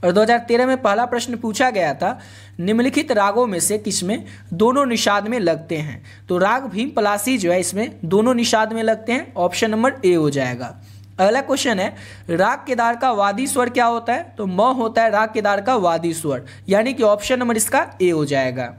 और 2013 में पहला प्रश्न पूछा गया था, निम्नलिखित रागों में से किसमें दोनों निषाद में लगते हैं? तो राग भीम पलासी जो है इसमें दोनों निषाद में लगते हैं, ऑप्शन नंबर ए हो जाएगा। अगला क्वेश्चन है, राग केदार का वादी स्वर क्या होता है? तो म होता है राग केदार का वादी स्वर, यानी कि ऑप्शन नंबर इसका ए हो जाएगा।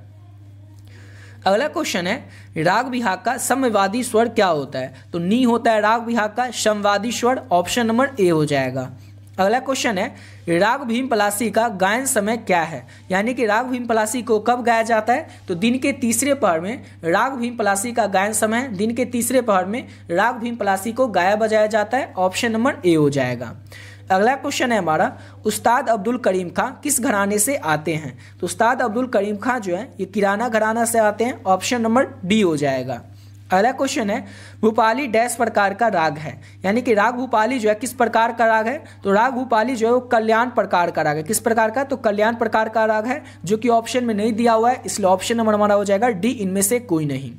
अगला क्वेश्चन है, राग बिहाग का समवादी स्वर क्या होता है? तो नी होता है राग बिहाग का समवादी स्वर, ऑप्शन नंबर ए हो जाएगा। अगला क्वेश्चन है, राग भीम पलासी का गायन समय क्या है? यानी कि राग भीम पलासी को कब गाया जाता है? तो दिन के तीसरे पहर में राग भीम पलासी का गायन समय, दिन के तीसरे पहर में राग भीम पलासी को गाया बजाया जाता है, ऑप्शन नंबर ए हो जाएगा। अगला क्वेश्चन है हमारा, उस्ताद अब्दुल करीम खां किस घराने से आते हैं? तो उस्ताद अब्दुल करीम खां जो है ये किराना घराना से आते हैं, ऑप्शन नंबर डी हो जाएगा। अगला क्वेश्चन है, भूपाली डैश प्रकार का राग है? यानी कि राग भूपाली जो है किस प्रकार का राग है? तो राग भूपाली जो है वो कल्याण प्रकार का राग है। किस प्रकार का? तो कल्याण प्रकार का राग है, जो कि ऑप्शन में नहीं दिया हुआ है, इसलिए ऑप्शन नंबर हमारा हो जाएगा डी, इनमें से कोई नहीं।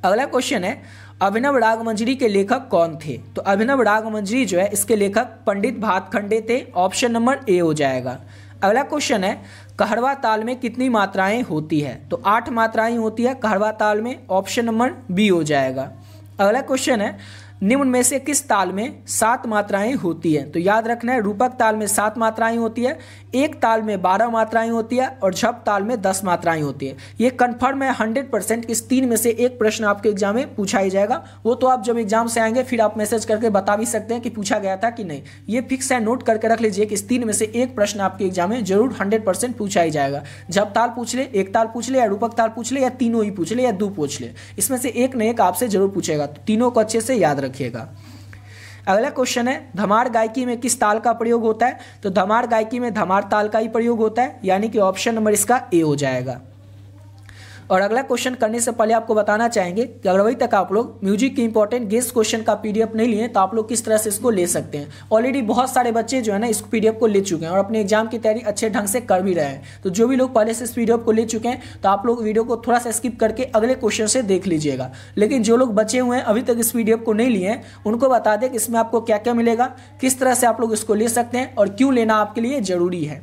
अगला क्वेश्चन है, अभिनव राग मंजरी के लेखक कौन थे? तो अभिनव राग मंजरी जो है इसके लेखक पंडित भातखंडे थे, ऑप्शन नंबर ए हो जाएगा। अगला क्वेश्चन है, कहरवा ताल में कितनी मात्राएं होती है? तो 8 मात्राएं होती है कहरवा ताल में, ऑप्शन नंबर बी हो जाएगा। अगला क्वेश्चन है, निम्न में से किस ताल में 7 मात्राएं होती है? तो याद रखना है, रूपक ताल में 7 मात्राएं होती है, एक ताल में 12 मात्राएं होती है और झप ताल में 10 मात्राएं होती है। ये कंफर्म है 100%, इस 3 में से एक प्रश्न आपके एग्जाम में पूछा ही जाएगा। वो तो आप जब एग्जाम से आएंगे फिर आप मैसेज करके बता भी सकते हैं कि पूछा गया था कि नहीं। ये फिक्स है, नोट करके रख लीजिए कि इस 3 में से एक प्रश्न आपके एग्जाम में जरूर 100% पूछा ही जाएगा। झप ताल पूछ ले, एक ताल पूछ ले, या रूपक ताल पूछ ले, या तीनों ही पूछ ले, या 2 पूछ ले, इसमें से एक न एक आपसे जरूर पूछेगा, तो तीनों को अच्छे से याद रखिएगा। अगला क्वेश्चन है, धमार गायकी में किस ताल का प्रयोग होता है? तो धमार गायकी में धमार ताल का ही प्रयोग होता है, यानी कि ऑप्शन नंबर इसका ए हो जाएगा। और अगला क्वेश्चन करने से पहले आपको बताना चाहेंगे कि अगर अभी तक आप लोग म्यूजिक के इंपॉर्टेंट गेस्ट क्वेश्चन का पीडीएफ नहीं लिए तो आप लोग किस तरह से इसको ले सकते हैं। ऑलरेडी बहुत सारे बच्चे जो है ना इस पीडीएफ को ले चुके हैं और अपने एग्जाम की तैयारी अच्छे ढंग से कर भी रहे हैं। तो जो भी लोग पहले से इस पीडीएफ को ले चुके हैं तो आप लोग वीडियो को थोड़ा सा स्किप करके अगले क्वेश्चन से देख लीजिएगा। लेकिन जो लोग बचे हुए हैं अभी तक इस पीडीएफ को नहीं लिए हैं उनको बता दें कि इसमें आपको क्या क्या मिलेगा, किस तरह से आप लोग इसको ले सकते हैं और क्यों लेना आपके लिए जरूरी है।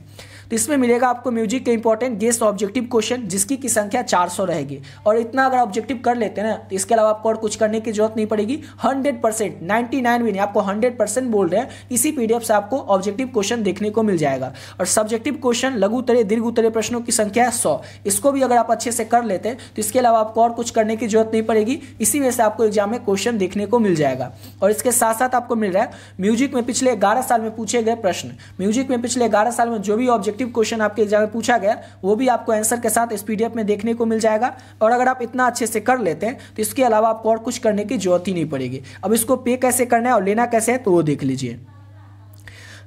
तो इसमें मिलेगा आपको म्यूजिक के इंपॉर्टेंट गेस्ट ऑब्जेक्टिव क्वेश्चन, जिसकी की संख्या 400 रहेगी। और इतना अगर ऑब्जेक्टिव कर लेते हैं ना तो इसके अलावा आपको और कुछ करने की जरूरत नहीं पड़ेगी। 100%, 99 भी नहीं, आपको 100% बोल रहे हैं, इसी पीडीएफ से आपको ऑब्जेक्टिव क्वेश्चन देखने को मिल जाएगा। और सब्जेक्टिव क्वेश्चन लघु उत्तरीय दीर्घ उत्तरीय प्रश्नों की संख्या है 100। इसको भी अगर आप अच्छे से कर लेते हैं तो इसके अलावा आपको और कुछ करने की जरूरत नहीं पड़ेगी, इसी में से आपको एग्जाम में क्वेश्चन देखने को मिल जाएगा। और इसके साथ साथ आपको मिल रहा है म्यूजिक में पिछले 11 साल में पूछे गए प्रश्न। म्यूजिक में पिछले 11 साल में जो भी ऑब्जेक्टिव क्वेश्चन आपके एग्जाम में पूछा गया वो भी आपको आंसर के साथ इस पीडीएफ में देखने को मिल जाएगा। और अगर आप इतना अच्छे से कर लेते हैं तो इसके अलावा आपको और कुछ करने की जरूरत ही नहीं पड़ेगी। अब इसको पे कैसे करना है और लेना कैसे है तो वो देख लीजिए।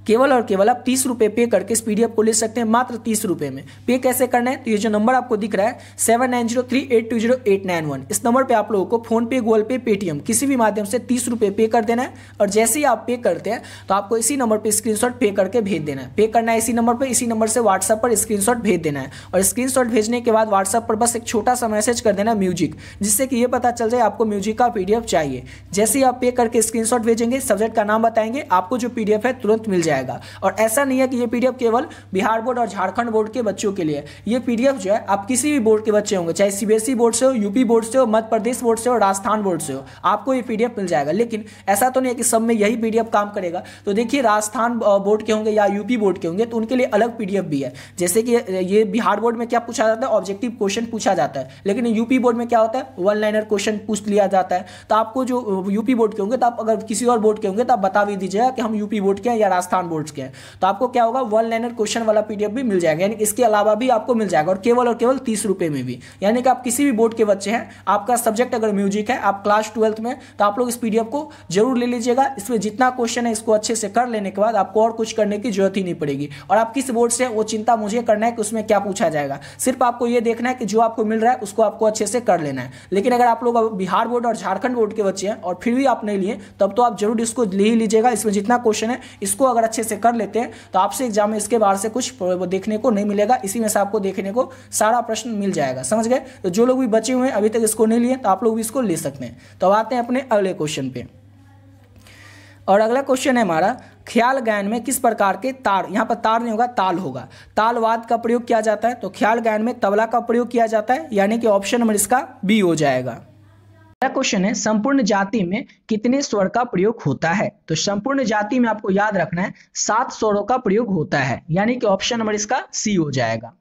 केवल और केवल आप 30 रुपये पे करके इस पीडीएफ को ले सकते हैं, मात्र 30 रुपये में। पे कैसे करना है तो ये जो नंबर आपको दिख रहा है 7903820891, इस नंबर पे आप लोगों को फोन पे, गूगल पे, पेटीएम किसी भी माध्यम से 30 रुपये पे कर देना है। और जैसे ही आप पे करते हैं तो आपको इसी नंबर पर स्क्रीनशॉट पे करके भेज देना है। पे करना है इसी नंबर पर, इसी नंबर से व्हाट्सएप पर स्क्रीनशॉट भेज देना है। और स्क्रीनशॉट भेजने के बाद व्हाट्सएप पर बस एक छोटा सा मैसेज कर देना म्यूजिक, जिससे कि ये पता चल जाए आपको म्यूजिक का पीडीएफ चाहिए। जैसे ही आप पे करके स्क्रीनशॉट भेजेंगे, सब्जेक्ट का नाम बताएंगे, आपको जो पीडीएफ है तुरंत मिल जाएगा। और ऐसा नहीं है कि ये पीडीएफ केवल बिहार बोर्ड और झारखंड बोर्ड के बच्चों के लिए। ये पीडीएफ जो है आप किसी भी बोर्ड के बच्चे होंगे, चाहे सीबीएसई बोर्ड से हो, यूपी बोर्ड से हो, मध्य प्रदेश बोर्ड से हो, राजस्थान बोर्ड से हो, आपको ये पीडीएफ मिल जाएगा। लेकिन ऐसा तो नहीं है कि सब में यही पीडीएफ काम करेगा। तो देखिए, राजस्थान बोर्ड के होंगे या यूपी बोर्ड के होंगे तो उनके लिए अलग पीडीएफ भी है। जैसे कि ये बिहार बोर्ड में क्या पूछा जाता है, ऑब्जेक्टिव क्वेश्चन पूछा जाता है। लेकिन यूपी बोर्ड में क्या होता है, 1 लाइनर क्वेश्चन पूछ लिया जाता है। तो आपको जो यूपी बोर्ड के होंगे तो आप अगर किसी और बोर्ड के होंगे तो आप बता भी दीजिएगा कि हम यूपी बोर्ड के हैं या राजस्थान बोर्ड के हैं। तो आपको क्या होगा, 1 लाइनर क्वेश्चन वाला पीडीएफ भी मिल जाएगा, यानी इसके अलावा भी आपको मिल जाएगा। और केवल 30 रुपए में भी, यानी कि आप किसी भी बोर्ड के बच्चे हैं, आपका सब्जेक्ट अगर म्यूजिक है, आप क्लास 12th में, तो आप लोग इस पीडीएफ को जरूर ले लीजिएगा। इसमें जितना क्वेश्चन है इसको अच्छे से कर लेने के बाद आपको और कुछ करने की जरूरत ही नहीं पड़ेगी। और आप किस बोर्ड से वो चिंता मुझे करना है कि उसमें क्या पूछा जाएगा, सिर्फ आपको ये देखना है कि जो आपको मिल रहा है उसको आपको अच्छे से कर लेना है। लेकिन अगर आप लोग बिहार बोर्ड और झारखंड बोर्ड के बच्चे हैं और फिर भी आप नहीं लिए, तब तो आप जरूर इसको ले ही लीजिएगा। इसमें जितना क्वेश्चन है इसको अगर अच्छे से कर लेते हैं तो आपसे एग्जाम में इसके बाहर से कुछ देखने को नहीं मिलेगा। इसी में से आपको देखने को सारा प्रश्न मिल जाएगा, समझ गए। तो जो लोग भी बचे हुए हैं अभी तक इसको नहीं लिए तो आप लोग भी इसको ले सकते हैं। तो अब आते हैं अपने अगले क्वेश्चन पे। और अगला क्वेश्चन है हमारा, ख्याल गायन में किस प्रकार के तार, यहाँ पर तार नहीं होगा ताल होगा, तालवाद का प्रयोग किया जाता है। तो ख्याल गायन में तबला का प्रयोग किया जाता है, यानी कि ऑप्शन नंबर इसका बी हो जाएगा। अगला क्वेश्चन है, संपूर्ण जाति में कितने स्वर का प्रयोग होता है। तो संपूर्ण जाति में आपको याद रखना है 7 स्वरों का प्रयोग होता है, यानी कि ऑप्शन नंबर इसका सी हो जाएगा।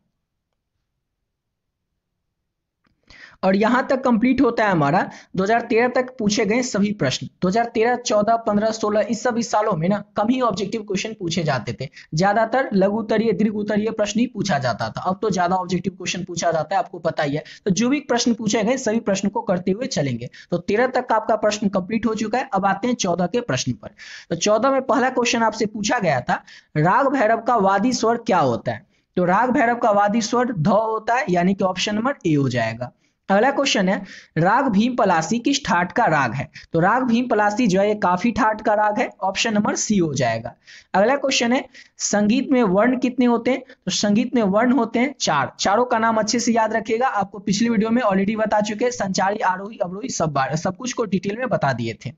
और यहां तक कंप्लीट होता है हमारा 2013 तक पूछे गए सभी प्रश्न। 2013, 14, 15, 16 इस सभी सालों में ना कम ही ऑब्जेक्टिव क्वेश्चन पूछे जाते थे, ज्यादातर लघु उत्तरीय दीर्घ उत्तरीय प्रश्न ही पूछा जाता था। अब तो ज्यादा ऑब्जेक्टिव क्वेश्चन पूछा जाता है, आपको पता ही है। तो जो भी प्रश्न पूछे गए सभी प्रश्न को करते हुए चलेंगे। तो 13 तक का आपका प्रश्न कंप्लीट हो चुका है। अब आते हैं 14 के प्रश्न पर। तो 14 में पहला क्वेश्चन आपसे पूछा गया था, राग भैरव का वादी स्वर क्या होता है। तो राग भैरव का वादी स्वर ध होता है, यानी कि ऑप्शन नंबर ए हो जाएगा। अगला क्वेश्चन है, राग भीम पलासी किस ठाट का राग है। तो राग भीम पलासी जो है ये काफी ठाट का राग है, ऑप्शन नंबर सी हो जाएगा। अगला क्वेश्चन है, संगीत में वर्ण कितने होते हैं। तो संगीत में वर्ण होते हैं 4। चारों का नाम अच्छे से याद रखिएगा, आपको पिछली वीडियो में ऑलरेडी बता चुके हैं, संचारी, आरोही, अवरोही सब कुछ को डिटेल में बता दिए थे।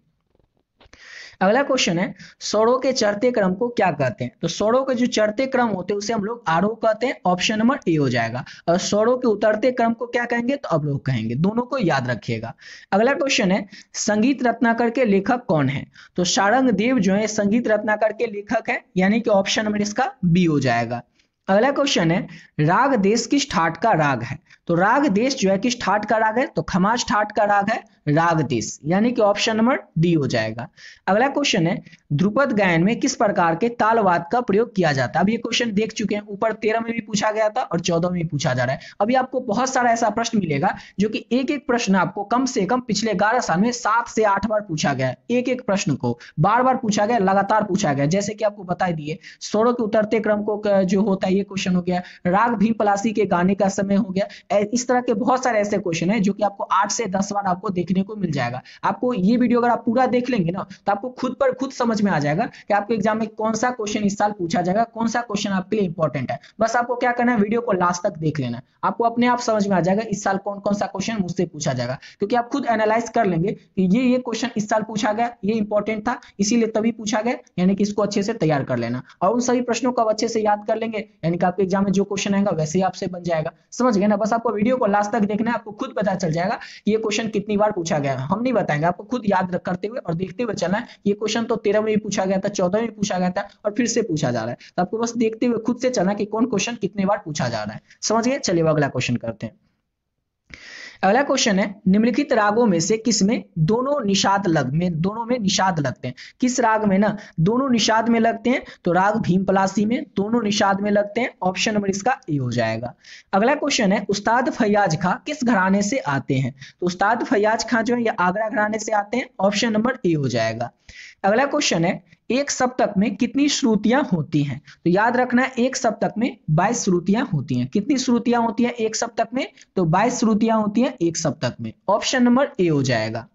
अगला क्वेश्चन है, स्वरों के चढ़ते क्रम को क्या कहते हैं। तो स्वरों के जो चढ़ते क्रम होते हैं उसे हम लोग आरोह कहते हैं, ऑप्शन नंबर ए हो जाएगा। और स्वरों के उतरते क्रम को क्या कहेंगे, तो अवरोह कहेंगे। दोनों को याद रखिएगा। अगला क्वेश्चन है, संगीत रत्नाकर के लेखक कौन है। तो सारंग देव जो है संगीत रत्नाकर के लेखक है, यानी कि ऑप्शन नंबर इसका बी हो जाएगा। अगला क्वेश्चन है, राग देश किस ठाट का राग है। तो राग देश जो है किस ठाट का राग है। तो खमाज ठाट का राग है राग देश, यानी कि ऑप्शन नंबर डी हो जाएगा। अगला क्वेश्चन है, ध्रुपद गायन में किस प्रकार के तालवाद का प्रयोग किया जाता है। अब ये क्वेश्चन देख चुके हैं, ऊपर 13 में भी पूछा गया था और 14 में भी पूछा जा रहा है। अभी आपको बहुत सारा ऐसा प्रश्न मिलेगा जो कि एक एक प्रश्न आपको कम से कम पिछले 11 साल में 7 से 8 बार पूछा गया है। एक एक प्रश्न को बार बार पूछा गया, लगातार पूछा गया। जैसे कि आपको बता दिए, स्वरों के उतरते क्रम को जो होता है ये क्वेश्चन हो गया, राग भीम पलासी के गाने का समय हो गया। इस तरह के बहुत सारे ऐसे क्वेश्चन है जो कि आपको 8 से 10 बार आपको देखने को मिल जाएगा। आपको ये वीडियो अगर आप पूरा देख लेंगे ना, तो आपको खुद समझ में आ जाएगा कि आपके एग्जाम में कौन सा क्वेश्चन इस साल पूछा जाएगा, कौन सा क्वेश्चन आपके लिए इंपॉर्टेंट है। बस आपको क्या करना है, वीडियो को लास्ट तक देख लेना, आपको अपने आप समझ में आ जाएगा इस साल कौन कौन सा क्वेश्चन मुझसे पूछा जाएगा। क्योंकि आप खुद एनालाइज कर लेंगे कि ये क्वेश्चन इस साल पूछा गया, ये इंपॉर्टेंट था, इसीलिए तभी पूछा गया, यानी कि इसको अच्छे से तैयार कर लेना। और उन सभी प्रश्नों को अच्छे से याद कर लेंगे, यानी कि आपके एग्जाम में जो क्वेश्चन आएगा वैसे ही आपसे बन जाएगा। समझ गए ना। बस आपको वीडियो को लास्ट तक देखना है, आपको खुद पता चल जाएगा कि ये क्वेश्चन कितनी बार पूछा गया। हम नहीं बताएंगे, आपको खुद याद करते हुए और देखते हुए चलना है। ये क्वेश्चन तो 13 में भी पूछा गया था, 14 में भी पूछा गया था और फिर से पूछा जा रहा है। तो आपको बस देखते हुए खुद से चलना कि कौन क्वेश्चन कितने बार पूछा जा रहा है। समझ गए। चलिए अगला क्वेश्चन करते हैं। अगला क्वेश्चन है, निम्नलिखित रागों में से किस में दोनों निषाद लगते हैं। किस राग में ना दोनों निषाद में लगते हैं। तो राग भीम पलासी में दोनों निषाद में लगते हैं, ऑप्शन नंबर इसका ए हो जाएगा। अगला क्वेश्चन है, उस्ताद फैयाज खां किस घराने से आते हैं। तो उस्ताद फैयाज खां जो है ये आगरा घराने से आते हैं, ऑप्शन नंबर ए हो जाएगा। अगला क्वेश्चन है, एक सप्तक में कितनी श्रुतियां होती हैं। तो याद रखना है एक सप्तक में 22 श्रुतियां होती हैं। कितनी श्रुतियां होती हैं एक सप्तक में। तो 22 श्रुतियां होती हैं एक सप्तक में, ऑप्शन नंबर ए हो जाएगा।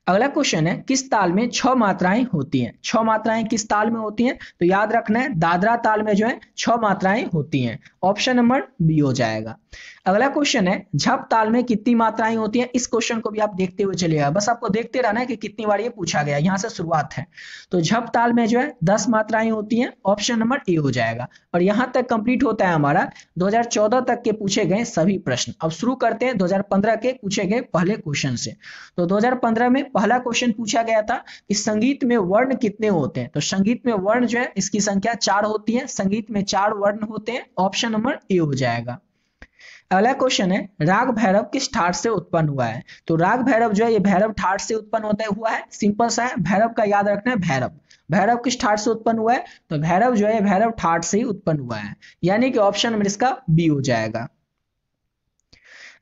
अगला क्वेश्चन है, किस ताल में 6 मात्राएं होती हैं। 6 मात्राएं किस ताल में होती हैं। तो याद रखना है दादरा ताल में जो है 6 मात्राएं होती हैं, ऑप्शन नंबर बी हो जाएगा। अगला क्वेश्चन है, झप ताल में कितनी मात्राएं होती हैं। इस क्वेश्चन को भी आप देखते हुए चलिएगा, बस आपको देखते रहना है कि कितनी बार ये पूछा गया, यहां से शुरुआत है। तो झप ताल में जो है 10 मात्राएं होती हैं, ऑप्शन नंबर ए हो जाएगा। और यहां तक कंप्लीट होता है हमारा 2014 तक के पूछे गए सभी प्रश्न। अब शुरू करते हैं 2015 के पूछे गए पहले क्वेश्चन से। तो 2015 में पहला क्वेश्चन पूछा गया था कि संगीत में वर्ण कितने होते हैं। तो संगीत में वर्ण जो है इसकी संख्या 4 होती है, संगीत में 4 वर्ण होते हैं, ऑप्शन नंबर ए हो जाएगा। अगला क्वेश्चन है, राग भैरव किस ठाट से उत्पन्न हुआ है। तो राग भैरव जो है ये भैरव ठाट से उत्पन्न हुआ है, सिंपल सा है। भैरव का याद रखना है, भैरव किस ठाट से उत्पन्न हुआ है। तो भैरव जो है भैरव ठाट से ही उत्पन्न हुआ है, यानी कि ऑप्शन नंबर इसका बी हो जाएगा।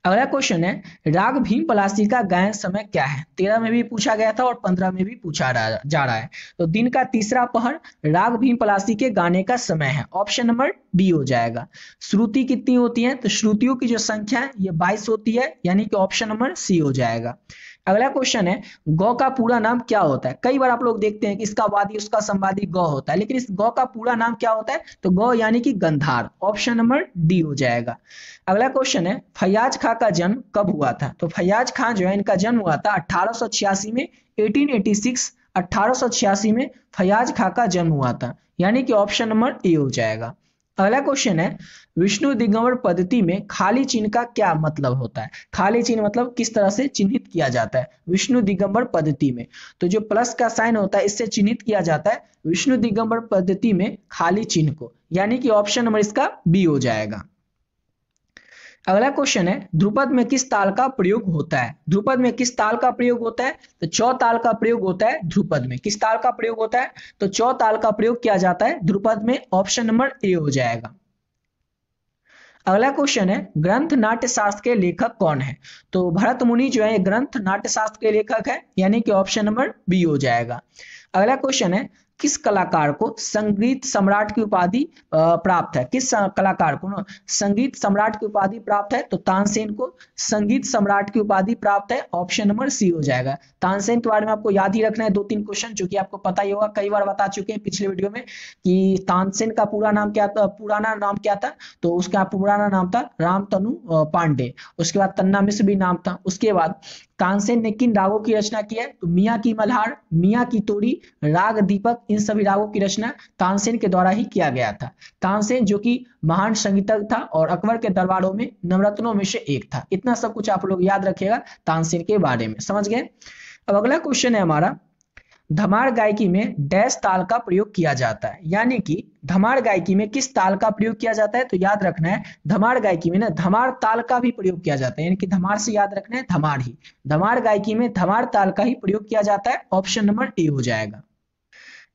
अगला क्वेश्चन है, राग भीम पलासी का गायन समय क्या है। 13 में भी पूछा गया था और 15 में भी पूछा जा रहा है। तो दिन का तीसरा पहर राग भीम पलासी के गाने का समय है, ऑप्शन नंबर बी हो जाएगा। श्रुति कितनी होती है। तो श्रुतियों की जो संख्या है ये 22 होती है, यानी कि ऑप्शन नंबर सी हो जाएगा। अगला क्वेश्चन है, गौ का पूरा नाम क्या होता है। कई बार आप लोग देखते हैं कि इसका वादी उसका संवादी गौ होता है, लेकिन इस गौ का पूरा नाम क्या होता है। तो गौ यानी कि गंधार, ऑप्शन नंबर डी हो जाएगा। अगला क्वेश्चन है, फैयाज खां का जन्म कब हुआ था। तो फैयाज खां जो है इनका जन्म हुआ था 1886 में, 1886 1886 में फयाज खां का जन्म हुआ था, यानी कि ऑप्शन नंबर ए हो जाएगा। अगला क्वेश्चन है, विष्णु दिगंबर पद्धति में खाली चिन्ह का क्या मतलब होता है? खाली चिन्ह मतलब किस तरह से चिन्हित किया जाता है विष्णु दिगंबर पद्धति में? तो जो प्लस का साइन होता है इससे चिन्हित किया जाता है विष्णु दिगंबर पद्धति में खाली चिन्ह को, यानी कि ऑप्शन नंबर इसका बी हो जाएगा। अगला क्वेश्चन है, ध्रुपद में किस ताल का प्रयोग होता है? ध्रुपद में किस ताल का प्रयोग होता है? तो चौ ताल का प्रयोग होता है ध्रुपद में। किस ताल का प्रयोग होता है? तो चौ ताल का प्रयोग किया जाता है ध्रुपद में, ऑप्शन नंबर ए हो जाएगा। अगला क्वेश्चन है, ग्रंथ नाट्य शास्त्र के लेखक कौन है? तो भरत मुनि जो है ग्रंथ नाट्य शास्त्र के लेखक है, यानी कि ऑप्शन नंबर बी हो जाएगा। अगला क्वेश्चन है, किस कलाकार को संगीत सम्राट की उपाधि प्राप्त है? किस कलाकार को ना संगीत सम्राट की उपाधि प्राप्त है? तो तानसेन को संगीत सम्राट की उपाधि प्राप्त है, ऑप्शन नंबर सी हो जाएगा। तानसेन के बारे में आपको याद ही रखना है 2-3 क्वेश्चन, जो कि आपको पता ही होगा, कई बार बता चुके हैं पिछले वीडियो में कि तानसेन का पुराना नाम क्या था, तो उसका पुराना नाम था रामतनु पांडे। उसके बाद तन्ना मिश्र भी नाम था। उसके बाद तानसेन ने किन रागों की रचना की है? तो मियाँ की मल्हार, मियाँ की तोड़ी, राग दीपक, इन सभी रागों की रचना तानसेन के द्वारा ही किया गया था। तानसेन जो कि महान संगीतज्ञ था और अकबर के दरबारों में नवरत्नों में से एक था। इतना सब कुछ आप लोग याद रखिएगा तानसेन के बारे में, समझ गए? अब अगला क्वेश्चन है हमारा, धमार गायकी में डैश ताल का प्रयोग किया जाता है, यानी कि धमार गायकी में किस ताल का प्रयोग किया जाता है? तो याद रखना है धमार गायकी में ना धमार ताल का भी प्रयोग किया जाता है, यानी कि धमार से याद रखना है धमार ही। धमार गायकी में धमार ताल का ही प्रयोग किया जाता है, ऑप्शन नंबर ए हो जाएगा।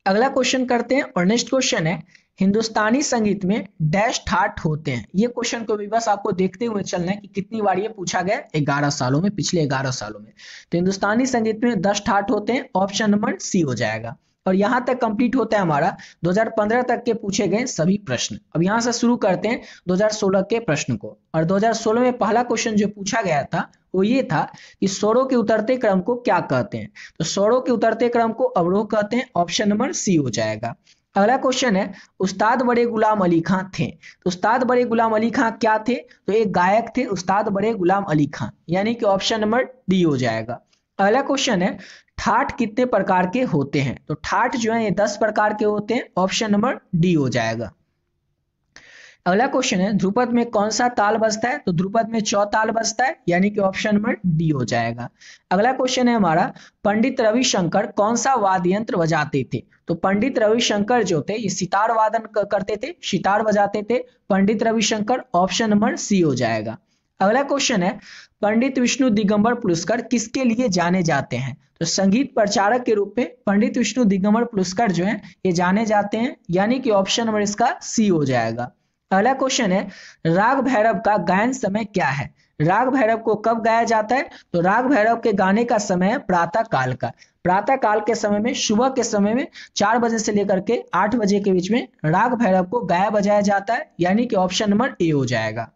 अगला क्वेश्चन करते हैं और नेक्स्ट क्वेश्चन है, हिंदुस्तानी संगीत में डैश ठाट होते हैं। ये क्वेश्चन को भी बस आपको देखते हुए चलना है कि कितनी बार ये पूछा गया 11 सालों में, पिछले 11 सालों में। तो हिंदुस्तानी संगीत में 10 ठाट होते हैं, ऑप्शन नंबर सी हो जाएगा। और यहां तक कंप्लीट होता है हमारा 2015 तक के पूछे गए सभी प्रश्न। अब यहां से शुरू करते हैं 2016 के प्रश्न को। और 2016 में पहला क्वेश्चन जो पूछा गया था वो ये था कि स्वरों के उतरते क्रम को क्या कहते हैं? तो स्वरों के उतरते क्रम को अवरोह कहते हैं, ऑप्शन नंबर सी हो जाएगा। अगला क्वेश्चन है, उस्ताद बड़े गुलाम अली खां थे। तो उस्ताद बड़े गुलाम अली खां क्या थे? तो एक गायक थे उस्ताद बड़े गुलाम अली खां, यानी कि ऑप्शन नंबर डी हो जाएगा। अगला क्वेश्चन है, ठाठ कितने प्रकार के होते हैं? तो ठाठ जो है ये 10 प्रकार के होते हैं, ऑप्शन नंबर डी हो जाएगा। अगला क्वेश्चन है, ध्रुपद में कौन सा ताल बजता है? तो ध्रुपद में चौताल बजता है, यानी कि ऑप्शन नंबर डी हो जाएगा। अगला क्वेश्चन है हमारा, पंडित रविशंकर कौन सा वाद्य यंत्र बजाते थे? तो पंडित रविशंकर जो थे ये सितार वादन करते थे, सितार बजाते थे Pandit Ravishankar, option number C हो जाएगा। अगला क्वेश्चन है, पंडित विष्णु दिगंबर पुरस्कार किसके लिए जाने जाते हैं? तो संगीत प्रचारक के रूप में पंडित विष्णु दिगंबर पुरस्कार जो है ये जाने जाते हैं, यानी कि ऑप्शन नंबर इसका सी हो जाएगा। अगला क्वेश्चन है, राग भैरव का गायन समय क्या है? राग भैरव को कब गाया जाता है? तो राग भैरव के गाने का समय है प्रातः काल का। प्रातः काल के समय में, सुबह के समय में 4 बजे से लेकर के 8 बजे के बीच में राग भैरव को गाया बजाया जाता है, यानी कि ऑप्शन नंबर ए हो जाएगा।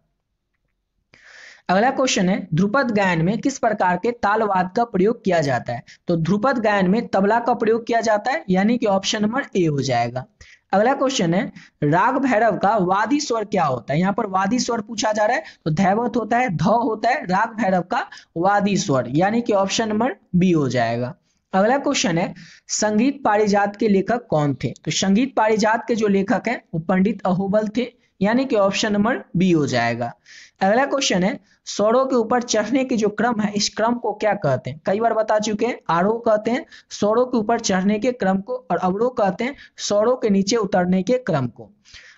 अगला क्वेश्चन है, ध्रुपद गायन में किस प्रकार के तालवाद का प्रयोग किया जाता है? तो ध्रुपद गायन में तबला का प्रयोग किया जाता है, यानी कि ऑप्शन नंबर ए हो जाएगा। अगला क्वेश्चन है, राग भैरव का वादी स्वर क्या होता है? यहाँ पर वादी स्वर पूछा जा रहा है, तो धैवत होता है, ध होता है, राग भैरव का वादी स्वर, यानी कि ऑप्शन नंबर बी हो जाएगा। अगला क्वेश्चन है, संगीत पारिजात के लेखक कौन थे? तो संगीत पारिजात के जो लेखक हैं वो पंडित अहोबल थे, यानी कि ऑप्शन नंबर बी हो जाएगा। अगला क्वेश्चन है, स्वरों के ऊपर चढ़ने के जो क्रम है इस क्रम को क्या कहते हैं? कई बार बता चुके हैं, आरोह कहते हैं स्वरों के ऊपर चढ़ने के क्रम को, और अवरोह कहते हैं स्वरों के नीचे उतरने के क्रम को।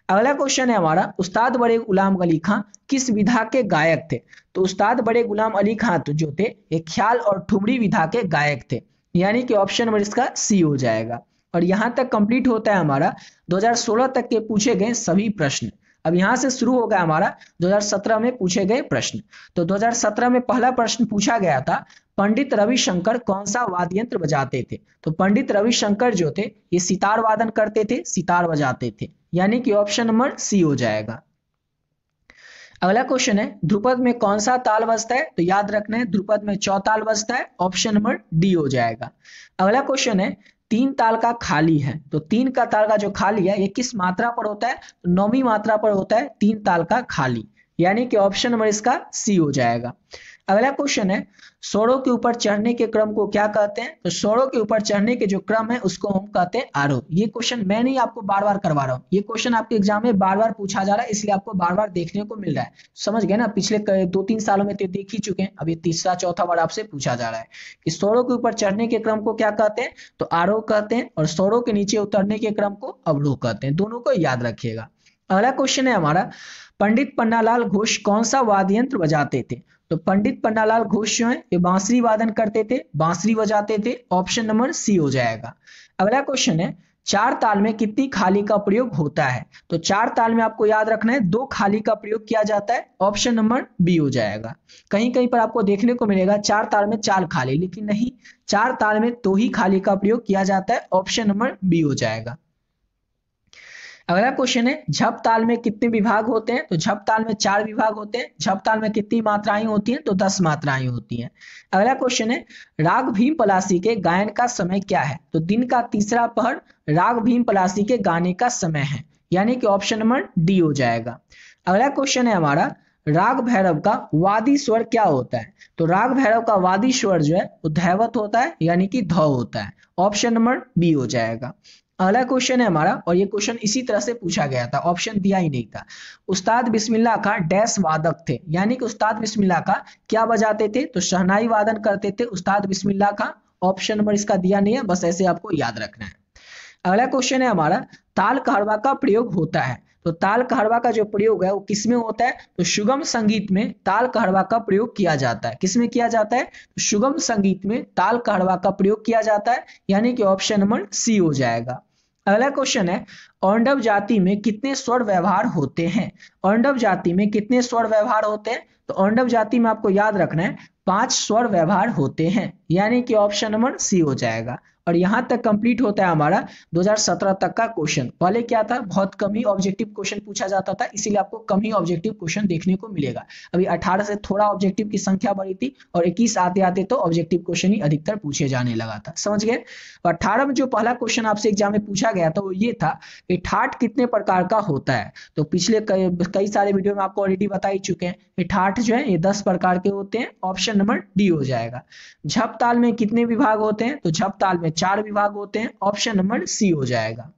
अगला क्वेश्चन है हमारा, उस्ताद बड़े गुलाम अली खां किस विधा के गायक थे? तो उस्ताद बड़े गुलाम अली खां तो जो थे ये ख्याल और ठुमरी विधा के गायक थे, यानी कि ऑप्शन नंबर इसका सी हो जाएगा। और यहाँ तक कंप्लीट होता है हमारा 2016 तक के पूछे गए सभी प्रश्न। अब यहां से शुरू हो गया हमारा 2017 में पूछे गए प्रश्न। तो 2017 में पहला प्रश्न पूछा गया था, पंडित रविशंकर कौन सा वाद्य यंत्र बजाते थे? तो पंडित रविशंकर जो थे ये सितार वादन करते थे, सितार बजाते थे, यानी कि ऑप्शन नंबर सी हो जाएगा। अगला क्वेश्चन है, ध्रुपद में कौन सा ताल बजता है? तो याद रखना है ध्रुपद में चौताल बजता है, ऑप्शन नंबर डी हो जाएगा। अगला क्वेश्चन है, 3 ताल का खाली है। तो 3 का ताल का जो खाली है ये किस मात्रा पर होता है? तो 9वीं मात्रा पर होता है 3 ताल का खाली, यानी कि ऑप्शन नंबर इसका सी हो जाएगा। अगला क्वेश्चन है स्वरों के ऊपर चढ़ने के क्रम को क्या कहते हैं? तो स्वरों के ऊपर चढ़ने के जो क्रम है उसको हम कहते हैं आरोह। ये क्वेश्चन मैं नहीं आपको बार बार करवा रहा हूँ, ये क्वेश्चन आपके एग्जाम में बार बार पूछा जा रहा है, इसलिए आपको बार बार देखने को मिल रहा है। समझ गए ना, पिछले 2-3 सालों में तो देख ही चुके हैं, अब ये तीसरा चौथा बार आपसे पूछा जा रहा है कि स्वरों के ऊपर चढ़ने के क्रम को क्या कहते हैं? तो आरोह कहते हैं, और स्वरों के नीचे उतरने के क्रम को अवरोह कहते हैं। दोनों को याद रखिएगा। अगला क्वेश्चन है हमारा, पंडित पन्नालाल घोष कौन सा वाद्य यंत्र बजाते थे? तो पंडित पन्नालाल घोष जो है ये बांसुरी वादन करते थे, बांसुरी बजाते थे। ऑप्शन नंबर सी हो जाएगा। अगला क्वेश्चन है, चार ताल में कितनी खाली का प्रयोग होता है? तो चार ताल में आपको याद रखना है 2 खाली का प्रयोग किया जाता है। ऑप्शन नंबर बी हो जाएगा। कहीं कहीं पर आपको देखने को मिलेगा 4 ताल में 4 खाली, लेकिन नहीं, 4 ताल में 2 ही खाली का प्रयोग किया जाता है। ऑप्शन नंबर बी हो जाएगा। अगला क्वेश्चन है, झप ताल में कितने विभाग होते हैं? तो झप ताल में 4 विभाग होते हैं। झप ताल में कितनी मात्राएं होती हैं? तो 10 मात्राएं होती हैं। अगला क्वेश्चन है, राग भीम पलासी के गायन का समय क्या है? तो दिन का तीसरा पहर राग भीम पलासी के गाने का समय है, यानी कि ऑप्शन नंबर डी हो जाएगा। अगला क्वेश्चन है हमारा, राग भैरव का वादी स्वर क्या होता है? तो राग भैरव का वादी स्वर जो है वो धैवत होता है, यानी कि ध होता है। ऑप्शन नंबर बी हो जाएगा। अगला क्वेश्चन है हमारा, और ये क्वेश्चन इसी तरह से पूछा गया था, ऑप्शन दिया ही नहीं था। उस्ताद बिस्मिल्लाह का डैश वादक थे, यानी कि उस्ताद बिस्मिल्लाह का क्या बजाते थे? तो शहनाई वादन करते थे उस्ताद बिस्मिल्लाह का। ऑप्शन नंबर इसका दिया नहीं है, बस ऐसे आपको याद रखना है। अगला क्वेश्चन है हमारा, ताल कहरवा का प्रयोग होता है। तो ताल कहरवा का जो प्रयोग है वो किसमें होता है? तो सुगम संगीत में ताल कहरवा का प्रयोग किया जाता है। किसमें किया जाता है? तो सुगम संगीत में ताल कहरवा का प्रयोग किया जाता है, यानी कि ऑप्शन नंबर सी हो जाएगा। अगला क्वेश्चन है, औंडव जाति में कितने स्वर व्यवहार होते हैं? औंडव जाति में कितने स्वर व्यवहार होते हैं? तो औंडव जाति में आपको याद रखना है 5 स्वर व्यवहार होते हैं, यानी कि ऑप्शन नंबर सी हो जाएगा। और यहां तक कंप्लीट होता है हमारा 2017 तक का क्वेश्चन। पहले क्या था, बहुत कम ही ऑब्जेक्टिव क्वेश्चन पूछा जाता था, इसीलिए आपको कम ही ऑब्जेक्टिव क्वेश्चन देखने को मिलेगा। अभी 18 से थोड़ा ऑब्जेक्टिव की संख्या बढ़ी थी, और 21 आते आते तो ऑब्जेक्टिव क्वेश्चन ही अधिकतर पूछे जाने लगा था। समझ गए? 18 में जो पहला क्वेश्चन आपसे एग्जाम में पूछा गया था वो ये था कि ठाठ कितने प्रकार का होता है? तो पिछले कई सारे वीडियो में आपको ऑलरेडी बता ही चुके हैं कि ठाठ जो है ये 10 प्रकार के होते हैं। ऑप्शन नंबर डी हो जाएगा। झप ताल में कितने विभाग होते हैं? तो झप ताल में 4 विभाग होते हैं। ऑप्शन नंबर सी हो जाएगा।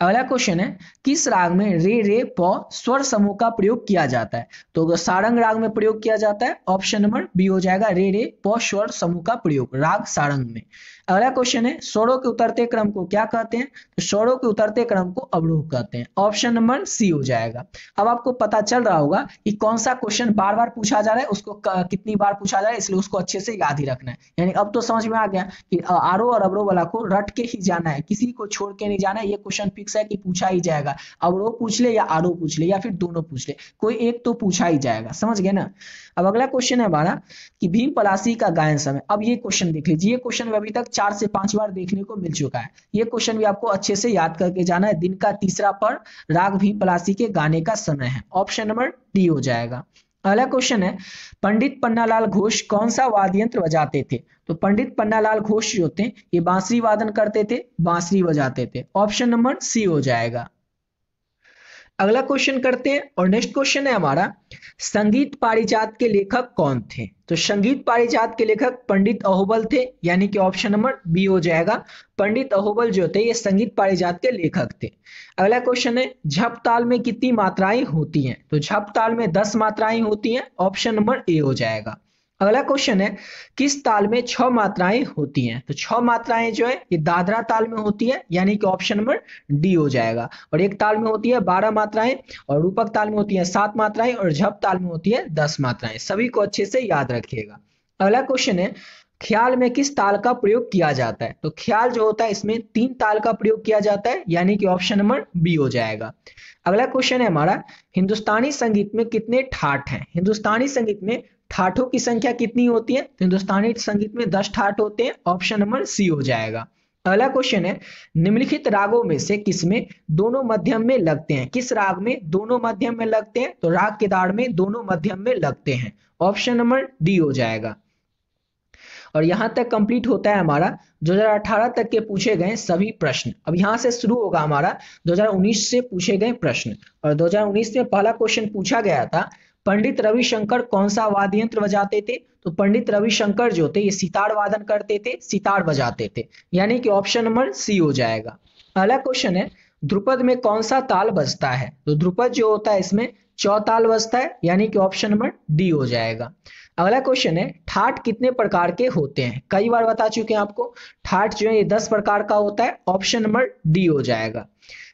अगला क्वेश्चन है, किस राग में रे रे प स्वर समूह का प्रयोग किया जाता है? तो सारंग राग में प्रयोग किया जाता है। ऑप्शन नंबर बी हो जाएगा, रे रे प स्वर समूह का प्रयोग राग सारंग में। अगला क्वेश्चन है, स्वरों के उतरते क्रम को क्या कहते हैं? तो स्वरों के उतरते क्रम को अवरोह कहते हैं। ऑप्शन नंबर सी हो जाएगा। अब आपको पता चल रहा होगा कि कौन सा क्वेश्चन बार बार पूछा जा रहा है, उसको कितनी बार पूछा जा रहा है, इसलिए उसको अच्छे से याद ही रखना है। यानी अब तो समझ में आ गया कि आरोह और अवरोह वाला को रट के ही जाना है, किसी को छोड़ के नहीं जाना है। ये क्वेश्चन फिक्स है कि पूछा ही जाएगा, अवरोह पूछ ले या आरोह पूछ ले या फिर दोनों पूछ ले, कोई एक तो पूछा ही जाएगा। समझ गए ना? अब अगला क्वेश्चन है हमारा कि भीम पलासी का गायन समय। अब ये क्वेश्चन देख लीजिए, ये क्वेश्चन अभी तक 4 से 5 बार देखने को मिल चुका है। ये क्वेश्चन भी आपको अच्छे से याद करके जाना है। दिन का तीसरा पहर राग भीम पलासी के गाने का समय है। ऑप्शन नंबर डी हो जाएगा। अगला क्वेश्चन है, पंडित पन्नालाल घोष कौन सा वाद्य यंत्र बजाते थे? तो पंडित पन्नालाल घोष जो थे ये बांसुरी वादन करते थे, बांसुरी बजाते थे। ऑप्शन नंबर सी हो जाएगा। अगला क्वेश्चन करते हैं, और नेक्स्ट क्वेश्चन है हमारा, संगीत पारिजात के लेखक कौन थे? तो संगीत पारिजात के लेखक पंडित अहोबल थे, यानी कि ऑप्शन नंबर बी हो जाएगा। पंडित अहोबल जो थे ये संगीत पारिजात के लेखक थे। अगला क्वेश्चन है, झप ताल में कितनी मात्राएं होती हैं? तो झप ताल में 10 मात्राएं होती हैं। ऑप्शन नंबर ए हो जाएगा। अगला क्वेश्चन है, किस ताल में 6 मात्राएं होती हैं? तो 6 मात्राएं जो है ये दादरा ताल में होती है, यानी कि ऑप्शन नंबर डी हो जाएगा। और एक ताल में होती है 12 मात्राएं, और रूपक ताल में होती है 7 मात्राएं, और झप ताल में होती है 10 मात्राएं। सभी को अच्छे से याद रखिएगा। अगला क्वेश्चन है, ख्याल में किस ताल का प्रयोग किया जाता है? तो ख्याल जो होता है इसमें 3 ताल का प्रयोग किया जाता है, यानी कि ऑप्शन नंबर बी हो जाएगा। अगला क्वेश्चन है हमारा, हिंदुस्तानी संगीत में कितने ठाठ हैं? हिंदुस्तानी संगीत में ठाठों की संख्या कितनी होती है? तो हिंदुस्तानी संगीत में 10 ठाठ होते हैं। ऑप्शन नंबर सी हो जाएगा। अगला क्वेश्चन है, निम्नलिखित रागों में से किसमें दोनों मध्यम में लगते हैं? किस राग में दोनों मध्यम में लगते हैं? तो राग केदार में दोनों मध्यम में लगते हैं। ऑप्शन नंबर डी हो जाएगा। और यहां तक कंप्लीट होता है हमारा 2018 तक के पूछे गए सभी प्रश्न। अब यहां से शुरू होगा हमारा 2019 से पूछे गए प्रश्न। और 2019 में पहला क्वेश्चन पूछा गया था, पंडित रविशंकर कौन सा वाद्य यंत्र बजाते थे? तो पंडित रविशंकर जो थे ये सितार वादन करते थे, सितार बजाते थे, यानी कि ऑप्शन नंबर सी हो जाएगा। अगला क्वेश्चन है ध्रुपद में कौन सा ताल बजता है? तो ध्रुपद जो होता है इसमें चौताल बजता है, यानी कि ऑप्शन नंबर डी हो जाएगा। अगला क्वेश्चन है ठाट कितने प्रकार के होते हैं? कई बार बता चुके हैं आपको, ठाट जो है ये 10 प्रकार का होता है, ऑप्शन नंबर डी हो जाएगा।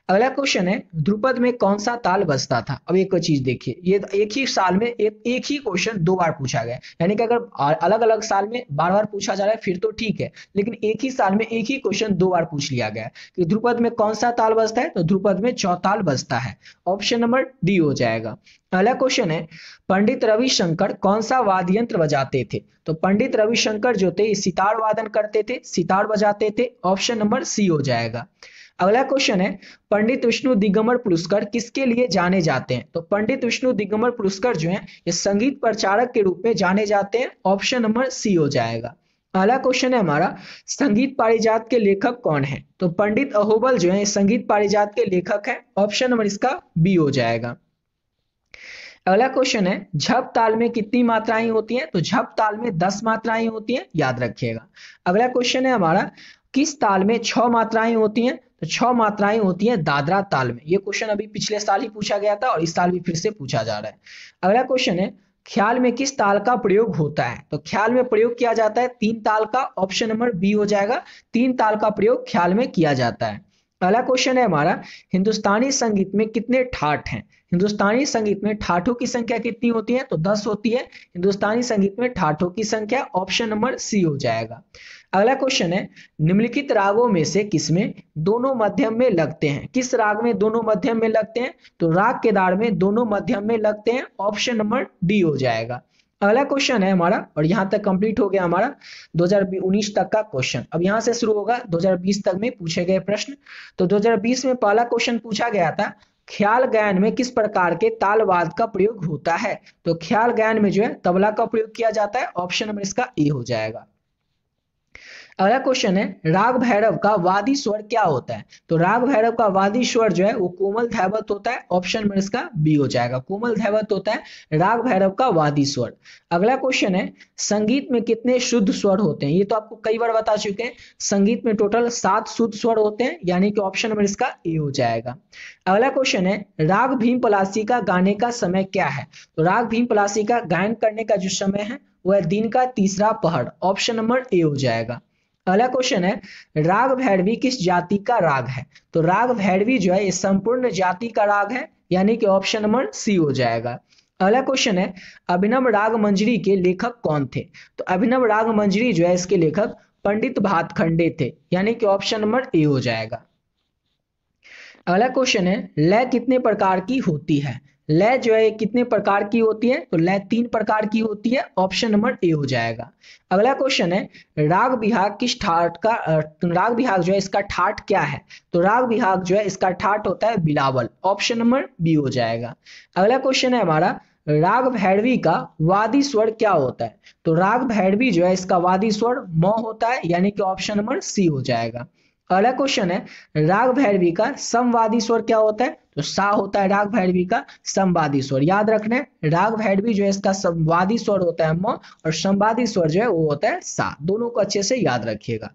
अगला क्वेश्चन है ध्रुपद में कौन सा ताल बजता था? अब एक चीज देखिए, ये एक ही साल में एक ही क्वेश्चन 2 बार पूछा गया है, यानी कि अगर अलग अलग साल में बार बार पूछा जा रहा है फिर तो ठीक है, लेकिन एक ही साल में एक ही क्वेश्चन 2 बार पूछ लिया गया है कि ध्रुपद में कौन सा ताल बजता है? तो ध्रुपद में चौताल बजता है, ऑप्शन नंबर डी हो जाएगा। अगला क्वेश्चन है पंडित रविशंकर कौन सा वाद्य यंत्र बजाते थे? तो पंडित रविशंकर जो थे सितार वादन करते थे, सितार बजाते थे, ऑप्शन नंबर सी हो जाएगा। अगला क्वेश्चन है पंडित विष्णु दिगंबर पुरस्कार किसके लिए जाने जाते हैं? तो पंडित विष्णु दिगंबर पुरस्कार जो है ये संगीत प्रचारक के रूप में जाने जाते हैं, ऑप्शन नंबर सी हो जाएगा। अगला क्वेश्चन है हमारा संगीत पारिजात के लेखक कौन है? तो पंडित अहोबल जो है संगीत पारिजात के लेखक है, ऑप्शन नंबर इसका बी हो जाएगा। अगला क्वेश्चन है झप ताल में कितनी मात्राएं होती हैं? तो झप ताल में 10 मात्राएं होती हैं, याद रखिएगा। अगला क्वेश्चन है हमारा किस ताल में 6 मात्राएं होती हैं? तो 6 मात्राएं होती हैं दादरा ताल में। ये क्वेश्चन अभी पिछले साल ही पूछा गया था और इस साल भी फिर से पूछा जा रहा है। अगला क्वेश्चन है ख्याल में किस ताल का प्रयोग होता है? तो ख्याल में प्रयोग किया जाता है 3 ताल का, ऑप्शन नंबर बी हो जाएगा। 3 ताल का प्रयोग ख्याल में किया जाता है। अगला क्वेश्चन है हमारा हिंदुस्तानी संगीत में कितने ठाट हैं? हिंदुस्तानी संगीत में ठाठों की संख्या कितनी होती है? तो 10 होती है हिंदुस्तानी संगीत में ठाठों की संख्या, ऑप्शन नंबर सी हो जाएगा। अगला क्वेश्चन है निम्नलिखित रागों में से किसमें दोनों मध्यम में लगते हैं? किस राग में दोनों मध्यम में लगते हैं? तो राग केदार में दोनों मध्यम में लगते हैं, ऑप्शन नंबर डी हो जाएगा। अगला क्वेश्चन है हमारा, और यहाँ तक कंप्लीट हो गया हमारा 2019 तक का क्वेश्चन। अब यहाँ से शुरू होगा 2020 तक में पूछे गए प्रश्न। तो 2020 में पहला क्वेश्चन पूछा गया था ख्याल गायन में किस प्रकार के तालवाद का प्रयोग होता है? तो ख्याल गायन में जो है तबला का प्रयोग किया जाता है, ऑप्शन नंबर इसका ए हो जाएगा। अगला क्वेश्चन है राग भैरव का वादी स्वर क्या होता है? तो राग भैरव का वादी स्वर जो है वो कोमल धैवत होता है, ऑप्शन नंबर इसका बी हो जाएगा। कोमल धैवत होता है राग भैरव का वादी स्वर। अगला क्वेश्चन है संगीत में कितने शुद्ध स्वर होते हैं? ये तो आपको कई बार बता चुके हैं, संगीत में टोटल 7 शुद्ध स्वर होते हैं, यानी कि ऑप्शन नंबर इसका ए हो जाएगा। अगला क्वेश्चन है राग भीम पलासी का गाने का समय क्या है? तो राग भीम पलासी का गायन करने का जो समय है वह दिन का 3रा पहर, ऑप्शन नंबर ए हो जाएगा। अगला क्वेश्चन है राग भैरवी किस जाति का राग है? तो राग भैरवी जो है ये संपूर्ण जाति का राग है, यानी कि ऑप्शन नंबर सी हो जाएगा। अगला क्वेश्चन है अभिनव राग मंजरी के लेखक कौन थे? तो अभिनव राग मंजरी जो है इसके लेखक पंडित भातखंडे थे, यानी कि ऑप्शन नंबर ए हो जाएगा। अगला क्वेश्चन है लय कितने प्रकार की होती है? लय जो है कितने प्रकार की होती है? तो लय 3 प्रकार की होती है, ऑप्शन नंबर ए हो जाएगा। अगला क्वेश्चन है राग बिहाग किस ठाट का राग बिहाग जो है इसका ठाट क्या है? तो राग बिहाग जो है इसका ठाट होता है बिलावल, ऑप्शन नंबर बी हो जाएगा। अगला क्वेश्चन है हमारा राग भैरवी का वादी स्वर क्या होता है? तो राग भैरवी जो है इसका वादी स्वर म होता है, यानी कि ऑप्शन नंबर सी हो जाएगा। अगला क्वेश्चन है राग भैरवी का समवादी स्वर क्या होता है? तो सा होता है राग भैरवी का समवादी स्वर। याद रखना है राग भैरवी जो है इसका समवादी स्वर होता है म और समवादी स्वर जो है वो होता है सा। दोनों को अच्छे से याद रखिएगा।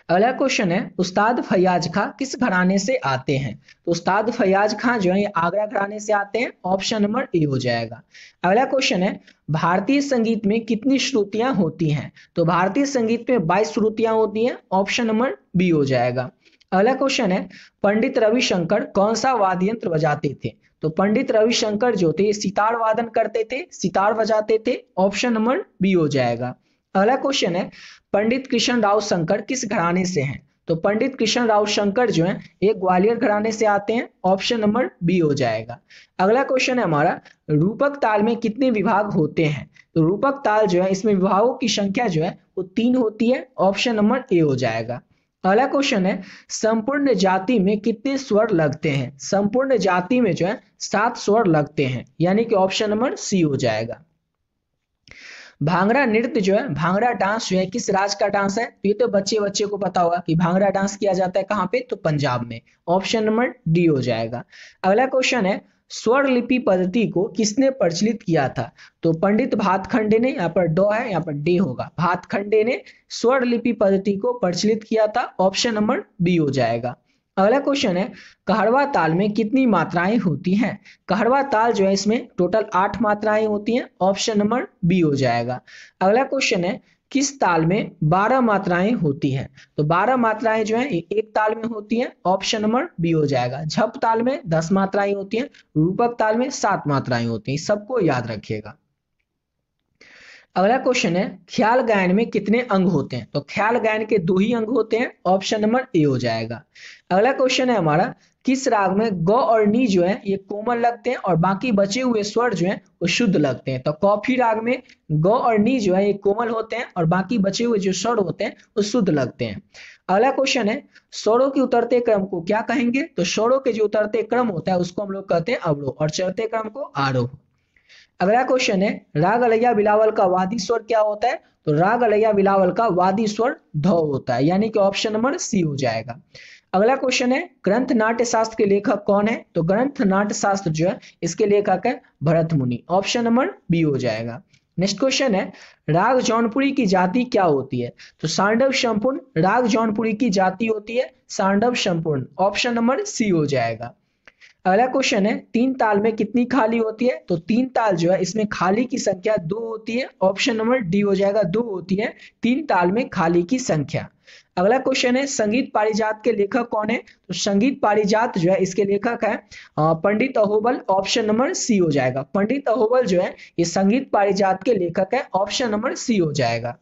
अगला क्वेश्चन है उस्ताद फैयाज खां किस घराने से आते हैं? तो उस्ताद फैयाज खां जो है ये आगरा घराने से आते हैं, ऑप्शन नंबर ए हो जाएगा। अगला क्वेश्चन है भारतीय संगीत में कितनी श्रुतियां होती हैं? तो भारतीय संगीत में 22 श्रुतियां होती हैं, ऑप्शन नंबर बी हो जाएगा। अगला क्वेश्चन है पंडित रविशंकर कौन सा वाद्य यंत्र बजाते थे? तो पंडित रविशंकर जो थे सितार वादन करते थे, सितार बजाते थे, ऑप्शन नंबर बी हो जाएगा। अगला क्वेश्चन है पंडित कृष्ण राव शंकर किस घराने से हैं? तो पंडित कृष्ण राव शंकर जो हैं एक ग्वालियर घराने से आते हैं, ऑप्शन नंबर बी हो जाएगा। अगला क्वेश्चन है हमारा रूपक ताल में कितने विभाग होते हैं? तो रूपक ताल जो है इसमें विभागों की संख्या जो है वो 3 होती है, ऑप्शन नंबर ए हो जाएगा। अगला क्वेश्चन है संपूर्ण जाति में कितने स्वर लगते हैं? संपूर्ण जाति में जो है 7 स्वर लगते हैं, यानी कि ऑप्शन नंबर सी हो जाएगा। भांगड़ा नृत्य जो है भांगड़ा डांस जो है किस राज्य का डांस है? तो ये तो बच्चे को पता होगा कि भांगड़ा डांस किया जाता है कहाँ पे? तो पंजाब में, ऑप्शन नंबर डी हो जाएगा। अगला क्वेश्चन है स्वर लिपि पद्धति को किसने प्रचलित किया था? तो पंडित भातखंडे ने, यहाँ पर ड है, यहाँ पर डे होगा, भातखंडे ने स्वर लिपि पद्धति को प्रचलित किया था। ऑप्शन नंबर बी हो जाएगा। अगला क्वेश्चन है, कहरवा ताल में कितनी मात्राएं होती हैं? कहरवा ताल जो है इसमें टोटल 8 मात्राएं होती हैं। ऑप्शन नंबर बी हो जाएगा। अगला क्वेश्चन है, किस ताल में 12 मात्राएं होती हैं? तो 12 मात्राएं जो है एक ताल में होती हैं। ऑप्शन नंबर बी हो जाएगा। झप ताल में 10 मात्राएं होती हैं, रूपक ताल में 7 मात्राएं होती हैं। सबको याद रखिएगा। अगला क्वेश्चन है, ख्याल गायन में कितने अंग होते हैं? तो ख्याल गायन के 2 ही अंग होते हैं। ऑप्शन नंबर ए हो जाएगा। अगला क्वेश्चन है हमारा, किस राग में ग और नी जो है ये कोमल लगते हैं और बाकी बचे हुए स्वर जो हैं वो शुद्ध लगते हैं? तो कॉफी राग में ग और नी जो है ये कोमल होते हैं और बाकी बचे हुए जो स्वर होते हैं वो शुद्ध लगते हैं। अगला क्वेश्चन है, स्वरों के उतरते क्रम को क्या कहेंगे? तो स्वरों के जो उतरते क्रम होता है उसको हम लोग कहते हैं अवरोह और चढ़ते क्रम को आरोह। अगला क्वेश्चन है, राग अलैया बिलावल का वादी स्वर क्या होता है? तो राग अलैया बिलावल का वादी स्वर ध होता है, यानी कि ऑप्शन नंबर सी हो जाएगा। अगला क्वेश्चन है, ग्रंथ नाट्य शास्त्र के लेखक कौन है? तो ग्रंथ नाट्य शास्त्र जो है इसके लेखक है भरत मुनि। ऑप्शन नंबर बी हो जाएगा। नेक्स्ट क्वेश्चन है, राग जौनपुरी की जाति क्या होती है? तो सांडव संपूर्ण राग जौनपुरी की जाति होती है सांडव संपूर्ण। ऑप्शन नंबर सी हो जाएगा। अगला क्वेश्चन है, 3 ताल में कितनी खाली होती है? तो 3 ताल जो है इसमें खाली की संख्या 2 होती है। ऑप्शन नंबर डी हो जाएगा, 2 होती है 3 ताल में खाली की संख्या। अगला क्वेश्चन है, संगीत पारिजात के लेखक कौन है? तो संगीत पारिजात जो है इसके लेखक है पंडित अहोबल। ऑप्शन नंबर सी हो जाएगा। पंडित अहोबल जो है ये संगीत पारिजात के लेखक है। ऑप्शन नंबर सी हो जाएगा।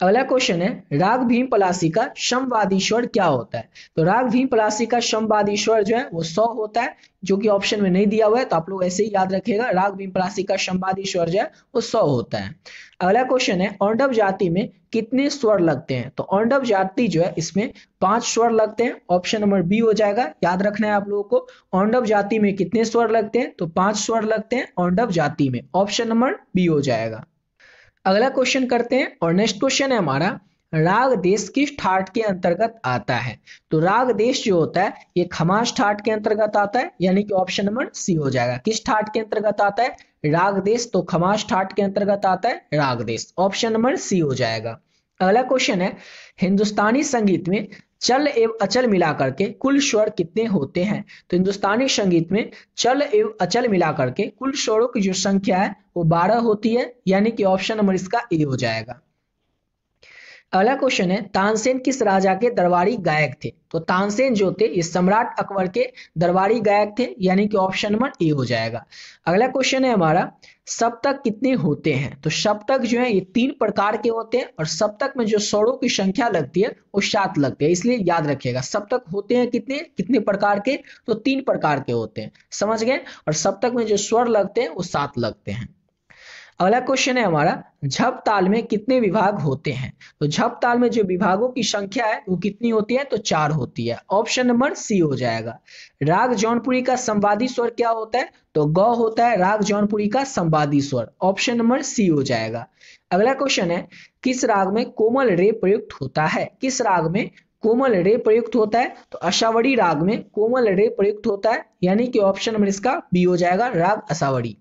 अगला क्वेश्चन है, राग भीम पलासी का समवादी स्वर क्या होता है? तो राग भीम पलासी का समवादी स्वर जो है वो 100 होता है, जो कि ऑप्शन में नहीं दिया हुआ है, तो आप लोग ऐसे ही याद रखिएगा। राग भीम पलासी का समवादी स्वर जो है वो 100 होता है। अगला क्वेश्चन है, औंढव जाति में कितने स्वर लगते हैं? तो औंढव जाति जो है इसमें 5 स्वर लगते हैं। ऑप्शन नंबर बी हो जाएगा। याद रखना है आप लोगों को, औंढव जाति में कितने स्वर लगते हैं? तो 5 स्वर लगते हैं औंढव जाति में। ऑप्शन नंबर बी हो जाएगा। अगला क्वेश्चन करते हैं और नेक्स्ट क्वेश्चन है हमारा, राग देश किस ठाट के अंतर्गत आता है? तो राग देश जो होता है ये खमास ठाट के अंतर्गत आता है, यानी कि ऑप्शन नंबर सी हो जाएगा। किस ठाट के अंतर्गत आता है? राग देश। तो खमास ठाट के अंतर्गत आता है राग देश। ऑप्शन नंबर सी हो जाएगा। अगला क्वेश्चन है, हिंदुस्तानी संगीत में चल एवं अचल मिलाकर के कुल स्वर कितने होते हैं? तो हिंदुस्तानी संगीत में चल एवं अचल मिलाकर के कुल स्वरों की जो संख्या है वो 12 होती है, यानी कि ऑप्शन नंबर इसका ए हो जाएगा। अगला क्वेश्चन है, तानसेन किस राजा के दरबारी गायक थे? तो तानसेन जो थे ये सम्राट अकबर के दरबारी गायक थे, यानी कि ऑप्शन नंबर ए हो जाएगा। अगला क्वेश्चन है हमारा, सप्तक कितने होते हैं? तो सप्तक जो है ये 3 प्रकार के होते हैं और सप्तक में जो स्वरों की संख्या लगती है वो 7 लगती है, इसलिए याद रखिएगा। सप्तक होते हैं कितने कितने प्रकार के? तो 3 प्रकार के होते हैं, समझ गए। और सप्तक में जो स्वर लगते हैं वो 7 लगते हैं। अगला क्वेश्चन है हमारा, झप ताल में कितने विभाग होते हैं? तो झप ताल में जो विभागों की संख्या है वो कितनी होती है? तो 4 होती है। ऑप्शन नंबर सी हो जाएगा। राग जौनपुरी का संवादी स्वर क्या होता है? तो ग होता है राग जौनपुरी का संवादी स्वर। ऑप्शन नंबर सी हो जाएगा। अगला क्वेश्चन है, किस राग में कोमल रे प्रयुक्त होता है? किस राग में कोमल रे प्रयुक्त होता है? तो अशावड़ी राग में कोमल रे प्रयुक्त होता है, यानी कि ऑप्शन नंबर इसका बी हो जाएगा, राग अशावड़ी।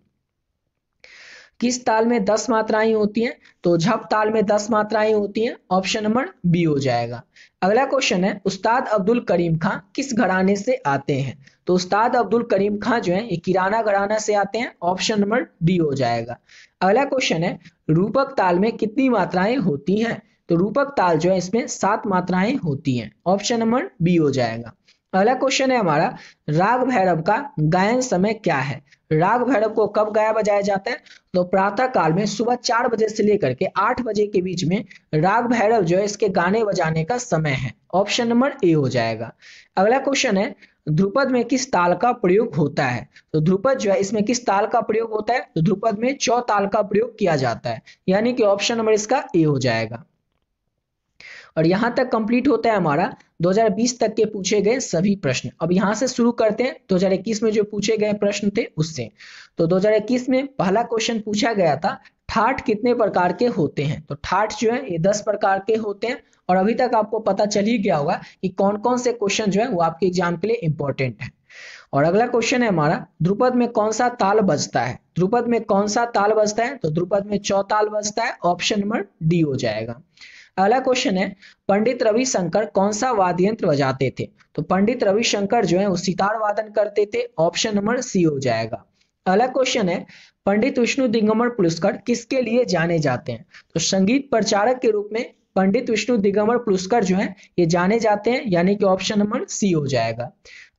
किस ताल में 10 मात्राएं होती हैं? तो झप ताल में 10 मात्राएं होती हैं। ऑप्शन नंबर बी हो जाएगा। अगला क्वेश्चन है, उस्ताद अब्दुल करीम खां किस घराने से आते हैं? तो उस्ताद अब्दुल करीम खां जो है ये किराना घराना से आते हैं। ऑप्शन नंबर डी हो जाएगा। अगला क्वेश्चन है, रूपक ताल में कितनी मात्राएं होती हैं? तो रूपक ताल जो है इसमें 7 मात्राएं होती हैं। ऑप्शन नंबर बी हो जाएगा। अगला क्वेश्चन है हमारा, राग भैरव का गायन समय क्या है? राग भैरव को कब गाया बजाया जाता है? तो प्रातः काल में सुबह 4 बजे से लेकर के 8 बजे के बीच में राग भैरव जो है इसके गाने बजाने का समय है। ऑप्शन नंबर ए हो जाएगा। अगला क्वेश्चन है, ध्रुपद में किस ताल का प्रयोग होता है? तो ध्रुपद जो है इसमें किस ताल का प्रयोग होता है? तो ध्रुपद में चौ ताल का प्रयोग किया जाता है, यानी कि ऑप्शन नंबर इसका ए हो जाएगा। और यहां तक कंप्लीट होता है हमारा 2020 तक के पूछे गए सभी प्रश्न। अब यहां से शुरू करते हैं 2021 में जो पूछे गए प्रश्न थे उससे। तो 2021 में पहला क्वेश्चन पूछा गया था, ठाठ कितने प्रकार के होते हैं? तो ठाठ जो है ये 10 प्रकार के होते हैं। और अभी तक आपको पता चल ही गया होगा कि कौन कौन से क्वेश्चन जो है वो आपके एग्जाम के लिए इंपॉर्टेंट है। और अगला क्वेश्चन है हमारा, ध्रुपद में कौन सा ताल बजता है? ध्रुपद में कौन सा ताल बजता है? तो ध्रुपद में चौताल बजता है, ऑप्शन नंबर डी हो जाएगा। अगला क्वेश्चन है, पंडित रविशंकर कौन सा वाद्य यंत्र बजाते थे? तो पंडित रविशंकर जो है वो सितार वादन करते थे, ऑप्शन नंबर सी हो जाएगा। अगला क्वेश्चन है, पंडित विष्णु दिगंबर पुरस्कार किसके लिए जाने जाते हैं? तो संगीत प्रचारक के रूप में पंडित विष्णु दिगंबर पुरस्कार जो है ये जाने जाते हैं, यानी कि ऑप्शन नंबर सी हो जाएगा।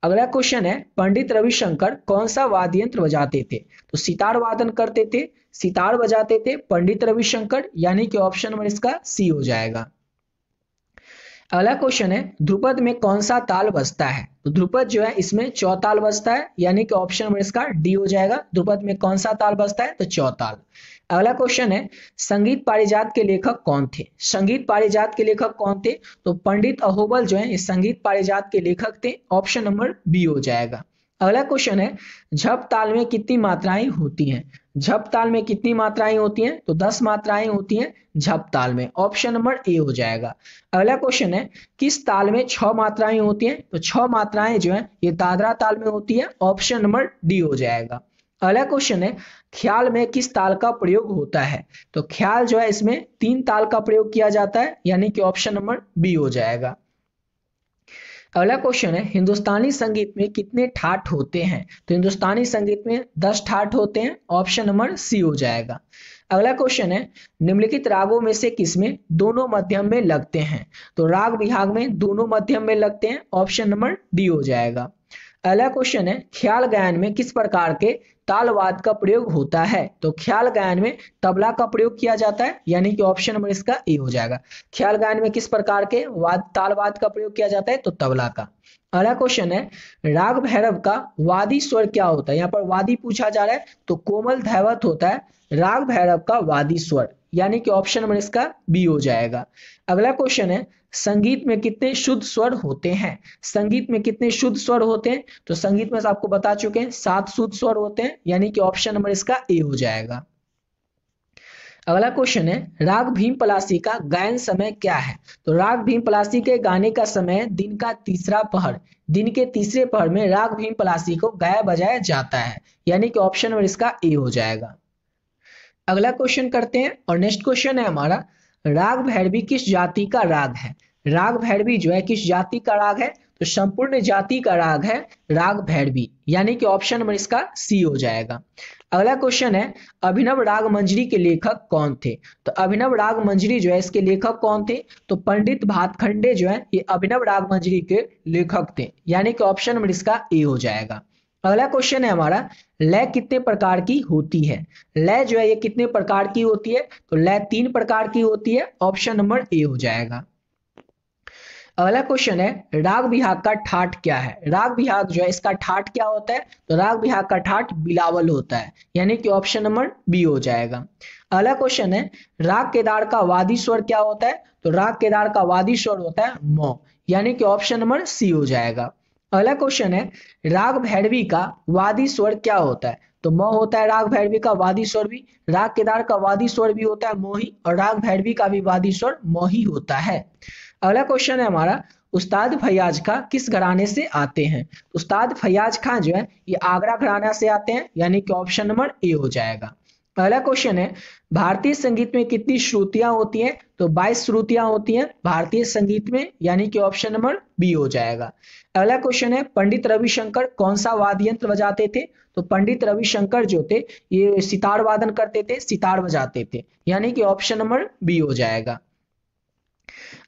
अगला क्वेश्चन है, पंडित रविशंकर कौन सा वाद्य यंत्र बजाते थे? तो सितार वादन करते थे, सितार बजाते थे पंडित रविशंकर, यानी कि ऑप्शन नंबर इसका सी हो जाएगा। अगला क्वेश्चन है, ध्रुपद में कौन सा ताल बजता है? तो ध्रुपद जो है इसमें चौताल बजता है, यानी कि ऑप्शन नंबर इसका डी हो जाएगा। ध्रुपद में कौन सा ताल बजता है? तो चौताल। अगला क्वेश्चन है, संगीत पारिजात के लेखक कौन थे? संगीत पारिजात के लेखक कौन थे? तो पंडित अहोबल जो है इस संगीत पारिजात के लेखक थे, ऑप्शन नंबर बी हो जाएगा। अगला क्वेश्चन है, झप ताल में कितनी मात्राएं होती हैं? झप ताल में कितनी मात्राएं होती हैं? तो 10 मात्राएं होती हैं झप ताल में, ऑप्शन नंबर ए हो जाएगा। अगला क्वेश्चन है, किस ताल में 6 मात्राएं होती हैं? तो 6 मात्राएं जो है ये दादरा ताल में होती है, ऑप्शन नंबर डी हो जाएगा। अगला क्वेश्चन है, ख्याल में किस ताल का प्रयोग होता है? तो ख्याल जो है इसमें 3 ताल का प्रयोग किया जाता है, यानी कि ऑप्शन नंबर बी हो जाएगा। अगला क्वेश्चन है, हिंदुस्तानी संगीत में कितने ठाट होते हैं? तो हिंदुस्तानी संगीत में 10 ठाट होते हैं, ऑप्शन नंबर सी हो जाएगा। अगला क्वेश्चन है, निम्नलिखित रागों में से किसमें दोनों मध्यम में लगते हैं? तो राग विभाग में दोनों मध्यम में लगते हैं, ऑप्शन नंबर डी हो जाएगा। अगला क्वेश्चन है, ख्याल गायन में किस प्रकार के तालवाद का प्रयोग होता है? तो ख्याल गायन में तबला का प्रयोग किया जाता है, यानी कि ऑप्शन नंबर इसका ए हो जाएगा। ख्याल गायन में किस प्रकार के तालवाद का प्रयोग किया जाता है? तो तबला का। अगला क्वेश्चन है, राग भैरव का वादी स्वर क्या होता है? यहाँ पर वादी पूछा जा रहा है, तो कोमल धैवत होता है राग भैरव का वादी स्वर, यानी कि ऑप्शन नंबर इसका बी हो जाएगा। अगला क्वेश्चन है, संगीत में कितने शुद्ध स्वर होते हैं? संगीत में कितने शुद्ध स्वर होते हैं? तो संगीत में आपको बता चुके हैं 7 शुद्ध स्वर होते हैं, यानी कि ऑप्शन नंबर इसका ए हो जाएगा। अगला क्वेश्चन है, राग भीम पलासी का गायन समय क्या है? तो राग भीम पलासी के गाने का समय दिन का तीसरा पहर, दिन के तीसरे पहर में राग भीम पलासी को गाया बजाया जाता है, यानी कि ऑप्शन नंबर इसका ए हो जाएगा। अगला क्वेश्चन करते हैं, और नेक्स्ट क्वेश्चन है हमारा, राग भैरवी किस जाति का राग है? राग भैरवी जो है किस जाति का राग है? तो संपूर्ण जाति का राग है राग भैरवी, यानी कि ऑप्शन नंबर इसका सी हो जाएगा। अगला क्वेश्चन है, अभिनव राग मंजरी के लेखक कौन थे? तो अभिनव राग मंजरी जो है इसके लेखक कौन थे? तो पंडित भातखंडे जो है ये अभिनव राग मंजरी के लेखक थे, यानी कि ऑप्शन नंबर इसका ए हो जाएगा। अगला क्वेश्चन है हमारा, लय कितने प्रकार की होती है? लय जो है ये कितने प्रकार की होती है? तो लय 3 प्रकार की होती है, ऑप्शन नंबर ए हो जाएगा। अगला क्वेश्चन है, राग विभाग का ठाट क्या है? राग विभाग जो है इसका ठाट क्या होता है? तो राग विभाग का ठाट बिलावल होता है, यानी कि ऑप्शन नंबर बी हो जाएगा। अगला क्वेश्चन है, राग केदार का वादी स्वर क्या होता है? तो राग केदार का वादी स्वर होता है मौ, यानी कि ऑप्शन नंबर सी हो जाएगा। अगला क्वेश्चन है, राग भैरवी का वादी स्वर क्या होता है? तो मौ होता है राग भैरवी का वादी स्वर भी, राग केदार का वादी स्वर भी होता है मोही, और राग भैरवी का भी वादी स्वर मोही होता है। अगला क्वेश्चन है हमारा, उस्ताद फैयाज खां किस घराने से आते हैं? उस्ताद फैयाज खां जो है ये आगरा घराना से आते हैं, यानी कि ऑप्शन नंबर ए हो जाएगा। अगला क्वेश्चन है, भारतीय संगीत में कितनी श्रुतियां होती हैं? तो 22 श्रुतियां होती हैं भारतीय संगीत में, यानी कि ऑप्शन नंबर बी हो जाएगा। अगला क्वेश्चन है, पंडित रविशंकर कौन सा वाद्य यंत्र बजाते थे? तो पंडित रविशंकर जो थे ये सितार वादन करते थे, सितार बजाते थे, यानी कि ऑप्शन नंबर बी हो जाएगा।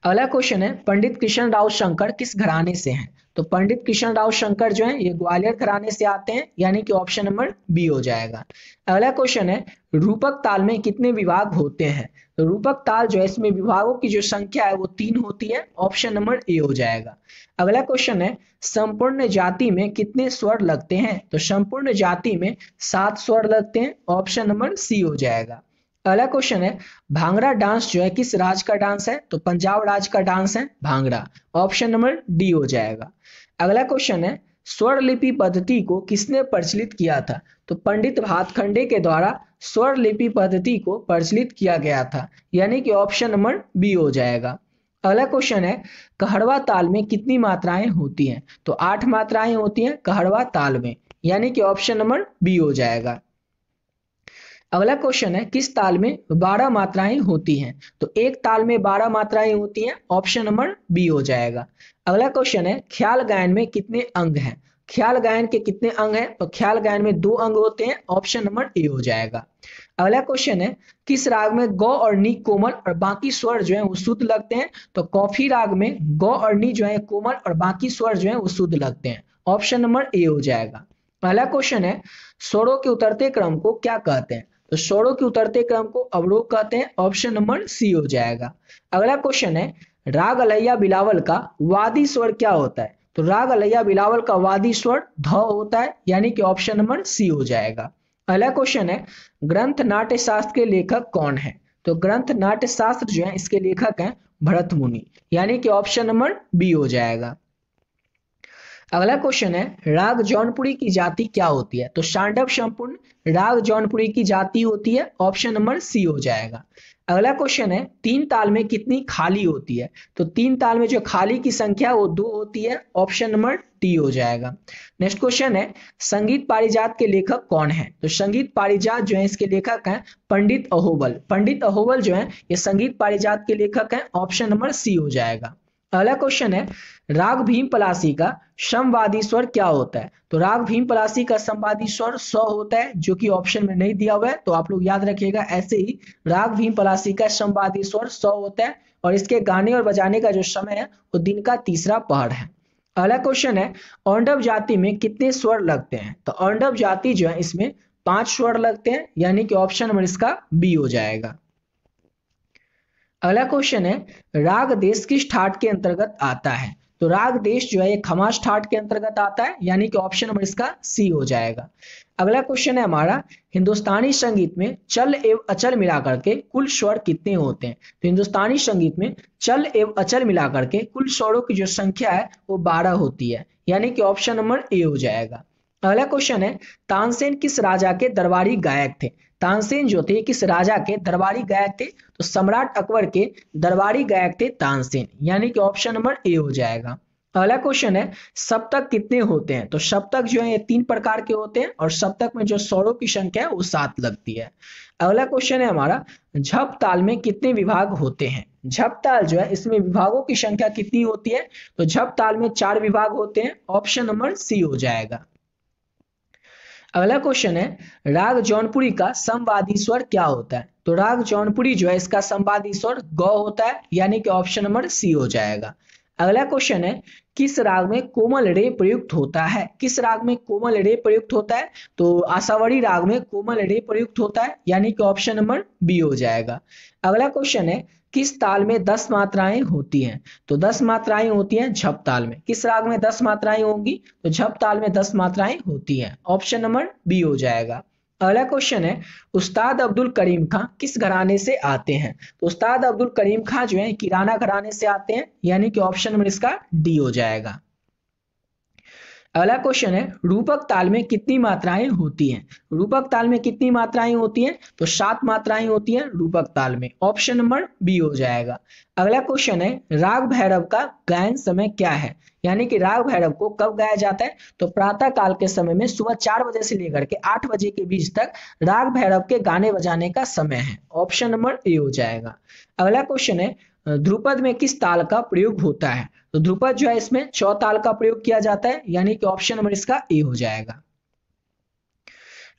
अगला क्वेश्चन है, पंडित कृष्ण राव शंकर किस घराने से हैं? तो पंडित कृष्ण राव शंकर जो है ये ग्वालियर घराने से आते हैं, यानी कि ऑप्शन नंबर बी हो जाएगा। अगला क्वेश्चन है, रूपक ताल में कितने विभाग होते हैं? तो रूपक ताल जो है इसमें विभागों की जो संख्या है वो 3 होती है, ऑप्शन नंबर ए हो जाएगा। अगला क्वेश्चन है, संपूर्ण जाति में कितने स्वर लगते हैं? तो संपूर्ण जाति में 7 स्वर लगते हैं, ऑप्शन नंबर सी हो जाएगा। अगला क्वेश्चन है, भांगड़ा डांस जो है किस राज्य का डांस है? तो पंजाब राज्य का डांस है भांगड़ा, ऑप्शन नंबर डी हो जाएगा। अगला क्वेश्चन है, स्वर लिपि पद्धति को किसने प्रचलित किया था? तो पंडित भातखंडे के द्वारा स्वर लिपि पद्धति को प्रचलित किया गया था, यानी कि ऑप्शन नंबर बी हो जाएगा। अगला क्वेश्चन है कहड़वा ताल में कितनी मात्राएं होती हैं? तो 8 मात्राएं होती हैं कहड़वा ताल में, यानी कि ऑप्शन नंबर बी हो जाएगा। अगला क्वेश्चन है किस ताल में 12 मात्राएं होती हैं? तो एक ताल में 12 मात्राएं होती हैं, ऑप्शन नंबर बी हो जाएगा। अगला क्वेश्चन है ख्याल गायन में कितने अंग हैं? ख्याल गायन के कितने अंग हैं? तो ख्याल गायन में 2 अंग होते हैं, ऑप्शन नंबर ए हो जाएगा। अगला क्वेश्चन है किस राग में गौ और नी कोमल और बाकी स्वर जो है वो शुद्ध लगते हैं? तो कॉफी राग में गौ और नी जो है कोमल और बाकी स्वर जो है वो शुद्ध लगते हैं, ऑप्शन नंबर ए हो जाएगा। पहला क्वेश्चन है स्वरों के उतरते क्रम को क्या कहते हैं? तो स्वरों के उतरते क्रम को अवरोह कहते हैं, ऑप्शन नंबर सी हो जाएगा। अगला क्वेश्चन है राग अलैया बिलावल का वादी स्वर क्या होता है? तो राग अलैया बिलावल का वादी स्वर ध होता है, यानी कि ऑप्शन नंबर सी हो जाएगा। अगला क्वेश्चन है ग्रंथ नाट्य शास्त्र के लेखक कौन है? तो ग्रंथ नाट्य शास्त्र जो है इसके लेखक हैं भरत मुनि, यानी कि ऑप्शन नंबर बी हो जाएगा। अगला क्वेश्चन है राग जौनपुरी की जाति क्या होती है? तो शांडव संपूर्ण राग जौनपुरी की जाति होती है, ऑप्शन नंबर सी हो जाएगा। अगला क्वेश्चन है 3 ताल में कितनी खाली होती है? तो 3 ताल में जो खाली की संख्या वो 2 होती है, ऑप्शन नंबर डी हो जाएगा। नेक्स्ट क्वेश्चन है संगीत पारिजात के लेखक कौन है? तो संगीत पारिजात जो है इसके लेखक हैं पंडित अहोबल। पंडित अहोबल जो है ये संगीत पारिजात के लेखक हैं, ऑप्शन नंबर सी हो जाएगा। अगला क्वेश्चन है राग भीम पलासी का समवादी स्वर क्या होता है? तो राग भीम पलासी का समवादी स्वर स होता है, जो कि ऑप्शन में नहीं दिया हुआ है, तो आप लोग याद रखिएगा ऐसे ही राग भीम पलासी का समवादी स्वर स होता है और इसके गाने और बजाने का जो समय है वो दिन का तीसरा पहर है। अगला क्वेश्चन है औंडव जाति में कितने स्वर लगते हैं? तो औंडव जाति जो है इसमें 5 स्वर लगते हैं, यानी कि ऑप्शन नंबर इसका बी हो जाएगा। अगला क्वेश्चन है राग देश किस ठाट के अंतर्गत आता है? तो राग देश जो है ये खमास ठाट के अंतर्गत आता है, यानी कि ऑप्शन नंबर इसका सी हो जाएगा। अगला क्वेश्चन है हमारा हिंदुस्तानी संगीत में चल एवं अचल मिलाकर के कुल स्वर कितने होते हैं? तो हिंदुस्तानी संगीत में चल एवं अचल मिलाकर के कुल स्वरों की जो संख्या है वो 12 होती है, यानी कि ऑप्शन नंबर ए हो जाएगा। अगला क्वेश्चन है तानसेन किस राजा के दरबारी गायक थे? तानसेन जो थे किस राजा के दरबारी गायक थे? तो सम्राट अकबर के दरबारी गायक थे तानसेन, यानी कि ऑप्शन नंबर ए हो जाएगा। अगला क्वेश्चन है सप्तक कितने होते हैं? तो सप्तक जो है ये 3 प्रकार के होते हैं और सप्तक में जो स्वरों की संख्या है वो 7 लगती है। अगला क्वेश्चन है हमारा झप ताल में कितने विभाग होते हैं? झप ताल जो है इसमें विभागों की संख्या कितनी होती है? तो झप ताल में 4 विभाग होते हैं, ऑप्शन नंबर सी हो जाएगा। अगला क्वेश्चन है राग जौनपुरी का समवादी स्वर क्या होता है? तो राग जौनपुरी जो है इसका समवादी स्वर ग होता है, यानी कि ऑप्शन नंबर सी हो जाएगा। अगला क्वेश्चन है किस राग में कोमल रे प्रयुक्त होता है? किस राग में कोमल रे प्रयुक्त होता है? तो आसावरी राग में कोमल रे प्रयुक्त होता है, यानी कि ऑप्शन नंबर बी हो जाएगा। अगला क्वेश्चन है किस ताल में 10 मात्राएं होती हैं? तो 10 मात्राएं होती हैं झप ताल में। किस राग में 10 मात्राएं होंगी? तो झप ताल में 10 मात्राएं होती हैं, ऑप्शन नंबर बी हो जाएगा। अगला क्वेश्चन है उस्ताद अब्दुल करीम खां किस घराने से आते हैं? तो उस्ताद अब्दुल करीम खां जो है किराना घराने से आते हैं, यानी कि ऑप्शन नंबर इसका डी हो जाएगा। अगला क्वेश्चन है रूपक ताल में कितनी मात्राएं होती हैं? रूपक ताल में कितनी मात्राएं होती हैं? तो 7 मात्राएं होती हैं रूपक ताल में, ऑप्शन नंबर बी हो जाएगा। अगला क्वेश्चन है राग भैरव का गायन समय क्या है? यानी कि राग भैरव को कब गाया जाता है? तो प्रातः काल के समय में सुबह 4 बजे से लेकर के 8 बजे के बीच तक राग भैरव के गाने बजाने का समय है, ऑप्शन नंबर ए हो जाएगा। अगला क्वेश्चन है ध्रुपद में किस ताल का प्रयोग होता है? तो ध्रुपद जो है इसमें चौताल का प्रयोग किया जाता है, यानी कि ऑप्शन नंबर इसका ए हो जाएगा।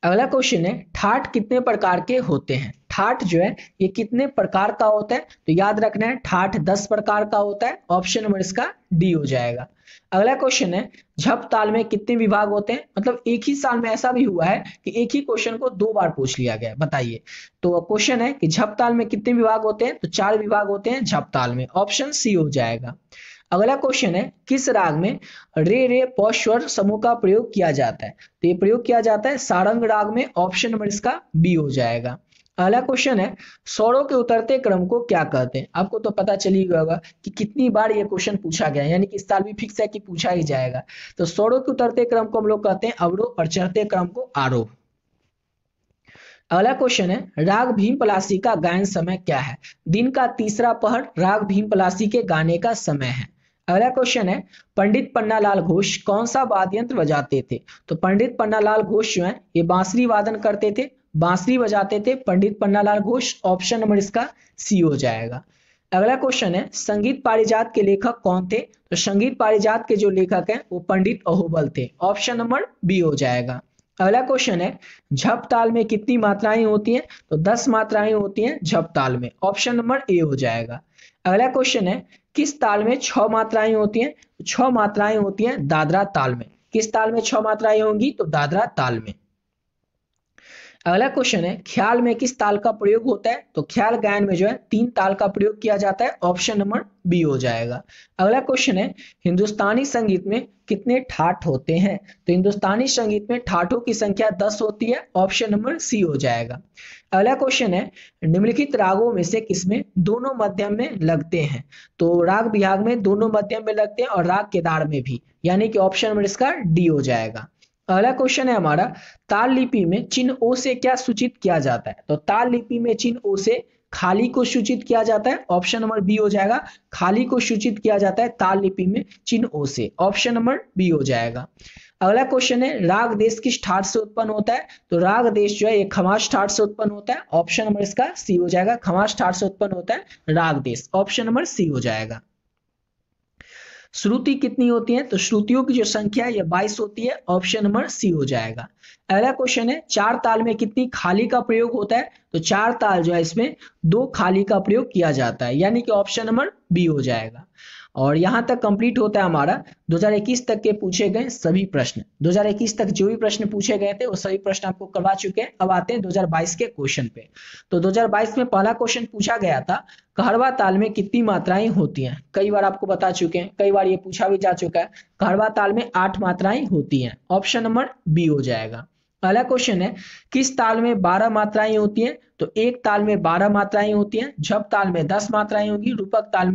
अगला क्वेश्चन है ठाठ कितने प्रकार के होते हैं? ठाठ जो है ये कितने प्रकार का होता है? तो याद रखना है ठाठ 10 प्रकार का होता है, ऑप्शन नंबर इसका डी हो जाएगा। अगला क्वेश्चन है झप ताल में कितने विभाग होते हैं? मतलब एक ही साल में ऐसा भी हुआ है कि एक ही क्वेश्चन को 2 बार पूछ लिया गया है, बताइए। तो क्वेश्चन है कि झप ताल में कितने विभाग होते हैं? तो 4 विभाग होते हैं झप ताल में, ऑप्शन सी हो जाएगा। अगला क्वेश्चन है किस राग में रे रे प स्वर समूह का प्रयोग किया जाता है? तो ये प्रयोग किया जाता है सारंग राग में, ऑप्शन नंबर इसका बी हो जाएगा। अगला क्वेश्चन है स्वरों के उतरते क्रम को क्या कहते हैं? आपको तो पता चल ही होगा कि कितनी बार ये क्वेश्चन पूछा गया है, यानी कि इस साल भी फिक्स है कि पूछा ही जाएगा। तो स्वरों के उतरते क्रम को हम लोग कहते हैं अवरोह और चढ़ते क्रम को आरोह। अगला क्वेश्चन है राग भीम पलासी का गायन समय क्या है? दिन का तीसरा पहर राग भीम पलासी के गाने का समय है। अगला क्वेश्चन है पंडित पन्नालाल घोष कौन सा वाद्य यंत्र बजाते थे? तो पंडित पन्नालाल घोष जो है ये बांसुरी वादन करते थे, बांसुरी बजाते थे पंडित पन्नालाल घोष। ऑप्शन नंबर इसका सी हो जाएगा। अगला क्वेश्चन है संगीत पारिजात के लेखक कौन थे? तो संगीत पारिजात के जो लेखक हैं वो पंडित अहोबल थे। ऑप्शन नंबर बी हो जाएगा। अगला क्वेश्चन है झप ताल में कितनी मात्राएं होती हैं? तो 10 मात्राएं होती हैं झप ताल में। ऑप्शन नंबर ए हो जाएगा। अगला क्वेश्चन है किस ताल में 6 मात्राएं होती हैं? तो 6 मात्राएं होती हैं दादरा ताल में। किस ताल में 6 मात्राएं होंगी? तो दादरा ताल में। अगला क्वेश्चन है ख्याल में किस ताल का प्रयोग होता है? तो ख्याल गायन में जो है 3 ताल का प्रयोग किया जाता है। ऑप्शन नंबर बी हो जाएगा। अगला क्वेश्चन है हिंदुस्तानी संगीत में कितने ठाठ होते हैं? तो हिंदुस्तानी संगीत में ठाठों की संख्या 10 होती है। ऑप्शन नंबर सी हो जाएगा। अगला क्वेश्चन है निम्नलिखित रागों में से किसमें दोनों मध्यम में लगते हैं? तो राग बिहाग में दोनों मध्यम में लगते हैं और राग केदार में भी, यानी कि ऑप्शन नंबर इसका डी हो जाएगा। अगला क्वेश्चन है हमारा ताल लिपि में चिन्ह ओ से क्या सूचित किया जाता है? तो ताल लिपि में चिन्ह ओ से खाली को सूचित किया जाता है। ऑप्शन नंबर बी हो जाएगा। खाली को सूचित किया जाता है ताल लिपि में चिन्ह ओ से। ऑप्शन नंबर बी हो जाएगा। अगला क्वेश्चन है राग देश किस ठाट से उत्पन्न होता है? तो राग देश जो है ये खमास ठाट से उत्पन्न होता है। ऑप्शन नंबर इसका सी हो जाएगा। खमास ठाट से उत्पन्न होता है राग देश। ऑप्शन नंबर सी हो जाएगा। श्रुति कितनी होती है? तो श्रुतियों की जो संख्या है ये 22 होती है। ऑप्शन नंबर सी हो जाएगा। अगला क्वेश्चन है 4 ताल में कितनी खाली का प्रयोग होता है? तो 4 ताल जो है इसमें 2 खाली का प्रयोग किया जाता है, यानी कि ऑप्शन नंबर बी हो जाएगा। और यहां तक कंप्लीट होता है हमारा 2021 तक के पूछे गए सभी प्रश्न। 2021 तक जो भी प्रश्न पूछे गए थे वो सभी प्रश्न आपको करवा चुके हैं। अब आते हैं 2022 के क्वेश्चन पे। तो 2022 में पहला क्वेश्चन पूछा गया था कहरवा ताल में कितनी मात्राएं होती हैं? कई बार आपको बता चुके हैं, कई बार ये पूछा भी जा चुका है। कहरवा ताल में 8 मात्राएं होती हैं। ऑप्शन नंबर बी हो जाएगा। अगला क्वेश्चन है किस ताल में 12 मात्राएं होती हैं? तो एक ताल में 12 मात्राएं होती हैं। झप ताल में 10 मात्राएं होंगी। रूपक ताल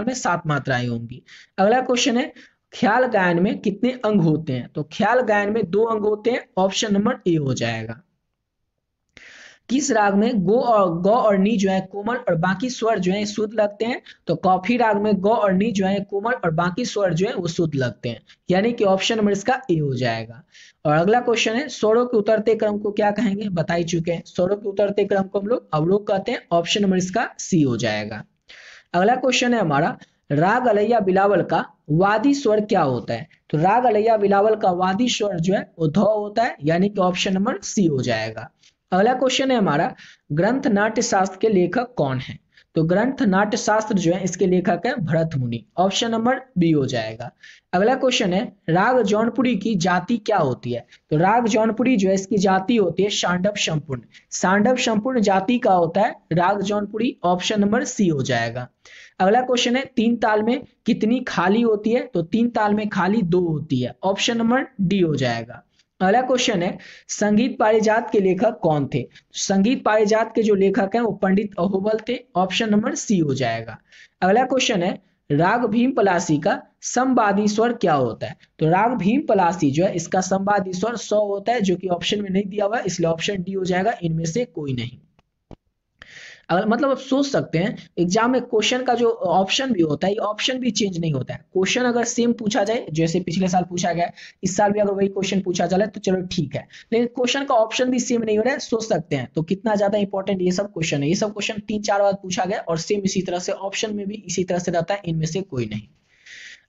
में 7 मात्राएं होंगी। अगला क्वेश्चन है ख्याल गायन में कितने अंग होते हैं? तो ख्याल गायन में 2 अंग होते हैं। ऑप्शन नंबर ए हो जाएगा। किस राग में गो और नी जो है कोमल और बाकी स्वर जो है शुद्ध लगते हैं? तो कॉफी राग में गो और नी जो है कोमल और बाकी स्वर जो है वो शुद्ध लगते हैं, यानी कि ऑप्शन नंबर इसका ए हो जाएगा। और अगला क्वेश्चन है स्वरों के उतरते क्रम को क्या कहेंगे? बता ही चुके हैं। स्वरों के उतरते क्रम को हम लोग अवरोह कहते हैं। ऑप्शन नंबर इसका सी हो जाएगा। अगला क्वेश्चन है हमारा राग अलैया बिलावल का वादी स्वर क्या होता है? तो राग अलैया बिलावल का वादी स्वर जो है वो ध होता है, यानी कि ऑप्शन नंबर सी हो जाएगा। अगला क्वेश्चन है हमारा ग्रंथ नाट्य शास्त्र के लेखक कौन है? तो ग्रंथ नाट्य शास्त्र जो है इसके लेखक है भरत मुनि। ऑप्शन नंबर बी हो जाएगा। अगला क्वेश्चन है राग जौनपुरी की जाति क्या होती है? तो राग जौनपुरी जो है इसकी जाति होती है सांडव संपूर्ण। सांडव संपूर्ण जाति का होता है राग जौनपुरी। ऑप्शन नंबर सी हो जाएगा। अगला क्वेश्चन है 3 ताल में कितनी खाली होती है? तो 3 ताल में खाली 2 होती है। ऑप्शन नंबर डी हो जाएगा। अगला क्वेश्चन है संगीत पारिजात के लेखक कौन थे? संगीत पारिजात के जो लेखक हैं वो पंडित अहोबल थे। ऑप्शन नंबर सी हो जाएगा। अगला क्वेश्चन है राग भीम पलासी का समवादी स्वर क्या होता है? तो राग भीम पलासी जो है इसका समवादी स्वर 100 होता है, जो कि ऑप्शन में नहीं दिया हुआ है, इसलिए ऑप्शन डी हो जाएगा। इनमें से कोई नहीं। अगर मतलब आप सोच सकते हैं एग्जाम में क्वेश्चन का जो ऑप्शन भी होता है, ये ऑप्शन भी चेंज नहीं होता है। क्वेश्चन अगर सेम पूछा जाए जैसे पिछले साल पूछा गया, इस साल भी अगर वही क्वेश्चन पूछा जाए तो चलो ठीक है, लेकिन क्वेश्चन का ऑप्शन भी सेम नहीं हो रहा है। सोच सकते हैं तो कितना ज्यादा इंपॉर्टेंट ये सब क्वेश्चन है। ये सब क्वेश्चन 3-4 बार पूछा गया और सेम इसी तरह से ऑप्शन में भी इसी तरह से रहता है। इनमें से कोई नहीं।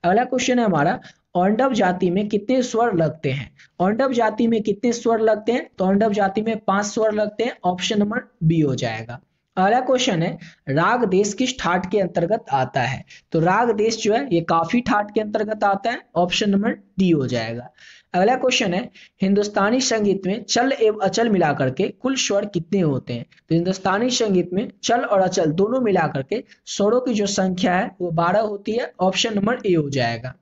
अगला क्वेश्चन है हमारा औंडव जाति में कितने स्वर लगते हैं? औंडव जाति में कितने स्वर लगते हैं? तो औंडव जाति में 5 स्वर लगते हैं। ऑप्शन नंबर बी हो जाएगा। अगला क्वेश्चन है राग देश किस ठाट के अंतर्गत आता है? तो राग देश जो है ये काफी ठाट के अंतर्गत आता है। ऑप्शन नंबर डी हो जाएगा। अगला क्वेश्चन है हिंदुस्तानी संगीत में चल एवं अचल मिलाकर के कुल स्वर कितने होते हैं? तो हिंदुस्तानी संगीत में चल और अचल दोनों मिलाकर के स्वरों की जो संख्या है वो 12 होती है। ऑप्शन नंबर ए हो जाएगा।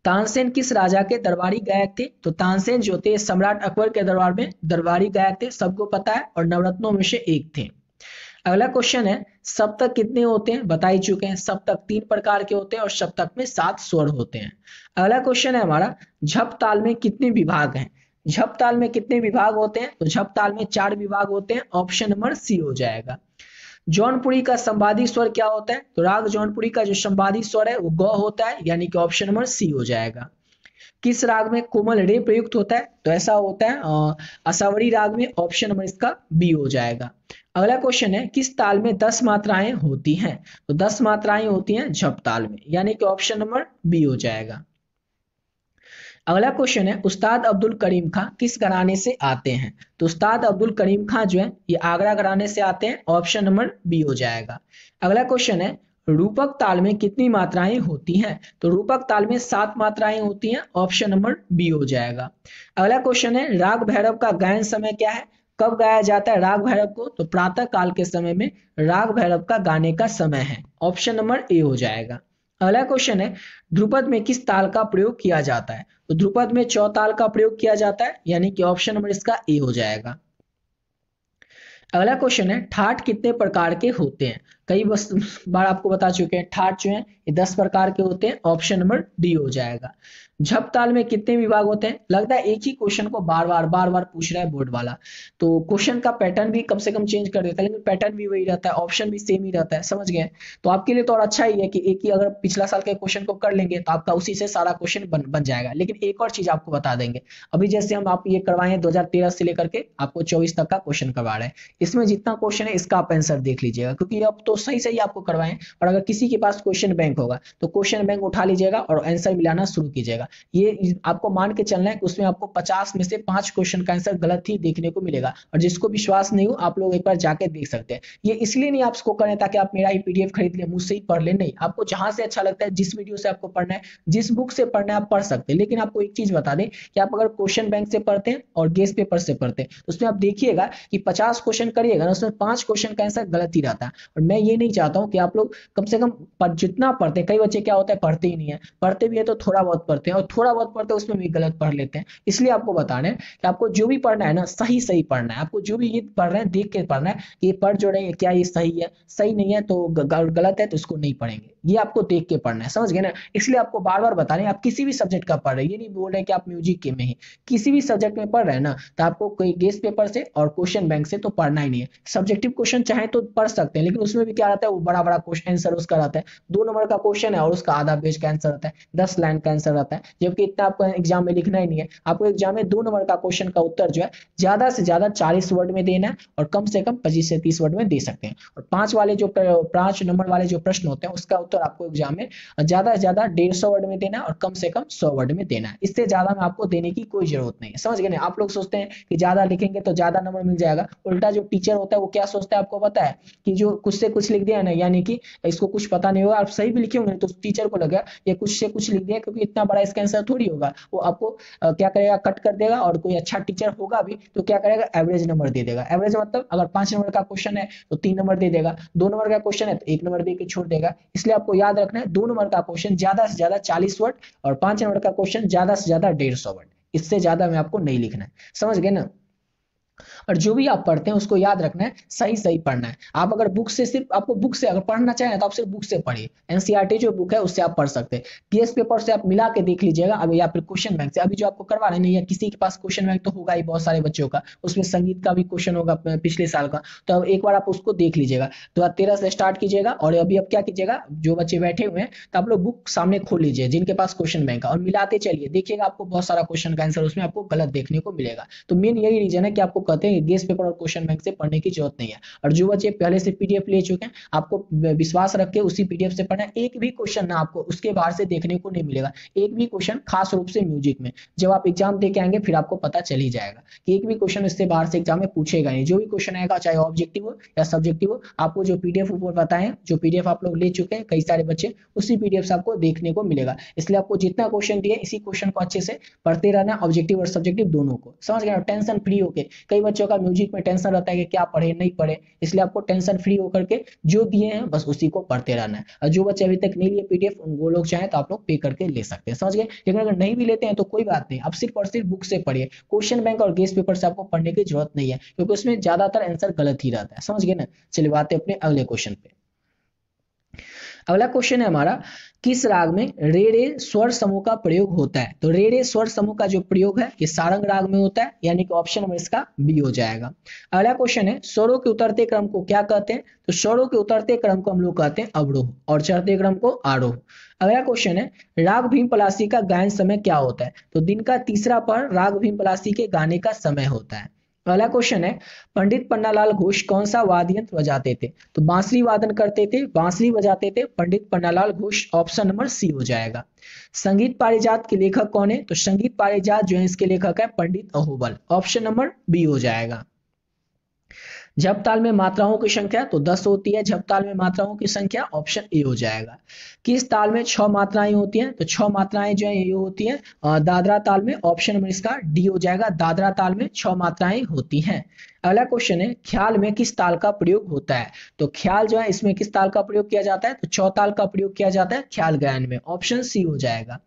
तानसेन किस राजा के दरबारी गायक थे? तो तानसेन जो थे सम्राट अकबर के दरबार में दरबारी गायक थे, सबको पता है, और नवरत्नों में से एक थे। अगला क्वेश्चन है सप्तक कितने होते हैं? बता ही चुके हैं। सप्तक 3 प्रकार के होते हैं और सप्तक में 7 स्वर होते हैं। अगला क्वेश्चन है हमारा झप ताल में कितने विभाग हैं? झप ताल में कितने विभाग होते हैं? तो झप ताल में 4 विभाग होते हैं, ऑप्शन नंबर सी हो जाएगा। जौनपुरी का संवादी स्वर क्या होता है? तो राग जौनपुरी का जो संवादी स्वर है वो ग होता है, यानी कि ऑप्शन नंबर सी हो जाएगा। किस राग में कोमल रे प्रयुक्त होता है? तो ऐसा होता है असावरी राग में, ऑप्शन नंबर इसका बी हो जाएगा। अगला क्वेश्चन है, किस ताल में 10 मात्राएं होती हैं? तो 10 मात्राएं होती हैं झप ताल में, यानी कि ऑप्शन नंबर बी हो जाएगा। अगला क्वेश्चन है, उस्ताद अब्दुल करीम खां किस घराने से आते हैं? तो उस्ताद अब्दुल करीम खां जो है ये आगरा घराने से आते हैं, ऑप्शन नंबर बी हो जाएगा। अगला क्वेश्चन है, रूपक ताल में कितनी मात्राएं होती हैं? तो रूपक ताल में 7 मात्राएं होती हैं, ऑप्शन नंबर बी हो जाएगा। अगला क्वेश्चन है, राग भैरव का गायन समय क्या है? कब गाया जाता है राग भैरव को? तो प्रातः काल के समय में राग भैरव का गाने का समय है, ऑप्शन नंबर ए हो जाएगा। अगला क्वेश्चन है, ध्रुपद में किस ताल का प्रयोग किया जाता है? तो ध्रुपद में चौताल का प्रयोग किया जाता है, यानी कि ऑप्शन नंबर इसका ए हो जाएगा। अगला क्वेश्चन है, ठाट कितने प्रकार के होते हैं? कई बार आपको बता चुके हैं, ठाट जो है ये 10 प्रकार के होते हैं, ऑप्शन नंबर डी हो जाएगा। झप ताल में कितने विभाग होते हैं? लगता है एक ही क्वेश्चन को बार बार पूछ रहा है बोर्ड वाला, तो क्वेश्चन का पैटर्न भी कम से कम चेंज कर देता है, लेकिन पैटर्न भी वही रहता है, ऑप्शन भी सेम ही रहता है, समझ गए? तो आपके लिए तो और अच्छा ही है कि एक ही अगर पिछला साल के क्वेश्चन को कर लेंगे तो आपका उसी से सारा क्वेश्चन बन जाएगा। लेकिन एक और चीज आपको बता देंगे, अभी जैसे हम आप ये करवाए हैं 2013 से लेकर के आपको 24 तक का क्वेश्चन करवा रहे हैं, इसमें जितना क्वेश्चन है इसका आप आंसर देख लीजिएगा, क्योंकि अब तो सही सही आपको करवाएं। और अगर किसी के पास क्वेश्चन बैंक होगा तो क्वेश्चन बैंक उठा लीजिएगा और आंसर मिलाना शुरू कीजिएगा। ये आपको मान के चलना है कि उसमें आपको 50 में से 5 क्वेश्चन का आंसर गलत ही देखने को मिलेगा, और जिसको विश्वास नहीं हो आप लोग एक बार जाके देख सकते हैं। ये इसलिए नहीं आपको करें ताकि आप मेरा ही पीडीएफ खरीद ले, मुझसे ही पढ़ ले, नहीं, आपको जहां से अच्छा लगता है, जिस वीडियो से आपको पढ़ना है, जिस बुक से पढ़ना है आप पढ़ सकते हैं। लेकिन आपको एक चीज बता दें कि आप अगर क्वेश्चन बैंक से पढ़ते हैं और गेस पेपर से पढ़ते हैं तो उसमें आप देखिएगा कि 50 क्वेश्चन करिएगा ना, उसमें 5 क्वेश्चन का आंसर गलत ही रहता है। और मैं ये नहीं चाहता हूं कि आप लोग कम से कम जितना पढ़ते हैं, कई बच्चे क्या होता है पढ़ते ही नहीं है, पढ़ते भी है तो थोड़ा बहुत पढ़ते हैं, और थोड़ा बहुत पढ़ते हैं उसमें भी गलत पढ़ लेते हैं। इसलिए आपको बता रहे हैं कि आपको जो भी पढ़ना है ना सही सही पढ़ना है, आपको जो भी ये पढ़ रहे हैं देख के पढ़ना है कि ये पढ़ जो रहे हैं क्या ये सही है, सही नहीं है तो गलत है तो इसको नहीं पढ़ेंगे, ये आपको देख के पढ़ना है, समझ गए ना? इसलिए आपको बार बार बता रहे हैं, आप किसी भी सब्जेक्ट का पढ़ रहे हैं, ये नहीं बोल रहे कि आप म्यूजिक के में ही, किसी भी सब्जेक्ट में पढ़ रहे हैं ना, तो आपको कोई गेस्ट पेपर से और क्वेश्चन बैंक से तो पढ़ना ही नहीं है। सब्जेक्टिव क्वेश्चन चाहे तो पढ़ सकते हैं, लेकिन उसमें भी क्या रहता है, वो बड़ा बड़ा क्वेश्चन आंसर उसका रहता है, 2 नंबर का क्वेश्चन है और उसका आधा पेज का आंसर रहता है, 10 लाइन का आंसर रहता है, जबकि इतना आपको एग्जाम में लिखना ही नहीं है। आपको एग्जाम में 2 नंबर का क्वेश्चन का उत्तर जो है ज्यादा से ज्यादा 40 वर्ड में देना है, और कम से कम 25 से 30 वर्ड में दे सकते हैं। और 5 नंबर वाले जो प्रश्न होते हैं उसका उत्तर आपको एग्जाम में ज्यादा से ज्यादा 150 वर्ड में देना है, और कम से कम 100 वर्ड में देना है। इससे ज्यादा में आपको देने की कोई जरूरत नहीं है, समझ गए ना? आप लोग सोचते हैं कि ज्यादा लिखेंगे तो ज्यादा नंबर मिल जाएगा, उल्टा जो टीचर होता है वो क्या सोचता है आपको पता है, कि जो कुछ से कुछ लिख दिया ना, यानी कि इसको कुछ पता नहीं होगा, आप सही भी लिखे होंगे तो टीचर को लगा ये कुछ से कुछ लिख दिया, क्योंकि इतना बड़ा इसका आंसर थोड़ी होगा, वो आपको क्या करेगा, कट कर देगा। और कोई अच्छा टीचर होगा भी तो क्या करेगा, एवरेज नंबर दे देगा। एवरेज मतलब अगर 5 नंबर का क्वेश्चन है तो 3 नंबर दे देगा, 2 नंबर का क्वेश्चन है तो 1 नंबर दे के छोड़ देगा। इसलिए आपको याद रखना है 2 नंबर का क्वेश्चन ज्यादा से ज्यादा 40 वर्ड, और 5 नंबर का क्वेश्चन ज्यादा से ज्यादा 150 वर्ड, इससे ज्यादा में आपको नहीं लिखना है, समझ गए ना? और जो भी आप पढ़ते हैं उसको याद रखना है, सही सही पढ़ना है। आप अगर बुक से, सिर्फ आपको बुक से अगर पढ़ना चाहें तो आप सिर्फ बुक से पढ़िए, एनसीईआरटी जो बुक है उससे आप पढ़ सकते हैं, पीएस पेपर से आप मिला के देख लीजिएगा अभी, या फिर क्वेश्चन बैंक से। अभी जो आपको करवा रहे हैं या किसी के पास क्वेश्चन बैंक तो होगा ही बहुत सारे बच्चों का, उसमें संगीत का भी क्वेश्चन होगा पिछले साल का, तो अब एक बार आप उसको देख लीजिएगा। 2013 से स्टार्ट कीजिएगा, और अभी अब क्या कीजिएगा, जो बच्चे बैठे हुए हैं तो आप लोग बुक सामने खोल लीजिए जिनके पास क्वेश्चन बैंक है, और मिलाते चलिए, देखिएगा आपको बहुत सारा क्वेश्चन का आंसर उसमें आपको गलत देखने को मिलेगा। तो मेन यही रीजन है कि आपको कहते हैं गेस्ट पेपर और क्वेश्चन बैंक से पढ़ने की जरूरत नहीं है। और जो बच्चे पहले से पीडीएफ ले चुके हैं, आपको विश्वास रख के उसी पीडीएफ से पढ़ना है। एक भी क्वेश्चन ना आपको उसके बाहर से देखने को नहीं मिलेगा, एक भी क्वेश्चन, खास रूप से म्यूजिक में। जब आप एग्जाम दे के आएंगे फिर आपको पता चल ही जाएगा कि एक भी क्वेश्चन इससे बाहर से एग्जाम में पूछेगा नहीं। जो भी क्वेश्चन आएगा, चाहे ऑब्जेक्टिव हो या सब्जेक्टिव हो, आपको जो पीडीएफ ऊपर बताएं, जो पीडीएफ आप लोग ले चुके हैं कई सारे बच्चे, उसी पीडीएफ से आपको देखने को मिलेगा। इसलिए आपको जितना क्वेश्चन दिए इसी क्वेश्चन को अच्छे से पढ़ते रहना, ऑब्जेक्टिव और सब्जेक्टिव दोनों को, समझ गए? टेंशन फ्री होके, कई बच्चों का म्यूजिक में टेंशन रहता है कि क्या पढ़े नहीं पढ़े, इसलिए आपको टेंशन फ्री होकर के जो दिए हैं बस उसी को पढ़ते रहना है। और जो बच्चे अभी तक नहीं लिए पीडीएफ, वो लोग चाहे तो आप लोग पे करके ले सकते हैं, समझ गए? लेकिन अगर नहीं भी लेते हैं तो कोई बात नहीं, आप सिर्फ और सिर्फ बुक से पढ़िए। क्वेश्चन बैंक और गेस्ट पेपर से आपको पढ़ने की जरूरत नहीं है, क्योंकि उसमें ज्यादातर आंसर गलत ही रहता है, समझ गए ना? चलिए बात है अपने अगले क्वेश्चन पे। अगला क्वेश्चन है हमारा, किस राग में रे रे स्वर समूह का प्रयोग होता है? तो रे रे स्वर समूह का जो प्रयोग है ये सारंग राग में होता है, यानी कि ऑप्शन नंबर इसका बी हो जाएगा। अगला क्वेश्चन है, स्वरों के उतरते क्रम को क्या कहते हैं? तो स्वरों के उतरते क्रम को हम लोग कहते हैं अवरोह और चढ़ते क्रम को आरोह। अगला क्वेश्चन है, राग भीम पलासी का गायन समय क्या होता है? तो दिन का तीसरा पहर राग भीम पलासी के गाने का समय होता है। अगला क्वेश्चन है, पंडित पन्नालाल घोष कौन सा वाद्य यंत्र बजाते थे? तो बांसुरी वादन करते थे, बांसुरी बजाते थे Pandit Pannalal Ghosh, option number C हो जाएगा। संगीत पारिजात के लेखक कौन है? तो संगीत पारिजात जो है इसके लेखक है पंडित अहोबल, ऑप्शन नंबर बी हो जाएगा। जप ताल में मात्राओं की संख्या तो 10 होती है, जप ताल में मात्राओं की संख्या ऑप्शन ए हो जाएगा। किस ताल में 6 मात्राएं होती हैं? तो 6 मात्राएं जो है ये होती हैं दादरा ताल में, ऑप्शन नंबर इसका डी हो जाएगा। दादरा ताल में 6 मात्राएं होती हैं। अगला क्वेश्चन है, ख्याल में किस ताल का प्रयोग होता है? तो ख्याल जो है इसमें किस ताल का प्रयोग किया जाता है? तो चौताल का प्रयोग किया जाता है ख्याल गायन में, ऑप्शन सी हो जाएगा।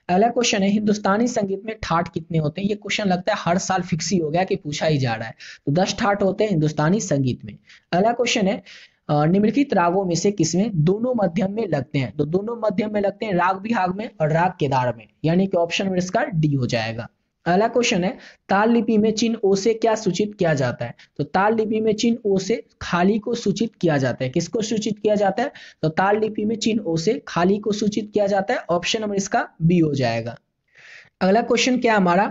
अगला क्वेश्चन है, हिंदुस्तानी संगीत में ठाट कितने होते हैं? ये क्वेश्चन लगता है हर साल फिक्स ही हो गया कि पूछा ही जा रहा है। तो 10 ठाट होते हैं हिंदुस्तानी संगीत में। अगला क्वेश्चन है, निम्नलिखित रागों में से किसमें दोनों मध्यम में लगते हैं? तो दोनों मध्यम में लगते हैं राग बिहाग में और राग केदार में, यानी कि ऑप्शन में इसका डी हो जाएगा। अगला क्वेश्चन है, ताल लिपि में चिन्ह ओ से क्या सूचित किया जाता है? तो ताल लिपि में चिन्ह ओ से खाली को सूचित किया जाता है। किसको सूचित किया जाता है? तो ताल लिपि में चिन्ह ओ से खाली को सूचित किया जाता है, ऑप्शन नंबर इसका बी हो जाएगा। अगला क्वेश्चन क्या हमारा,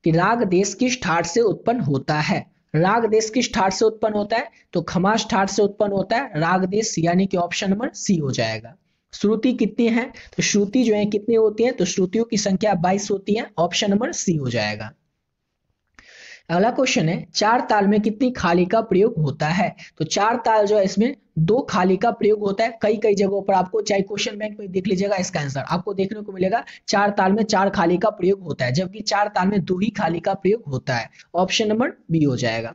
कि राग देश किस ठाट से उत्पन्न होता है? राग देश किस ठाट से उत्पन्न होता है? तो खमास ठाट से उत्पन्न होता है राग देश, यानी कि ऑप्शन नंबर सी हो जाएगा। श्रुति कितनी है? तो श्रुति जो है कितनी होती है? तो श्रुतियों की संख्या 22 होती है, ऑप्शन नंबर सी हो जाएगा। अगला क्वेश्चन है, चार ताल में कितनी खाली का प्रयोग होता है? तो चार ताल जो है इसमें 2 खाली का प्रयोग होता है। कई कई जगहों पर आपको, चाहे क्वेश्चन बैंक में देख लीजिएगा, इसका आंसर आपको देखने को मिलेगा 4 ताल में 4 खाली का प्रयोग होता है, जबकि 4 ताल में 2 ही खाली का प्रयोग होता है, ऑप्शन नंबर बी हो जाएगा।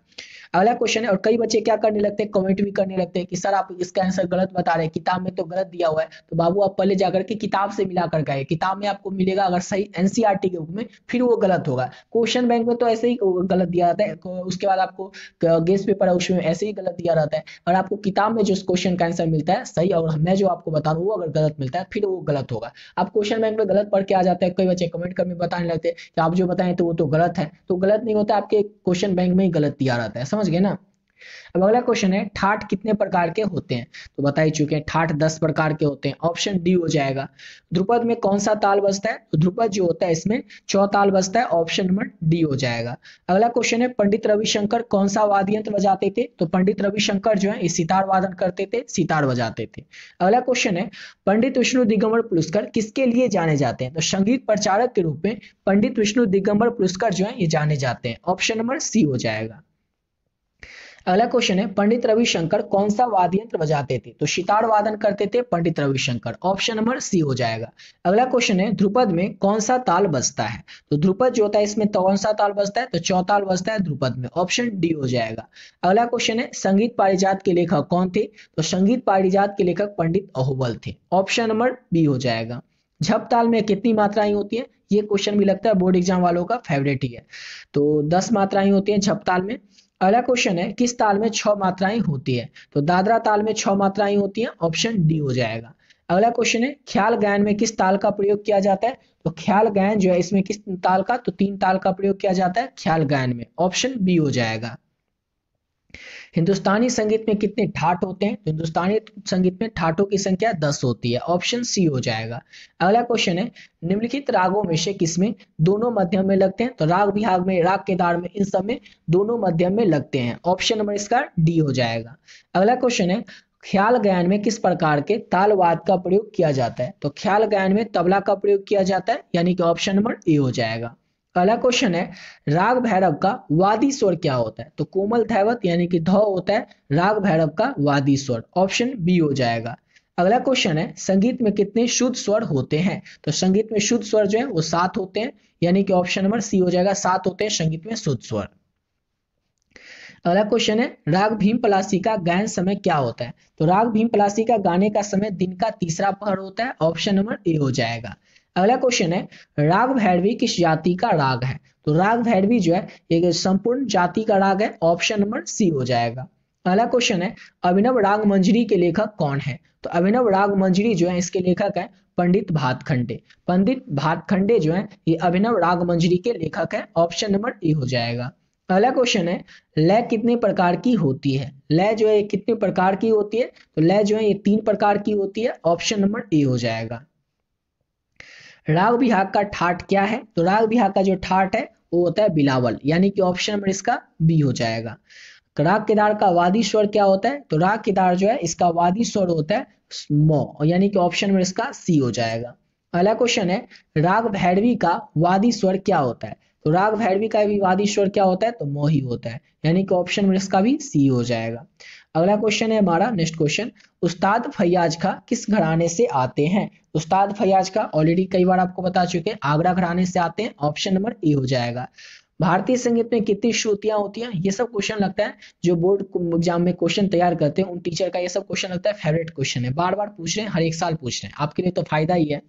अगला क्वेश्चन है, और कई बच्चे क्या करने लगते हैं, कमेंट भी करने लगते हैं कि सर आप इसका आंसर गलत बता रहे हैं, किताब में तो गलत दिया हुआ है। तो बाबू आप पहले जाकर के किताब से मिला करके आए, किताब में आपको मिलेगा अगर सही एनसीईआरटी के बुक में, फिर वो गलत होगा। क्वेश्चन बैंक में तो ऐसे ही गलत दिया जाता है, उसके बाद आपको गेस्ट पेपर है उसमें ऐसे ही गलत दिया रहता है, और आपको किताब में जो क्वेश्चन का आंसर मिलता है सही, और मैं जो आपको बता रहा हूँ वो अगर गलत मिलता है फिर वो गलत होगा। आप क्वेश्चन बैंक में गलत पढ़ के आ जाते हैं, कई बच्चे कमेंट कर में बताने लगते हैं कि आप जो बताएं तो वो तो गलत है। तो गलत नहीं होता, आपके क्वेश्चन बैंक में ही गलत दिया रहता है, समझ गए ना। अब अगला क्वेश्चन है, ठाट कितने प्रकार के होते हैं? तो बता ही चुके हैं, ठाट 10 प्रकार के होते हैं, ऑप्शन डी हो जाएगा। ध्रुपद में कौन सा ताल बजता है? तो ध्रुपद जो होता है इसमें चौताल बजता है, ऑप्शन नंबर डी हो जाएगा। अगला क्वेश्चन है, पंडित रविशंकर कौन सा वाद्य यंत्र बजाते थे? तो पंडित रविशंकर जो है सितार वादन करते थे, सितार बजाते थे। अगला क्वेश्चन है, पंडित विष्णु दिगंबर पुरस्कार किसके लिए जाने जाते हैं? तो संगीत प्रचारक के रूप में पंडित विष्णु दिगंबर पुरस्कार जो है ये जाने जाते हैं, ऑप्शन नंबर सी हो जाएगा। अगला क्वेश्चन है, पंडित रविशंकर कौन सा वाद्य यंत्र बजाते थे? तो सितार वादन करते थे Pandit Ravishankar, option number C हो जाएगा। अगला क्वेश्चन है, ध्रुपद में कौन सा ताल बजता है? तो ध्रुपद जो होता है इसमें कौन सा ताल बजता है? तो चौताल बजता है ध्रुपद में, ऑप्शन डी हो जाएगा। अगला क्वेश्चन है, संगीत पारिजात के लेखक कौन थे? तो संगीत पारिजात के लेखक पंडित अहोबल थे, ऑप्शन नंबर बी हो जाएगा। झप ताल में कितनी मात्राएं होती है? ये क्वेश्चन भी लगता है बोर्ड एग्जाम वालों का फेवरेट ही है। तो 10 मात्राएं होती है झप ताल में। अगला क्वेश्चन है, किस ताल में 6 मात्राएं होती है? तो दादरा ताल में 6 मात्राएं होती हैं, ऑप्शन डी हो जाएगा। अगला क्वेश्चन है, ख्याल गायन में किस ताल का प्रयोग किया जाता है? तो ख्याल गायन जो है इसमें किस ताल का? तो 3 ताल का प्रयोग किया जाता है ख्याल गायन में, ऑप्शन बी हो जाएगा। हिंदुस्तानी संगीत में कितने ठाट होते हैं? तो हिंदुस्तानी संगीत में ठाटों की संख्या 10 होती है, ऑप्शन सी हो जाएगा। अगला क्वेश्चन है, निम्नलिखित रागों में से किसमें दोनों मध्यम में लगते हैं? तो राग बिहाग में, राग केदार में, इन सब में दोनों मध्यम में लगते हैं, ऑप्शन नंबर इसका डी हो जाएगा। अगला क्वेश्चन है, ख्याल गायन में किस प्रकार के तालवाद का प्रयोग किया जाता है? तो ख्याल गायन में तबला का प्रयोग किया जाता है, यानी कि ऑप्शन नंबर ए हो जाएगा। अगला क्वेश्चन है, राग भैरव का वादी स्वर क्या होता है? तो कोमल धैवत यानी कि ध होता है राग भैरव का वादी स्वर, ऑप्शन बी हो जाएगा। अगला क्वेश्चन है, संगीत में कितने शुद्ध स्वर होते हैं? तो संगीत में शुद्ध स्वर जो है वो 7 होते हैं, यानी कि ऑप्शन नंबर सी हो जाएगा, 7 होते हैं संगीत में शुद्ध स्वर। अगला क्वेश्चन है, राग भीम पलासी का गायन समय क्या होता है? तो राग भीम पलासी का गाने का समय दिन का तीसरा पहर होता है, ऑप्शन नंबर ए हो जाएगा। अगला क्वेश्चन है, राग भैरवी किस जाति का राग है? तो राग भैरवी जो है एक संपूर्ण जाति का राग है, ऑप्शन नंबर सी हो जाएगा। अगला क्वेश्चन है अभिनव राग मंजरी के लेखक कौन है? तो अभिनव राग मंजरी जो है इसके लेखक है पंडित भातखंडे। पंडित भातखंडे जो है ये अभिनव राग मंजरी के लेखक है। ऑप्शन नंबर ए हो जाएगा। अगला क्वेश्चन है लय कितने प्रकार की होती है? लय जो है कितने प्रकार की होती है? तो लय जो है ये 3 प्रकार की होती है। ऑप्शन नंबर ए हो जाएगा। राग बिहाग का ठाट क्या है? तो राग बिहाग का जो ठाट है वो होता है बिलावल, यानी कि ऑप्शन नंबर इसका बी हो जाएगा। राग केदार का वादी स्वर क्या होता है? तो राग केदार जो है इसका वादी स्वर होता है म, यानी कि ऑप्शन नंबर इसका सी हो जाएगा। अगला क्वेश्चन है राग भैरवी का वादी स्वर क्या होता है? तो राग भैरवी का भी वादी स्वर क्या होता है? तो म ही होता है, यानी कि ऑप्शन नंबर इसका भी सी हो जाएगा। अगला क्वेश्चन है हमारा नेक्स्ट क्वेश्चन, उस्ताद फैयाज खां किस घराने से आते हैं? उस्ताद फैयाज खां ऑलरेडी कई बार आपको बता चुके हैं आगरा घराने से आते हैं। ऑप्शन नंबर ए हो जाएगा। भारतीय संगीत में कितनी श्रुतियां होती हैं? ये सब क्वेश्चन लगता है जो बोर्ड एग्जाम में क्वेश्चन तैयार करते हैं उन टीचर का ये सब क्वेश्चन लगता है फेवरेट क्वेश्चन है, बार बार पूछ रहे हैं, हर एक साल पूछ रहे हैं, आपके लिए तो फायदा ही है।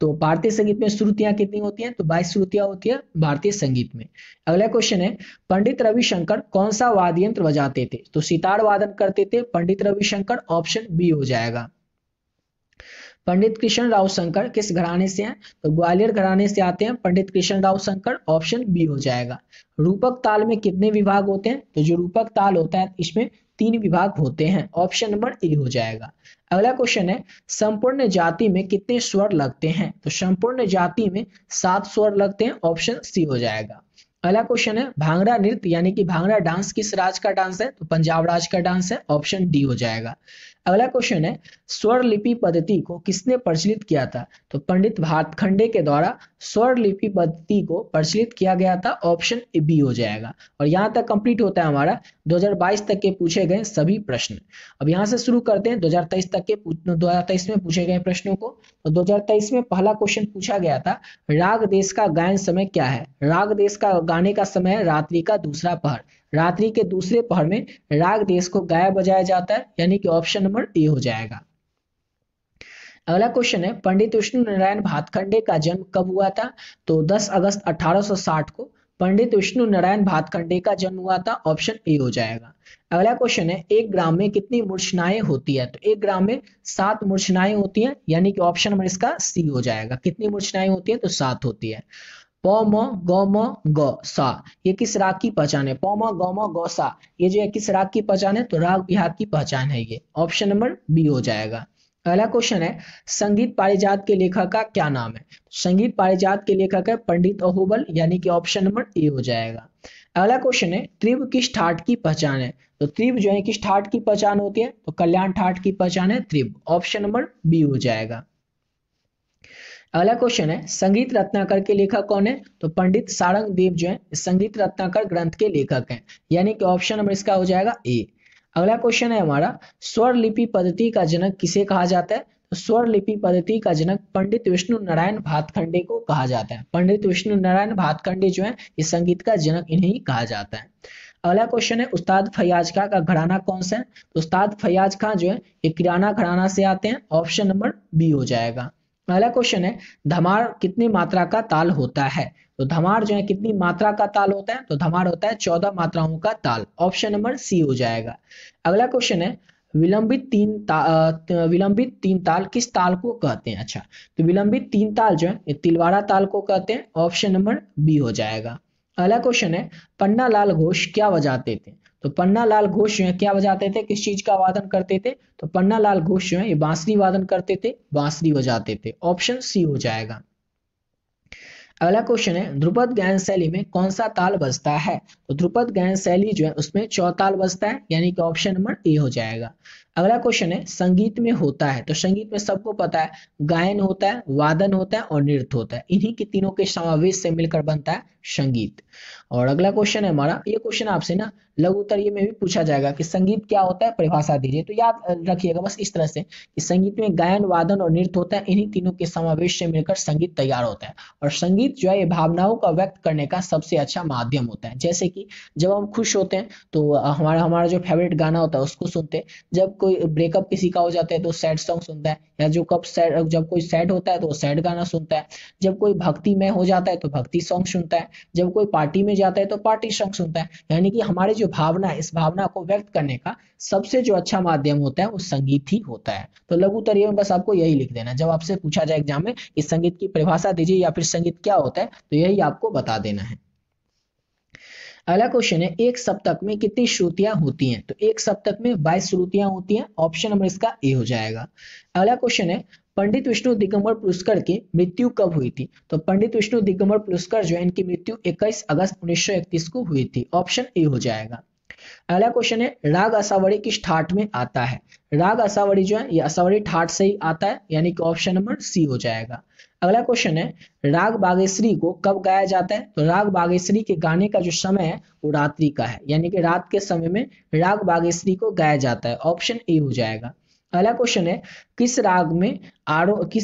तो भारतीय संगीत में श्रुतियां कितनी होती हैं? तो 22 श्रुतियां होती है भारतीय संगीत में। अगला क्वेश्चन है पंडित रविशंकर कौन सा वाद्य यंत्र बजाते थे? तो सितार वादन करते थे पंडित रविशंकर। ऑप्शन बी हो जाएगा। पंडित कृष्ण राव शंकर किस घराने से हैं? तो ग्वालियर घराने से आते हैं पंडित कृष्ण राव शंकर। ऑप्शन बी हो जाएगा। रूपक ताल में कितने विभाग होते हैं? तो जो रूपक ताल होता है इसमें 3 विभाग होते हैं। ऑप्शन नंबर ए हो जाएगा। अगला क्वेश्चन है संपूर्ण जाति में कितने स्वर लगते हैं? तो संपूर्ण जाति में 7 स्वर लगते हैं। ऑप्शन सी हो जाएगा। अगला क्वेश्चन है भांगड़ा नृत्य यानी कि भांगड़ा डांस किस राज्य का डांस है? तो पंजाब राज्य का डांस है। ऑप्शन डी हो जाएगा। अगला क्वेश्चन है स्वर लिपि पद्धति को किसने प्रचलित किया था? तो पंडित भातखंडे के द्वारा स्वर लिपि पद्धति को प्रचलित किया गया था। ऑप्शन बी हो जाएगा। और यहाँ तक कंप्लीट होता है हमारा 2022 तक के पूछे गए सभी प्रश्न। अब यहाँ से शुरू करते हैं 2023 तक के 2023 में पूछे गए प्रश्नों को। तो 2023 में पहला क्वेश्चन पूछा गया था राग देश का गायन समय क्या है? राग देश का गाने का समय है रात्रि का दूसरा पहर। रात्रि के दूसरे पहर में राग देश को गाया बजाया जाता है, यानी कि ऑप्शन नंबर ए हो जाएगा। अगला क्वेश्चन है पंडित विष्णु नारायण भातखंडे का जन्म कब हुआ था? तो 10 अगस्त 1860 को पंडित विष्णु नारायण भातखंडे का जन्म हुआ था। ऑप्शन ए हो जाएगा। अगला क्वेश्चन है एक ग्राम में कितनी मूर्छनाएं होती है? तो एक ग्राम में 7 मूर्छनाएं होती है, यानी कि ऑप्शन नंबर इसका सी हो जाएगा। कितनी मूर्छनाएं होती है? तो 7 होती है। प म ग म ग सा ये किस राग की पहचान है? प म ग म ग सा ये जो है किस राग की पहचान है? तो राग बिहाग की पहचान है ये। ऑप्शन नंबर बी हो जाएगा। अगला क्वेश्चन है संगीत पारिजात के लेखक का क्या नाम है? संगीत पारिजात के लेखक है पंडित अहोबल, यानी कि ऑप्शन नंबर ए हो जाएगा। अगला क्वेश्चन है त्रिभ किस ठाट की पहचान है? तो त्रिभ जो है किस ठाट की पहचान होती है? तो कल्याण ठाट की पहचान है त्रिभ। ऑप्शन नंबर बी हो जाएगा। अगला क्वेश्चन है संगीत रत्नाकर के लेखक कौन है? तो पंडित सारंग देव जो है संगीत रत्नाकर ग्रंथ के लेखक हैं, यानी कि ऑप्शन नंबर इसका हो जाएगा ए। अगला क्वेश्चन है हमारा स्वर लिपि पद्धति का जनक किसे कहा जाता है? तो स्वर लिपि पद्धति का जनक पंडित विष्णु नारायण भातखंडे को कहा जाता है। पंडित विष्णु नारायण भातखंडे जो है इस संगीत का जनक इन्हें कहा जाता है। अगला क्वेश्चन है उस्ताद फैयाज खां का घराना कौन सा है? तो उस्ताद फैयाज खां जो है ये किराना घराना से आते हैं। ऑप्शन नंबर बी हो जाएगा। अगला क्वेश्चन है धमार कितनी मात्रा का ताल होता है? तो धमार जो है कितनी मात्रा का ताल होता है? तो धमार होता है 14 मात्राओं का ताल। ऑप्शन नंबर सी हो जाएगा। अगला क्वेश्चन है विलंबित तीन ताल किस ताल को कहते हैं? अच्छा, तो विलंबित 3 ताल जो है तिलवाड़ा ताल को कहते हैं। ऑप्शन नंबर बी हो जाएगा। अगला क्वेश्चन है पन्ना लाल घोष क्या बजाते थे? तो पन्ना लाल घोष जो है क्या बजाते थे? किस चीज का वादन करते थे? तो पन्ना लाल घोष जो है ये बांसुरी वादन करते थे, बांसुरी बजाते थे। ऑप्शन सी हो जाएगा। अगला क्वेश्चन है ध्रुपद गायन शैली में कौन सा ताल बजता है? तो ध्रुपद गायन शैली जो है उसमें चौताल बजता है, यानी कि ऑप्शन नंबर ए हो जाएगा। अगला क्वेश्चन है संगीत में होता है, तो संगीत में सबको पता है गायन होता है, वादन होता है और नृत्य होता है। इन्हीं के तीनों के समावेश से मिलकर बनता है संगीत। और अगला क्वेश्चन है हमारा, ये क्वेश्चन आपसे ना लघु उत्तरीय में भी पूछा जाएगा कि संगीत क्या होता है, परिभाषा दीजिए। तो याद रखिएगा बस इस तरह से कि संगीत में गायन, वादन और नृत्य होता है, इन्हीं तीनों के समावेश से मिलकर संगीत तैयार होता है। और संगीत जो है ये भावनाओं का व्यक्त करने का सबसे अच्छा माध्यम होता है। जैसे कि जब हम खुश होते हैं तो हमारा जो फेवरेट गाना होता है उसको सुनते हैं, जब कोई ब्रेकअप किसी का हो जाता है तो सैड सॉन्ग सुनता है, या जब कोई सैड होता है तो वो सैड गाना सुनता है, जब कोई भक्ति में हो जाता है तो भक्ति सॉन्ग सुनता है, जब कोई पार्टी में जाता है तो पार्टी सॉन्ग सुनता है। यानी कि हमारे जो भावना है, इस भावना को व्यक्त करने का सबसे जो अच्छा माध्यम होता है वो संगीत ही होता है। तो लघु उत्तरीय में बस आपको यही लिख देना है। जब आपसे पूछा जाए एग्जाम में इस संगीत की परिभाषा दीजिए या फिर संगीत क्या होता है, तो यही आपको बता देना है। अगला क्वेश्चन है, एक सप्तक में कितनी श्रुतियां होती हैं? तो एक सप्तक में 22 श्रुतियां होती हैं। ऑप्शन नंबर इसका ए हो जाएगा। अगला क्वेश्चन है, पंडित विष्णु दिगंबर पुरस्कार की मृत्यु कब हुई थी? तो पंडित विष्णु दिगंबर पुरस्कार जो है इनकी मृत्यु 21 अगस्त 1931 को हुई थी। ऑप्शन ए हो जाएगा। अगला क्वेश्चन है, राग आसावरी किस ठाट में आता है? राग आसावरी जो है ये आसावरी ठाट से ही आता है, यानी कि ऑप्शन नंबर सी हो जाएगा। अगला क्वेश्चन है, राग बागेश्वरी को कब गाया जाता है? तो राग बागेश्वरी के गाने का जो समय है वो रात्रि का है, यानी कि रात के समय में राग बागेश्वरी को गाया जाता है। ऑप्शन ए हो जाएगा। अगला क्वेश्चन है, किस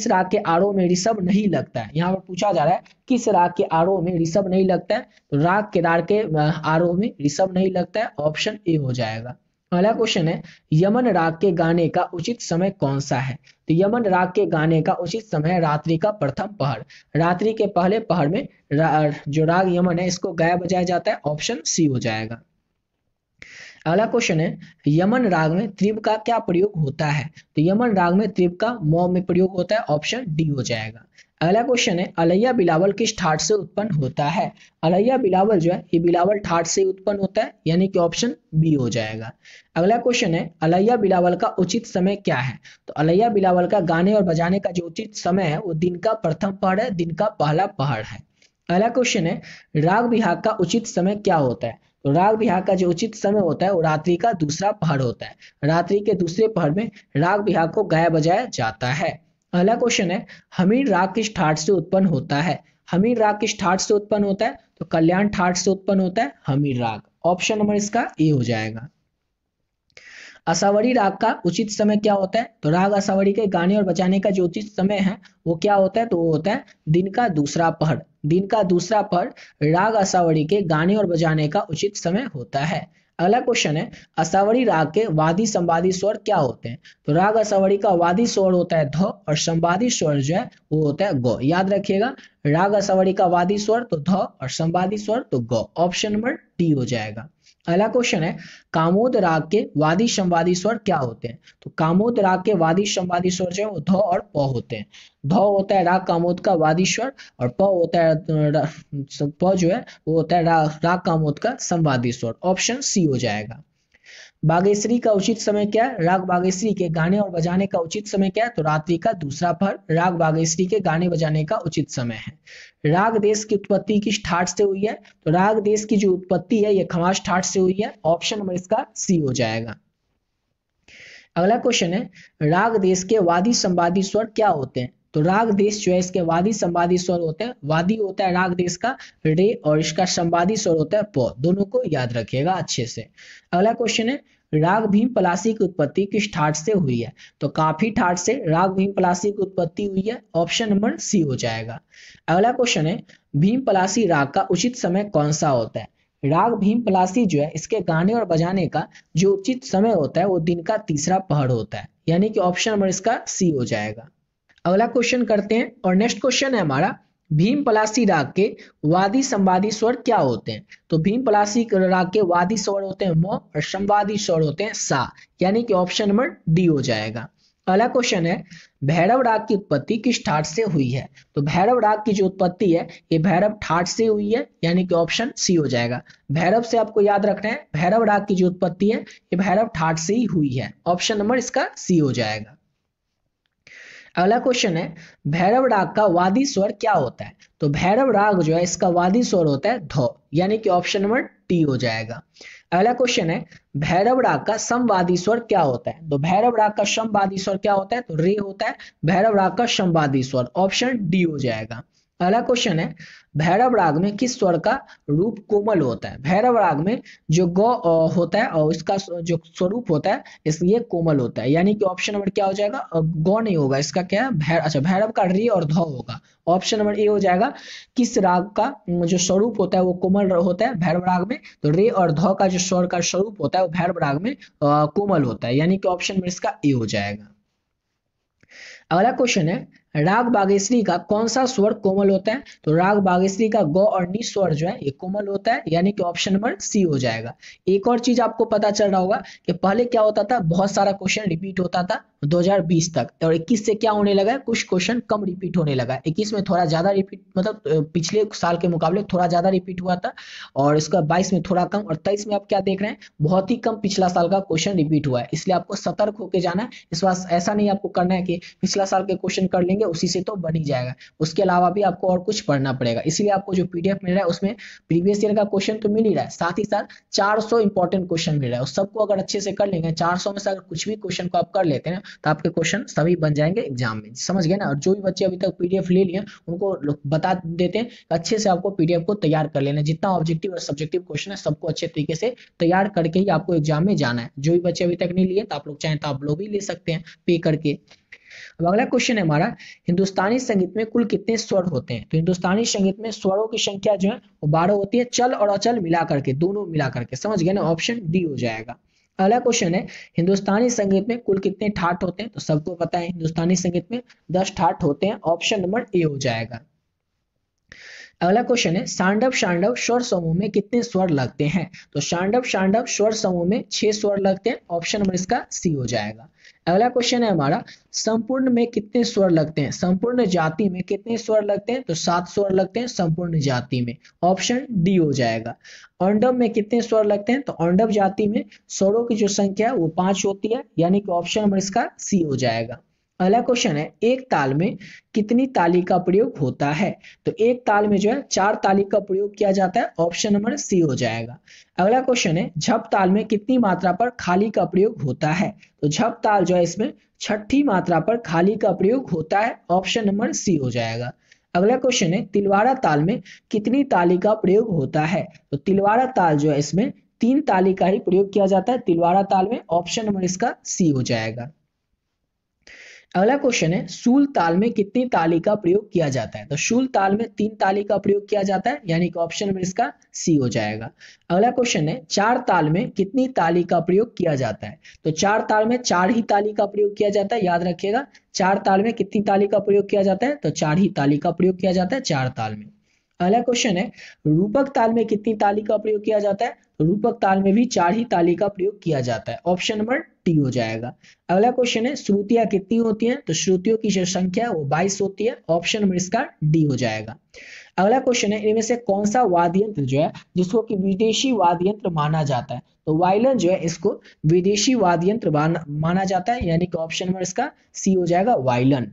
राग के आरोह में ऋषभ नहीं लगता है? यहाँ पर पूछा जा रहा है किस राग के आरोह में ऋषभ नहीं लगता है? तो राग केदार के आरोह में ऋषभ नहीं लगता है। ऑप्शन ए हो जाएगा। अगला क्वेश्चन है, यमन राग के गाने का उचित समय कौन सा है? तो यमन राग के गाने का उचित समय रात्रि का प्रथम पहर। रात्रि के पहले पहर में जो राग यमन है इसको गाया बजाया जाता है। ऑप्शन सी हो जाएगा। अगला क्वेश्चन है, यमन राग में त्रिभ का क्या प्रयोग होता है? तो यमन राग में त्रिभ का मौ में प्रयोग होता है। ऑप्शन डी हो जाएगा। अगला क्वेश्चन है, अलैया बिलावल किस ठाट से उत्पन्न होता है? अलैया बिलावल जो है ये बिलावल ठाट से उत्पन्न होता है, यानी कि ऑप्शन बी हो जाएगा। अगला क्वेश्चन है, अलैया बिलावल का उचित समय क्या है? तो अलैया बिलावल का गाने और बजाने का जो उचित समय है वो दिन का प्रथम पहर है, दिन का पहला पहर है। अगला क्वेश्चन है, राग बिहाग का उचित समय क्या होता है? तो राग बिहाग का जो उचित समय होता है वो रात्रि का दूसरा पहर होता है। रात्रि के दूसरे पहर में राग बिहाग को गाया बजाया जाता है। अगला क्वेश्चन है, हमीर राग किस ठाट से उत्पन्न होता है? हमीर राग किस ठाट से उत्पन्न होता है? तो कल्याण ठाट से उत्पन्न होता है हमीर राग। ऑप्शन नंबर इसका ए हो जाएगा। आसावरी राग का उचित समय क्या होता है? तो राग आसावरी के गाने और बजाने का जो उचित समय है वो क्या होता है? तो वो होता है दिन का दूसरा पहर। दिन का दूसरा पहर राग आसावरी के गाने और बजाने का उचित समय होता है। अगला क्वेश्चन है, आसावरी राग के वादी संवादी स्वर क्या होते हैं? तो राग आसावरी का वादी स्वर होता है ध और संवादी स्वर जो है वो होता है ग। याद रखिएगा, राग आसावरी का वादी स्वर तो ध और संवादी स्वर तो ग। ऑप्शन नंबर डी हो जाएगा। अगला क्वेश्चन है, कामोद राग के वादी संवादी स्वर क्या होते हैं? तो कामोद राग के वादी संवादी स्वर जो है वो ध और प होते हैं। ध होता है राग कामोद का वादी स्वर और प होता है प जो है वो होता है राग कामोद का संवादी स्वर। ऑप्शन सी हो जाएगा। बागेश्वरी का उचित समय क्या है? राग बागेश्वरी के गाने और बजाने का उचित समय क्या है? तो रात्रि का दूसरा पहर राग बागेश्वरी के गाने बजाने का उचित समय है। राग देश की उत्पत्ति किस ठाट से हुई है? तो राग देश की जो उत्पत्ति है ये खमास ठाट से हुई है। ऑप्शन नंबर इसका सी हो जाएगा। अगला क्वेश्चन है, राग देश के वादी संवादी स्वर क्या होते हैं? तो राग देश जो है इसके वादी संवादी स्वर होते हैं। वादी होता है राग देश का रे और इसका संवादी स्वर होता है प। दोनों को याद रखिएगा अच्छे से। अगला क्वेश्चन है, राग भीम पलासी की उत्पत्ति किस ठाट से हुई है? तो काफी ठाट से राग भीम पलासी की उत्पत्ति हुई है। ऑप्शन नंबर सी हो जाएगा। अगला क्वेश्चन है, भीम पलासी राग का उचित समय कौन सा होता है? राग भीम पलासी जो है इसके गाने और बजाने का जो उचित समय होता है वो दिन का तीसरा पहर होता है, यानी कि ऑप्शन नंबर इसका सी हो जाएगा। अगला क्वेश्चन करते हैं और नेक्स्ट क्वेश्चन है हमारा, भीम पलासी राग के वादी संवादी स्वर क्या होते हैं? तो भीम पलासी राग के वादी स्वर होते हैं मो और संवादी स्वर होते हैं सा, यानी कि ऑप्शन नंबर डी हो जाएगा। अगला क्वेश्चन है, भैरव राग की उत्पत्ति किस ठाट से हुई है? तो भैरव राग की जो उत्पत्ति है ये भैरव ठाट से हुई है, यानी कि ऑप्शन सी हो जाएगा। भैरव से आपको याद रखना है, भैरव राग की जो उत्पत्ति है ये भैरव ठाट से ही हुई है। ऑप्शन नंबर इसका सी हो जाएगा। अगला क्वेश्चन है, भैरव राग का वादी स्वर क्या होता है? तो भैरव राग जो है इसका वादी स्वर होता है ध, यानी कि ऑप्शन नंबर टी हो जाएगा। अगला क्वेश्चन है, भैरव राग का समवादी स्वर क्या होता है? तो भैरव राग का समवादी स्वर क्या होता है? तो रे होता है भैरव राग का समवादी स्वर। ऑप्शन डी हो जाएगा। अगला क्वेश्चन है, भैरव राग में किस स्वर का रूप कोमल होता है? भैरव राग में जो ग होता है और इसका जो स्वरूप होता है इसलिए कोमल होता है, यानी कि ऑप्शन नंबर क्या हो जाएगा? ग नहीं होगा, इसका क्या है? अच्छा, भैरव का रे और ध होगा। ऑप्शन नंबर ए हो जाएगा। किस राग का जो स्वरूप होता है वो कोमल होता है भैरव राग में? तो रे और ध का जो स्वर का स्वरूप होता है वो भैरव राग में कोमल होता है, यानी कि ऑप्शन नंबर इसका ए हो जाएगा। अगला क्वेश्चन है, राग बागेश्वरी का कौन सा स्वर कोमल होता है? तो राग बागेश्वरी का ग और नि स्वर जो है ये कोमल होता है, यानी कि ऑप्शन नंबर सी हो जाएगा। एक और चीज आपको पता चल रहा होगा कि पहले क्या होता था, बहुत सारा क्वेश्चन रिपीट होता था 2020 तक, और 21 से क्या होने लगा है, कुछ क्वेश्चन कम रिपीट होने लगा। 21 में थोड़ा ज्यादा रिपीट, मतलब पिछले साल के मुकाबले थोड़ा ज्यादा रिपीट हुआ था, और इसका 22 में थोड़ा कम, और 23 में आप क्या देख रहे हैं, बहुत ही कम पिछला साल का क्वेश्चन रिपीट हुआ है। इसलिए आपको सतर्क होकर जाना है। इस बार ऐसा नहीं आपको करना है कि पिछला साल के क्वेश्चन कर लेंगे उसी से तो बन ही जाएगा, उसके अलावा भी आपको और कुछ पढ़ना पड़ेगा। इसीलिए आपको जो पीडीएफ मिल रहा है उसमें प्रीवियस ईयर का क्वेश्चन तो मिल ही रहा है, साथ ही साथ 400 इंपॉर्टेंट क्वेश्चन मिल रहा है। उस सबको अगर अच्छे से कर लेंगे, 400 में से अगर कुछ भी क्वेश्चन को आप कर लेते हैं तो आपके क्वेश्चन सभी बन जाएंगे एग्जाम में, समझ गए ना। और जो भी बच्चे अभी तक पीडीएफ ले लिए उनको बता देते हैं अच्छे से आपको पीडीएफ को तैयार कर लेना, जितना ऑब्जेक्टिव और सब्जेक्टिव क्वेश्चन है सबको अच्छे तरीके से तैयार करके ही आपको एग्जाम में जाना है। जो भी बच्चे अभी तक नहीं लिए तो आप लोग चाहें तो आप लोग भी ले सकते हैं पे करके। अब अगला क्वेश्चन है हमारा, हिंदुस्तानी संगीत में कुल कितने स्वर होते हैं? तो हिंदुस्तानी संगीत में स्वरों की संख्या जो है वो 12 होती है, चल और अचल मिला करके, दोनों मिला करके, समझ गए ना, ऑप्शन डी हो जाएगा। अगला क्वेश्चन है, हिंदुस्तानी संगीत में कुल कितने ठाट होते हैं? तो सबको पता है हिंदुस्तानी संगीत में 10 ठाट होते हैं, ऑप्शन नंबर ए हो जाएगा। अगला क्वेश्चन है, सांडव सांडव स्वर समूह में कितने स्वर लगते हैं? तो सांडव सांडव स्वर समूह में 6 स्वर लगते हैं, ऑप्शन नंबर इसका सी हो जाएगा। अगला क्वेश्चन है हमारा, संपूर्ण में कितने स्वर लगते हैं? संपूर्ण जाति में कितने स्वर लगते हैं? तो 7 स्वर लगते हैं संपूर्ण जाति में, ऑप्शन डी हो जाएगा। औंडव में कितने स्वर लगते हैं? तो औंडव जाति में स्वरों की जो संख्या है वो 5 होती है, यानी कि ऑप्शन नंबर इसका सी हो जाएगा। अगला क्वेश्चन है, एक ताल में कितनी ताली का प्रयोग होता है? तो एक ताल में जो है 4 ताली का प्रयोग किया जाता है, ऑप्शन नंबर सी हो जाएगा। अगला क्वेश्चन है, झप ताल में कितनी मात्रा पर खाली का प्रयोग होता है? तो झप ताल जो है इसमें 6ठी मात्रा पर खाली का प्रयोग होता है, ऑप्शन नंबर सी हो जाएगा। अगला क्वेश्चन है, तिलवाड़ा ताल में कितनी ताली का प्रयोग होता है? तो तिलवाड़ा ताल जो है इसमें 3 ताली का ही प्रयोग किया जाता है तिलवाड़ा ताल में, ऑप्शन नंबर इसका सी हो जाएगा। अगला क्वेश्चन है, शूल ताल में कितनी ताली का प्रयोग किया जाता है? तो शूल ताल में 3 ताली का प्रयोग किया जाता है, यानी कि ऑप्शन नंबर इसका सी हो जाएगा। अगला क्वेश्चन है, 4 ताल में कितनी ताली का प्रयोग किया जाता है? तो 4 ताल में 4 ही ताली का प्रयोग किया जाता है, याद रखिएगा। 4 ताल में कितनी ताली का प्रयोग किया जाता है? तो 4 ही ताली का प्रयोग किया जाता है 4 ताल में। अगला क्वेश्चन है, रूपक ताल में कितनी ताली का प्रयोग किया जाता है? तो रूपक ताल में भी 4 ही ताली का प्रयोग किया जाता है, ऑप्शन नंबर टी हो जाएगा। अगला क्वेश्चन है, श्रुतियां कितनी होती हैं? तो श्रुतियों की जो संख्या है वो 22 होती है, ऑप्शन नंबर इसका डी हो जाएगा। अगला क्वेश्चन है, इनमें से कौन सा वाद्य यंत्र जो है जिसको कि विदेशी वाद्य यंत्र माना जाता है? तो वायलिन जो है इसको विदेशी वाद्य यंत्र माना जाता है, यानी कि ऑप्शन नंबर इसका सी हो जाएगा, वायलिन।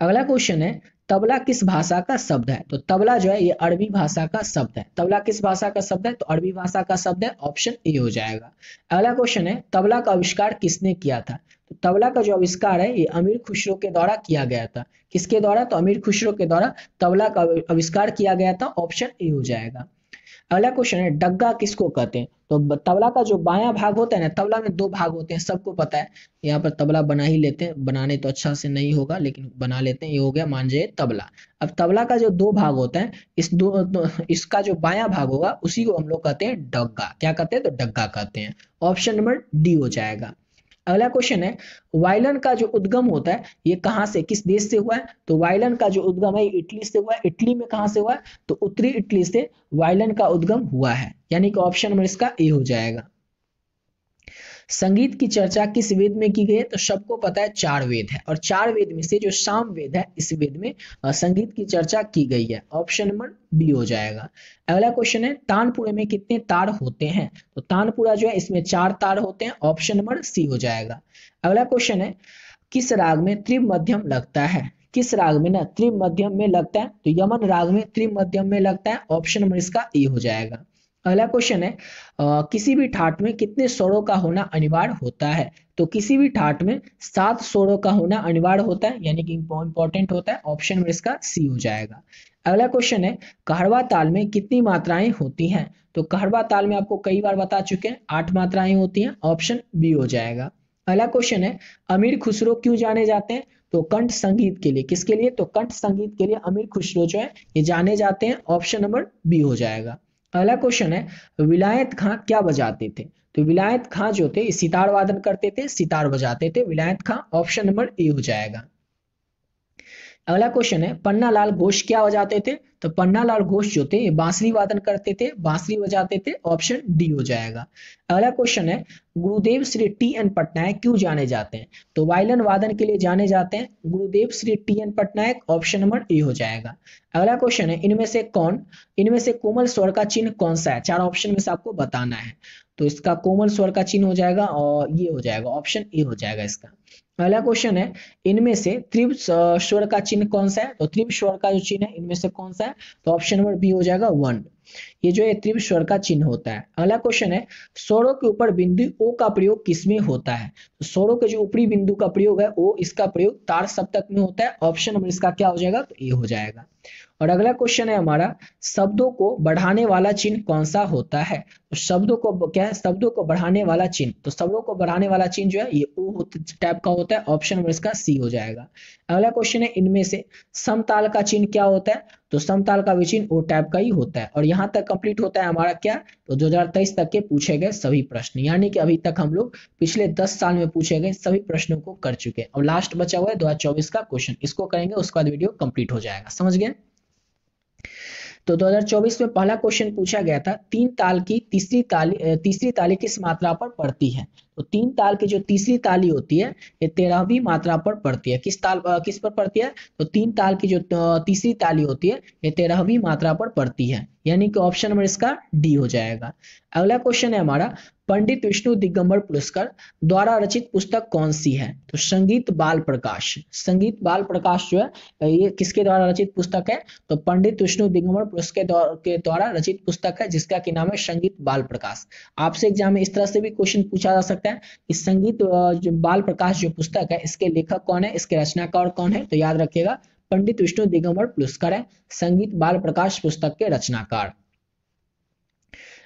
अगला क्वेश्चन है, तबला किस भाषा का शब्द है? तो तबला जो है ये अरबी भाषा का शब्द है। तबला किस भाषा का शब्द है? तो अरबी भाषा का शब्द है, ऑप्शन ए हो जाएगा। अगला क्वेश्चन है, तबला का आविष्कार किसने किया था? तो तबला का जो आविष्कार है ये अमीर खुसरो के द्वारा किया गया था। किसके द्वारा? तो अमीर खुसरो के द्वारा तबला का आविष्कार किया गया था, ऑप्शन ए हो जाएगा। अगला क्वेश्चन है, डग्गा किसको कहते हैं? तो तबला का जो बायां भाग होता है ना, तबला में 2 भाग होते हैं, सबको पता है। यहाँ पर तबला बना ही लेते हैं, बनाने तो अच्छा से नहीं होगा लेकिन बना लेते हैं, ये हो गया मान जाइए तबला। अब तबला का जो 2 भाग होता है, इसका जो बायां भाग होगा उसी को हम लोग कहते हैं डग्गा। क्या कहते हैं? तो डग्गा कहते हैं, ऑप्शन नंबर डी हो जाएगा। अगला क्वेश्चन है, वायलिन का जो उद्गम होता है ये कहाँ से, किस देश से हुआ है? तो वायलिन का जो उद्गम है इटली से हुआ है। इटली में कहाँ से हुआ है? तो उत्तरी इटली से वायलिन का उद्गम हुआ है, यानी कि ऑप्शन नंबर इसका ए हो जाएगा। संगीत की चर्चा किस वेद में की गई है? तो सबको पता है 4 वेद है, और 4 वेद में से जो साम वेद है इस वेद में संगीत की चर्चा की गई है, ऑप्शन नंबर बी हो जाएगा। अगला क्वेश्चन है, तानपुरे में कितने तार होते हैं? तो तानपुरा जो है इसमें 4 तार होते हैं, ऑप्शन नंबर सी हो जाएगा। अगला क्वेश्चन है, किस राग में त्रिव मध्यम लगता है? किस राग में ना त्रिव मध्यम में लगता है? तो यमन राग में त्रिव मध्यम में लगता है, ऑप्शन नंबर इसका ए हो जाएगा। अगला क्वेश्चन है, किसी भी ठाट में कितने स्वरों का होना अनिवार्य होता है? तो किसी भी ठाट में 7 स्वरों का होना अनिवार्य होता है, यानी कि इंपॉर्टेंट होता है, ऑप्शन नंबर इसका सी हो जाएगा। अगला क्वेश्चन है, कहरवा ताल में कितनी मात्राएं होती हैं? तो कहरवा ताल में आपको कई बार बता चुके हैं 8 मात्राएं होती हैं, ऑप्शन बी हो जाएगा। अगला क्वेश्चन है, अमीर खुसरो क्यों जाने जाते हैं? तो कंठ संगीत के लिए। किसके लिए? तो कंठ संगीत के लिए अमीर खुसरो जो है ये जाने जाते हैं, ऑप्शन नंबर बी हो जाएगा। अगला क्वेश्चन है, विलायत खां क्या बजाते थे? तो विलायत खां जो थे सितार वादन करते थे, सितार बजाते थे विलायत खां, ऑप्शन नंबर ए हो जाएगा। अगला क्वेश्चन है पन्नालाल घोष क्या बजाते थे? तो पन्नालाल घोष जो थे ये बांसुरी वादन करते थे, बांसुरी बजाते थे, ऑप्शन डी हो जाएगा। अगला क्वेश्चन है गुरुदेव श्री टी एन पटनायक क्यों जाने जाते हैं? तो वायलिन वादन के लिए जाने जाते हैं Gurudev Shri T N Patnaik, option number A हो जाएगा। अगला क्वेश्चन है इनमें से कोमल स्वर का चिन्ह कौन सा है? चार ऑप्शन में से आपको बताना है। तो इसका कोमल स्वर का चिन्ह हो जाएगा और ये हो जाएगा, ऑप्शन ए हो जाएगा इसका। अगला क्वेश्चन है इनमें से त्रिव स्वर का चिन्ह कौन सा है? तो त्रिव स्वर का जो चिन्ह है इनमें से कौन सा है? तो ऑप्शन नंबर बी हो जाएगा 1। ये जो है त्रिव स्वर का चिन्ह होता है। अगला क्वेश्चन है स्वरों के ऊपर बिंदु ओ का प्रयोग किसमें होता है? तो स्वरों के जो ऊपरी बिंदु का प्रयोग है ओ, इसका प्रयोग तार सप्तक में होता है, ऑप्शन नंबर इसका क्या हो जाएगा? तो ए हो जाएगा। और अगला क्वेश्चन है हमारा शब्दों को बढ़ाने वाला चिन्ह कौन सा होता है? तो शब्दों को क्या है? शब्दों को बढ़ाने वाला चिन्ह, तो शब्दों को बढ़ाने वाला चिन्ह जो है ये ओ टाइप का होता है, ऑप्शन नंबर इसका सी हो जाएगा। अगला क्वेश्चन है इनमें से समताल का चिन्ह क्या होता है? तो समताल का भी चिन्ह ओ टाइप का ही होता है। और यहाँ तक कंप्लीट होता है हमारा क्या? तो 2023 तक के पूछे गए सभी प्रश्न, यानी कि अभी तक हम लोग पिछले 10 साल में पूछे गए सभी प्रश्नों को कर चुके हैं। और लास्ट बचा हुआ है 2024 का क्वेश्चन, इसको करेंगे उसके बाद वीडियो कंप्लीट हो जाएगा। समझ गए? तो 2024 में पहला क्वेश्चन पूछा गया था तीन ताल की तीसरी ताली किस मात्रा पर पड़ती है? तो तीन ताल की जो तीसरी ताली होती है ये 13वीं मात्रा पर पड़ती है। किस पर पड़ती है? तो तीन ताल की जो तीसरी ताली होती है ये 13वीं मात्रा पर पड़ती है, यानी कि ऑप्शन नंबर इसका डी हो जाएगा। अगला क्वेश्चन है हमारा पंडित विष्णु दिगंबर पुरस्कार द्वारा रचित पुस्तक कौन सी है? तो संगीत बाल प्रकाश। संगीत बाल प्रकाश जो है ये किसके द्वारा रचित पुस्तक है? तो पंडित विष्णु दिगंबर पुरस्कार के द्वारा रचित पुस्तक है, जिसका की नाम है संगीत बाल प्रकाश। आपसे एग्जाम में इस तरह से भी क्वेश्चन पूछा जा सकता है कि संगीत जो बाल प्रकाश जो पुस्तक है इसके लेखक कौन है, इसके रचनाकार कौन है? तो याद रखिएगा पंडित विष्णु दिगंबर पुरस्कार है संगीत बाल प्रकाश पुस्तक के रचनाकार।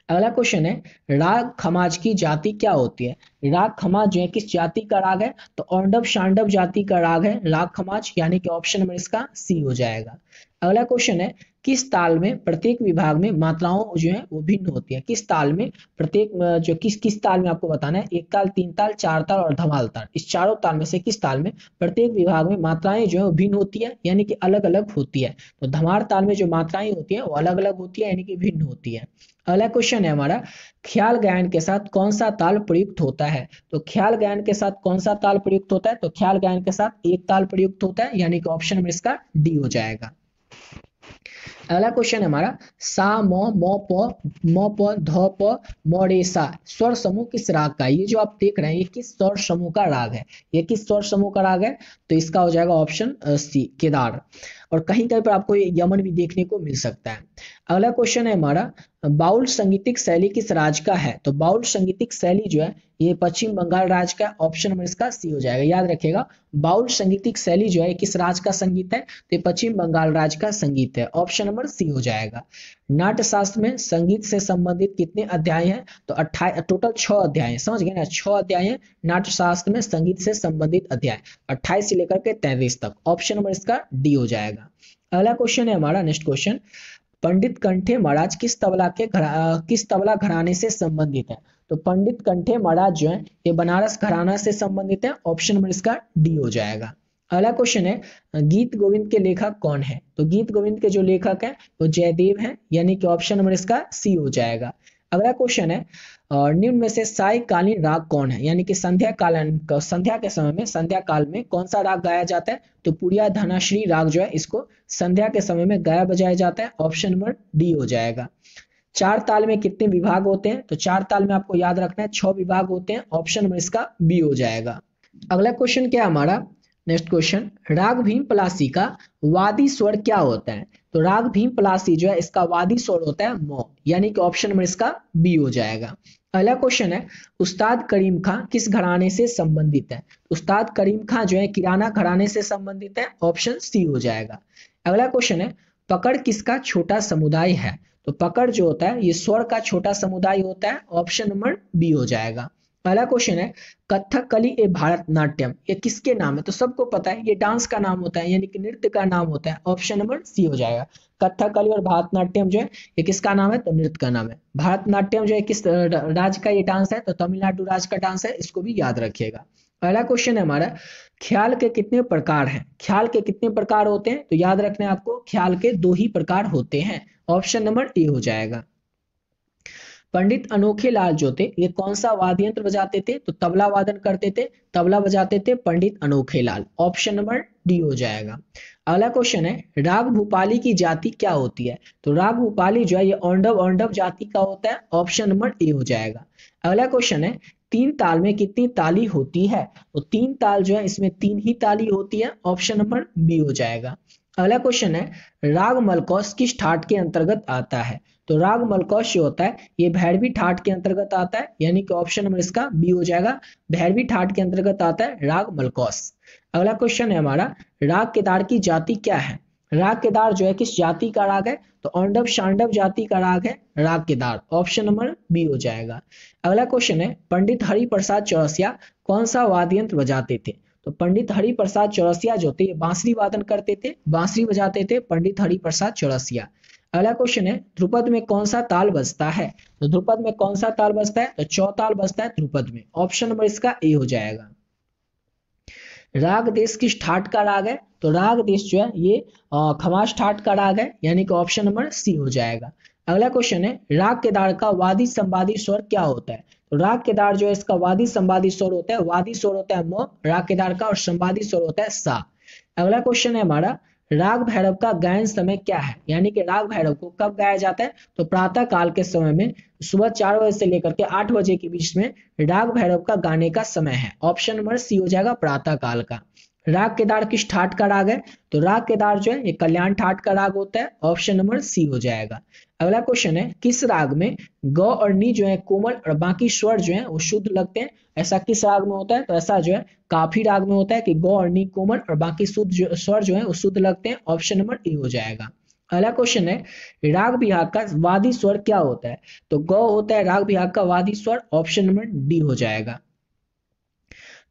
अगला क्वेश्चन है राग खमाज की जाति क्या होती है? राग खमाज जो है किस जाति का राग है? तो औंडव शांडव जाति का राग है राग खमाज, यानी कि ऑप्शन नंबर इसका सी हो जाएगा। अगला क्वेश्चन है किस ताल में प्रत्येक विभाग में मात्राओं जो है वो भिन्न होती है? किस ताल में प्रत्येक जो किस ताल में आपको बताना है, एक ताल, तीन ताल, चार ताल और धमाल ताल, इस चारों ताल में से किस ताल में प्रत्येक विभाग में मात्राएं जो है वो भिन्न होती है, यानी कि अलग अलग होती है? तो धमार ताल में जो मात्राएं होती है वो अलग अलग होती है, यानी कि भिन्न होती है। अगला क्वेश्चन है हमारा ख्याल गायन के साथ कौन सा ताल प्रयुक्त होता है? तो ख्याल गायन के साथ कौन सा ताल प्रयुक्त होता है? तो ख्याल गायन के साथ एक ताल प्रयुक्त होता है, यानी कि ऑप्शन नंबर इसका डी हो जाएगा। अगला क्वेश्चन है हमारा सा म प ध प म रे सा स्वर समूह किस राग का है? ये जो आप देख रहे हैं ये किस स्वर समूह का राग है? ये किस स्वर समूह का राग है? तो इसका हो जाएगा ऑप्शन सी केदार। और कहीं कहीं पर आपको ये यमन भी देखने को मिल सकता है। अगला क्वेश्चन है हमारा बाउल संगीतिक शैली किस राज्य का है? तो बाउल संगीतिक शैली जो है ये पश्चिम बंगाल राज्य का, ऑप्शन नंबर इसका सी हो जाएगा। याद रखिएगा बाउल संगीतिक शैली जो है किस राज्य का संगीत है? तो पश्चिम बंगाल राज्य का संगीत है, ऑप्शन नंबर सी हो जाएगा। नाट्य शास्त्र में संगीत से संबंधित कितने अध्याय हैं? तो 28 टोटल 6 अध्याय हैं। समझ गए ना, 6 अध्याय हैं नाट्य शास्त्र में संगीत से संबंधित अध्याय, 28 से लेकर के 33 तक, ऑप्शन नंबर इसका डी हो जाएगा। अगला क्वेश्चन है हमारा नेक्स्ट क्वेश्चन पंडित कंठे महाराज किस तबला घराने से संबंधित है? तो पंडित कंठे महाराज जो है ये बनारस घराना से संबंधित है, ऑप्शन नंबर इसका डी हो जाएगा। अगला क्वेश्चन है गीत गोविंद के लेखक कौन है? तो गीत गोविंद के जो लेखक हैं वो जयदेव हैं, यानी कि ऑप्शन नंबर इसका सी हो जाएगा। अगला क्वेश्चन है निम्न में से सायकालीन राग कौन है? यानी कि संध्या के समय में संध्या काल में कौन सा राग गाया जाता है? तो पुरिया धनाश्री राग जो है इसको संध्या के समय में गाया बजाया जाता है, ऑप्शन नंबर डी हो जाएगा। चार ताल में कितने विभाग होते हैं? तो चार ताल में आपको याद रखना है 6 विभाग होते हैं, ऑप्शन नंबर इसका बी हो जाएगा। अगला क्वेश्चन क्या हमारा नेक्स्ट क्वेश्चन राग भीम पलासी का वादी स्वर क्या होता है? तो राग भीम पलासी जो है इसका वादी स्वर होता है मो, यानी कि ऑप्शन नंबर इसका बी हो जाएगा। अगला क्वेश्चन है उस्ताद करीम खां किस घराने से संबंधित है? उस्ताद करीम खां जो है किराना घराने से संबंधित है, ऑप्शन सी हो जाएगा। अगला क्वेश्चन है पकड़ किसका छोटा समुदाय है? तो पकड़ जो होता है ये स्वर का छोटा समुदाय होता है, ऑप्शन नंबर बी हो जाएगा। पहला क्वेश्चन है कथकली ए भारतनाट्यम ये किसके नाम है? तो सबको पता है ये डांस का नाम होता है, यानी कि नृत्य का नाम होता है, ऑप्शन नंबर सी हो जाएगा। कथकली और भारतनाट्यम जो है ये किसका नाम है? तो नृत्य का नाम है। भारतनाट्यम जो है किस राज्य का ये डांस है? तो तमिलनाडु राज्य का डांस है, इसको भी याद रखिएगा। अगला क्वेश्चन है हमारा, ख्याल के कितने प्रकार हैं? ख्याल के कितने प्रकार होते हैं? तो याद रखना है आपको, ख्याल के 2 ही प्रकार होते हैं। ऑप्शन नंबर ए हो जाएगा। पंडित अनोखे लाल जो थे ये कौन सा वाद्य यंत्र बजाते थे? तो तबला वादन करते थे, तबला बजाते थे पंडित अनोखे लाल। ऑप्शन नंबर डी हो जाएगा। अगला क्वेश्चन है, राग भूपाली की जाति क्या होती है? तो राग भूपाली जो है ये औंढव औंढव जाति का होता है। ऑप्शन नंबर ए हो जाएगा। अगला क्वेश्चन है, 3 ताल में कितनी ताली होती है? तो 3 ताल जो है इसमें 3 ही ताली होती है। ऑप्शन नंबर बी हो जाएगा। अगला क्वेश्चन है, राग मलकौस किस ठाट के अंतर्गत आता है? तो राग मलकौस जो होता है ये भैरवी ठाट के अंतर्गत आता है, यानी कि ऑप्शन नंबर इसका बी हो जाएगा। भैरवी ठाट के अंतर्गत आता है राग मलकौस। अगला क्वेश्चन है हमारा, राग केदार की जाति क्या है? राग केदार जो है किस जाति का राग है? तो औंढव शांडव जाति का राग है राग केदार। ऑप्शन नंबर बी हो जाएगा। अगला क्वेश्चन है, पंडित हरि प्रसाद चौरसिया कौन सा वाद्य यंत्र बजाते थे? तो पंडित हरि प्रसाद चौरसिया जो थे ये बांसुरी वादन करते थे, बांसुरी बजाते थे पंडित हरि प्रसाद चौरसिया। अगला क्वेश्चन है, ध्रुपद में कौन सा ताल बजता है? तो ध्रुपद में कौन सा ताल बजता है? तो चौताल बजता है ध्रुपद में। ऑप्शन नंबर इसका ए हो जाएगा। राग देश किस ठाट का राग है? तो राग देश जो है ये खमास ठाट का राग है, यानी कि ऑप्शन नंबर सी हो जाएगा। अगला क्वेश्चन है, राग केदार का वादी संवादी स्वर क्या होता है? तो राग केदार जो है इसका वादी संवादी स्वर होता है, वादी स्वर होता है म राग केदार का, और संवादी स्वर होता है सा। अगला क्वेश्चन है हमारा, राग भैरव का गायन समय क्या है? यानी कि राग भैरव को कब गाया जाता है? तो प्रातः काल के समय में, सुबह 4 बजे से लेकर के 8 बजे के बीच में राग भैरव का गाने का समय है। ऑप्शन नंबर सी हो जाएगा, प्रातः काल का। राग केदार किस ठाट का राग है? तो राग केदार जो है ये कल्याण ठाट का राग होता है। ऑप्शन नंबर सी हो जाएगा। अगला क्वेश्चन है, किस राग में ग और नी जो है कोमल और बाकी स्वर जो है वो शुद्ध लगते हैं? ऐसा किस राग में होता है? तो ऐसा जो है काफी राग में होता है कि ग और नी कोमल और बाकी शुद्ध स्वर जो है वो शुद्ध लगते हैं। ऑप्शन नंबर ए हो जाएगा। अगला क्वेश्चन है, राग बिहाग का वादी स्वर क्या होता है? तो ग होता है राग बिहाग का वादी स्वर। ऑप्शन नंबर डी हो जाएगा।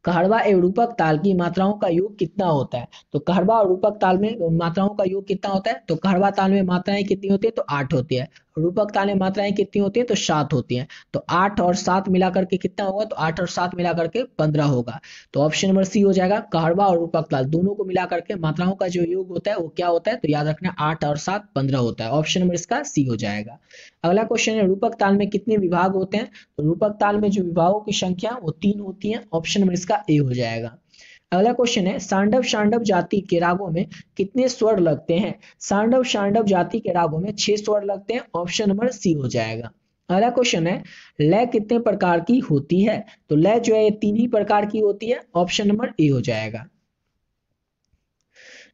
कहरवा एवं रूपक ताल की मात्राओं का योग कितना होता है? तो कहरवा और रूपक ताल में मात्राओं का योग कितना होता है? तो कहरवा ताल में मात्राएं कितनी होती है? तो 8 होती है। रूपक ताल में मात्राएं कितनी होती है? तो 7 होती है। तो 8 और 7 मिलाकर के कितना होगा? तो 8 और 7 मिलाकर के 15 होगा। तो ऑप्शन नंबर सी हो जाएगा। कहरवा और रूपक ताल दोनों को मिलाकर के मात्राओं का जो योग होता है वो क्या होता है? तो याद रखना 8 और 7 15 होता है। ऑप्शन नंबर इसका सी हो जाएगा। अगला क्वेश्चन है, रूपक ताल में कितने विभाग होते हैं? तो रूपक ताल में जो विभागों की संख्या वो 3 होती है। ऑप्शन नंबर इसका ए हो जाएगा। अगला क्वेश्चन है, सांडव शांडव जाति के रागों में कितने स्वर लगते हैं? सांडव शांडव जाति के रागों में 6 स्वर लगते हैं। ऑप्शन नंबर सी हो जाएगा। अगला क्वेश्चन है, लय कितने प्रकार की होती है? तो लय जो है ये 3 ही प्रकार की होती है। ऑप्शन नंबर ए हो जाएगा।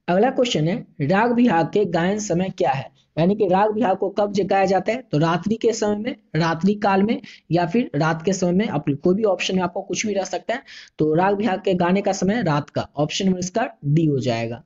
अगला क्वेश्चन है, राग बिहाग के गायन समय क्या है? यानी कि राग बिहाग को कब गाया जाता है? तो रात्रि के समय में, रात्रि काल में, या फिर रात के समय में। आप कोई भी ऑप्शन में आपको कुछ भी रह सकता है। तो राग बिहाग के गाने का समय रात का। ऑप्शन नंबर इसका डी हो जाएगा।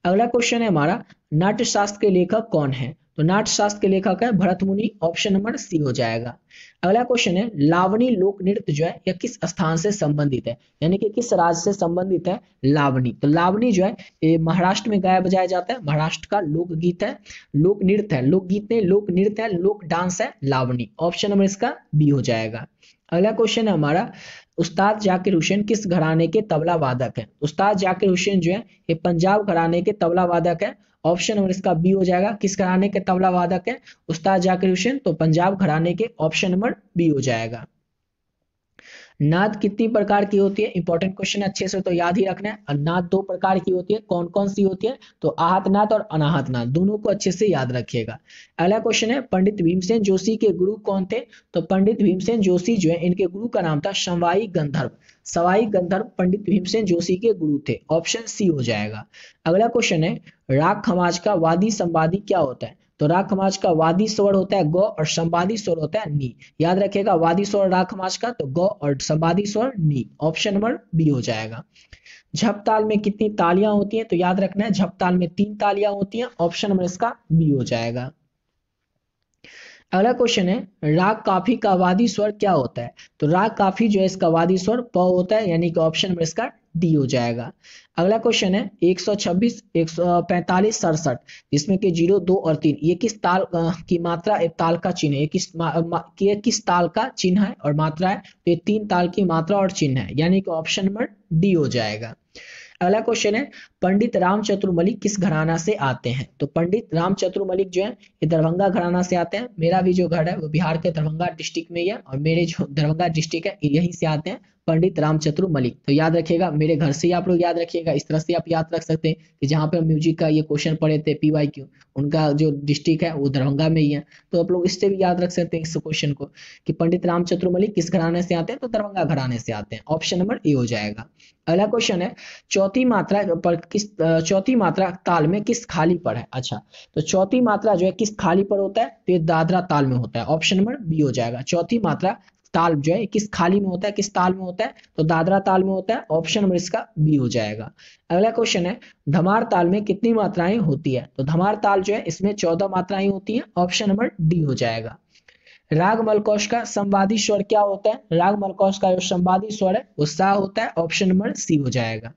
अगला क्वेश्चन है हमारा, नाट्य शास्त्र के लेखक कौन है? तो नाट्य शास्त्र के लेखक है भरत मुनि। ऑप्शन नंबर सी हो जाएगा। अगला क्वेश्चन है, लावनी लोक नृत्य जो है यह किस स्थान से संबंधित है? यानी कि किस राज्य से संबंधित है लावनी? तो लावनी जो है ये महाराष्ट्र में गाया बजाया जाता है। महाराष्ट्र का लोक गीत है, लोक नृत्य है, लोक गीत नहीं लोक नृत्य है, लोक डांस है लावनी। ऑप्शन नंबर इसका बी हो जाएगा। अगला क्वेश्चन है हमारा, उस्ताद जाकिर हुसैन किस घराने के तबला वादक है? उस्ताद जाकिर हुसैन जो है ये पंजाब घराने के तबला वादक है। ऑप्शन नंबर इसका बी हो जाएगा। किस घराने के तबला वादक है उस्ताद जाकिर हुसैन? तो पंजाब घराने के। ऑप्शन नंबर बी हो जाएगा। नाद कितनी प्रकार की होती है? इंपॉर्टेंट क्वेश्चन है, अच्छे से तो याद ही रखना है। और नाद 2 प्रकार की होती है। कौन कौन सी होती है? तो आहत नाद और अनाहत नाद, दोनों को अच्छे से याद रखिएगा। अगला क्वेश्चन है, पंडित भीमसेन जोशी के गुरु कौन थे? तो पंडित भीमसेन जोशी जो है इनके गुरु का नाम था सवाई गंधर्व। सवाई गंधर्व पंडित भीमसेन जोशी के गुरु थे। ऑप्शन सी हो जाएगा। अगला क्वेश्चन है, राग खमाज का वादी संवादी क्या होता है? तो राग खमाज का वादी स्वर होता है ग और संवादी स्वर होता है नी। याद रखिएगा, वादी स्वर राग खमाज का तो ग और संवादी स्वर नी। ऑप्शन नंबर बी हो जाएगा। झप ताल में कितनी तालियां होती हैं? तो याद रखना है झप ताल में 3 तालियां होती हैं। ऑप्शन नंबर इसका बी हो जाएगा। अगला क्वेश्चन है, राग काफी का वादी स्वर क्या होता है? तो राग काफी जो है इसका वादी स्वर प होता है, यानी कि ऑप्शन नंबर इसका डी हो जाएगा। अगला क्वेश्चन है 126, 145, 67, जिसमें कि 0, 2 और 3 ये किस ताल की मात्रा एक ताल का चिन्ह है? ये किस ताल का चिन्ह है और मात्रा है? तो ये 3 ताल की मात्रा और चिन्ह है, यानी कि ऑप्शन नंबर डी हो जाएगा। अगला क्वेश्चन है, पंडित रामचतुर मलिक किस घराना से आते हैं? तो पंडित रामचतुर मलिक जो है ये दरभंगा घराना से आते हैं। मेरा भी जो घर है वो बिहार के दरभंगा डिस्ट्रिक्ट में ही है, और मेरे जो दरभंगा डिस्ट्रिक्ट है यहीं से आते हैं पंडित रामचतुर मलिक। तो याद रखिएगा, मेरे घर से ही आप लोग याद रखिएगा। इस तरह से आप याद रख सकते हैं कि जहाँ पे म्यूजिक का ये क्वेश्चन पढ़े थे PYQ, उनका जो डिस्ट्रिक्ट है वो दरभंगा में ही है। तो आप लोग इससे भी याद रख सकते हैं इस क्वेश्चन को कि पंडित रामचतुर मलिक किस घराने से आते हैं? तो दरभंगा घराने से आते हैं। ऑप्शन नंबर ए हो जाएगा। अगला क्वेश्चन है, चौथी मात्रा ताल में किस खाली पर है? अच्छा, तो चौथी मात्रा जो है किस खाली पर होता है? तो ये दादरा ताल में होता है। ऑप्शन नंबर बी हो जाएगा। चौथी मात्रा ताल जो है किस खाली में होता है, किस ताल में होता है? तो दादरा ताल में होता है। ऑप्शन नंबर इसका बी हो जाएगा। अगला क्वेश्चन है, धमार ताल में कितनी मात्राएं होती है? तो धमार ताल जो है इसमें 14 मात्राएं होती है। ऑप्शन नंबर डी हो जाएगा। राग मलकौश का संवादी स्वर क्या होता है? राग मलकौश का जो संवादी स्वर है वो सा होता है। ऑप्शन नंबर सी हो जाएगा।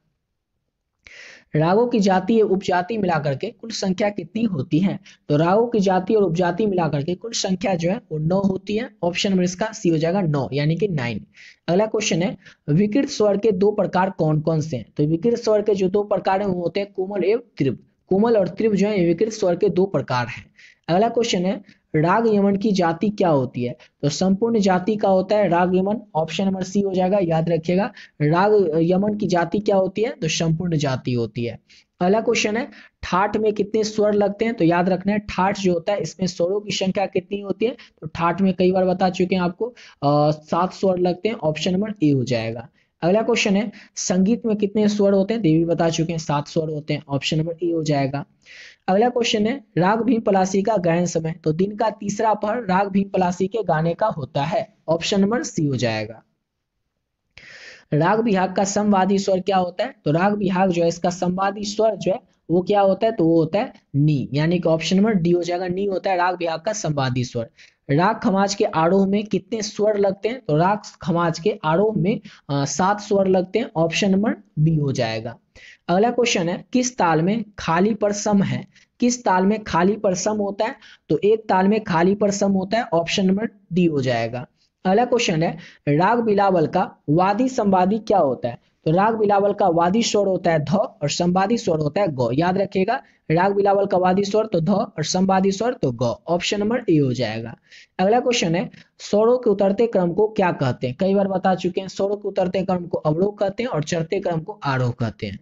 रागों की जाति और उपजाति मिलाकर के कुल संख्या कितनी होती है? तो रागों की जाति और उपजाति मिलाकर के कुल संख्या जो है वो 9 होती है। ऑप्शन नंबर इसका सी हो जाएगा, 9 यानी कि 9। अगला क्वेश्चन है, विकृत स्वर के 2 प्रकार कौन कौन से हैं? तो विकृत स्वर के जो 2 प्रकार हैं वो होते हैं कोमल एवं तीव्र। कोमल और तीव्र जो है विकृत स्वर के 2 प्रकार हैं। अगला क्वेश्चन है, राग यमन की जाति क्या होती है? तो संपूर्ण जाति का होता है राग यमन। ऑप्शन नंबर सी हो जाएगा, याद रखिएगा। राग यमन की जाति क्या होती है? तो संपूर्ण जाति होती है। अगला क्वेश्चन है, ठाठ में कितने स्वर लगते हैं? तो याद रखना है ठाठ जो होता है इसमें स्वरों की संख्या कितनी होती है? तो ठाठ में कई बार बता चुके हैं आपको 7 स्वर लगते हैं। ऑप्शन नंबर ए हो जाएगा। अगला क्वेश्चन है, संगीत में कितने स्वर होते हैं? तो ये भी बता चुके हैं 7 स्वर होते हैं। ऑप्शन नंबर ए हो जाएगा। अगला क्वेश्चन है, राग भीम पलासी का गायन समय? तो दिन का तीसरा पहर राग भीम पलासी के गाने का होता है। ऑप्शन नंबर सी हो जाएगा। राग बिहाग का समवादी स्वर क्या होता है? तो राग बिहाग जो है इसका समवादी स्वर जो है वो क्या होता है? तो वो होता है नी, यानी कि ऑप्शन नंबर डी हो जाएगा। नी होता है राग बिहाग का समवादी स्वर। राग खमाज के आरोह में कितने स्वर लगते हैं? तो राग खमाज के आरोह में 7 स्वर लगते हैं। ऑप्शन नंबर बी हो जाएगा। अगला क्वेश्चन है, किस ताल में खाली पर सम है? किस ताल में खाली पर सम होता है? तो एक ताल में खाली पर सम होता है। ऑप्शन नंबर डी हो जाएगा। अगला क्वेश्चन है, राग बिलावल का वादी संवादी क्या होता है? तो राग बिलावल का वादी स्वर होता है ध और संवादी स्वर होता है ग। याद रखिएगा, राग बिलावल का वादी स्वर तो ध और संवादी स्वर तो ग। ऑप्शन नंबर ए हो जाएगा। अगला क्वेश्चन है, स्वरों के उतरते क्रम को क्या कहते हैं? कई बार बता चुके हैं, स्वरों के उतरते क्रम को अवरोह कहते हैं और चढ़ते क्रम को आरोह कहते हैं।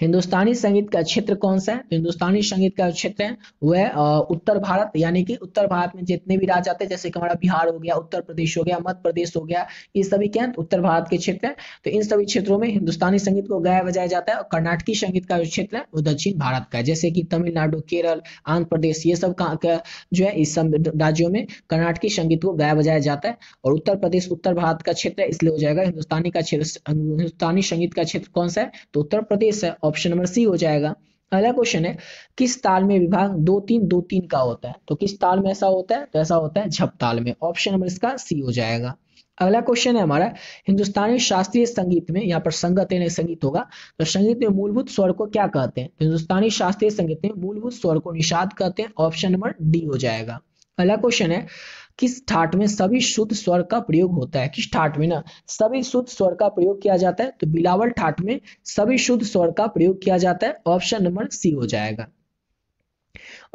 हिंदुस्तानी संगीत का क्षेत्र कौन सा है? तो हिंदुस्तानी संगीत का क्षेत्र है वह उत्तर भारत, यानी कि उत्तर भारत में जितने भी राज्य आते हैं, जैसे कि हमारा बिहार हो गया, उत्तर प्रदेश हो गया, मध्य प्रदेश हो गया, ये सभी क्या है? उत्तर भारत के क्षेत्र है। तो इन सभी क्षेत्रों में हिंदुस्तानी संगीत को गाया बजाया जाता है। और कर्नाटकी संगीत का जो क्षेत्र है वो दक्षिण भारत का है, जैसे कि तमिलनाडु, केरल, आंध्र प्रदेश, ये सब का जो है इस सब राज्यों में कर्नाटकी संगीत को गाया बजाया जाता है। और उत्तर प्रदेश उत्तर भारत का क्षेत्र है, इसलिए हो जाएगा हिंदुस्तानी का क्षेत्र। हिंदुस्तानी संगीत का क्षेत्र कौन सा है? तो उत्तर प्रदेश है। ऑप्शन नंबर सी हो जाएगा। अगला क्वेश्चन है, किस ताल में विभाग 2-3-2-3 का होता है? तो किस ताल में ऐसा होता है? तो ऐसा होता है झप ताल में। ऑप्शन नंबर इसका सी हो जाएगा। अगला क्वेश्चन है हमारा, हिंदुस्तानी शास्त्रीय संगीत में, यहाँ पर संगत यानी संगीत होगा, तो संगीत में मूलभूत स्वर को क्या कहते हैं? तो हिंदुस्तानी शास्त्रीय संगीत में मूलभूत स्वर को निषाद कहते हैं। ऑप्शन नंबर डी हो जाएगा। अगला क्वेश्चन है, किस ठाट में सभी शुद्ध स्वर का प्रयोग होता है? किस ठाट में ना सभी शुद्ध स्वर का प्रयोग किया जाता है? तो बिलावल ठाट में सभी शुद्ध स्वर का प्रयोग किया जाता है। ऑप्शन नंबर सी हो जाएगा।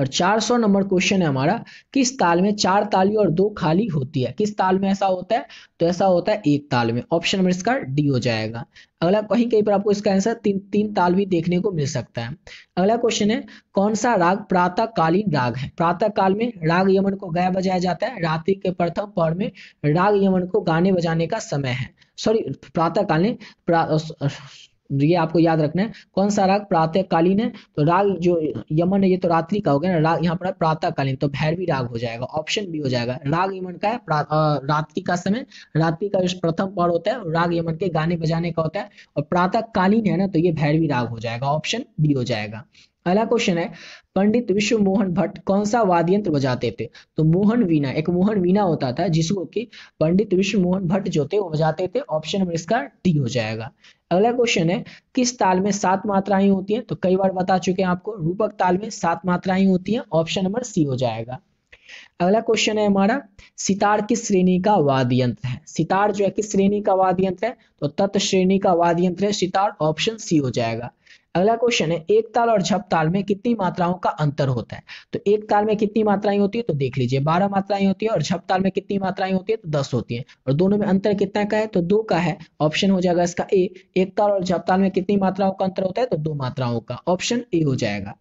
और 400 नंबर क्वेश्चन है हमारा, किस ताल में 4 ताली और 2 खाली होती है? किस ताल में ऐसा होता है? तो ऐसा होता है एक ताल में। ऑप्शन नंबर इसका डी हो जाएगा। अगला कहीं कहीं पर आपको इसका आंसर 3 ताल भी देखने को मिल सकता है। अगला क्वेश्चन है, कौन सा राग प्रातःकालीन राग है? प्रातः काल में राग यमन को गाया बजाया जाता है। रात्रि के प्रथम पहर में राग यमन को गाने बजाने का समय है। सॉरी, प्रातःकालीन, ये आपको याद रखना है। कौन सा राग प्रातःकालीन है? तो राग जो यमन है ये तो रात्रि का हो गया ना, राग यहाँ पर प्रातःकालीन, तो भैरवी राग हो जाएगा। ऑप्शन बी हो जाएगा। राग यमन का है रात्रि का समय, रात्रि का जो प्रथम पहर होता है राग यमन के गाने बजाने का होता है, और प्रातःकालीन है ना तो ये भैरवी राग हो जाएगा। ऑप्शन बी हो जाएगा। अगला क्वेश्चन है, पंडित विश्व मोहन भट्ट कौन सा वाद्य यंत्र बजाते थे? तो मोहन वीणा, एक मोहन वीणा होता था जिसको कि पंडित विश्व मोहन भट्ट जो थे वो बजाते थे। ऑप्शन नंबर इसका डी हो जाएगा। अगला क्वेश्चन है, किस ताल में 7 मात्राएं होती हैं? तो कई बार बता चुके हैं आपको, रूपक ताल में 7 मात्राएं होती हैं। ऑप्शन नंबर सी हो जाएगा। अगला क्वेश्चन है हमारा, सितार किस श्रेणी का वाद्य यंत्र है? सितार जो है किस श्रेणी का वाद्य यंत्र है? तो तत् श्रेणी का वाद्य यंत्र है सितार। ऑप्शन सी हो जाएगा। अगला क्वेश्चन है, एक ताल और झप ताल में कितनी मात्राओं का अंतर होता है? तो एक ताल में कितनी मात्राएं होती है? तो देख लीजिए 12 मात्राएं होती है, और झप ताल में कितनी मात्राएं होती है? तो 10 होती है। और दोनों में अंतर कितना का है? तो 2 का है। ऑप्शन हो जाएगा इसका ए। एक ताल और झप ताल में कितनी मात्राओं का अंतर होता है? तो 2 मात्राओं का। ऑप्शन ए हो जाएगा।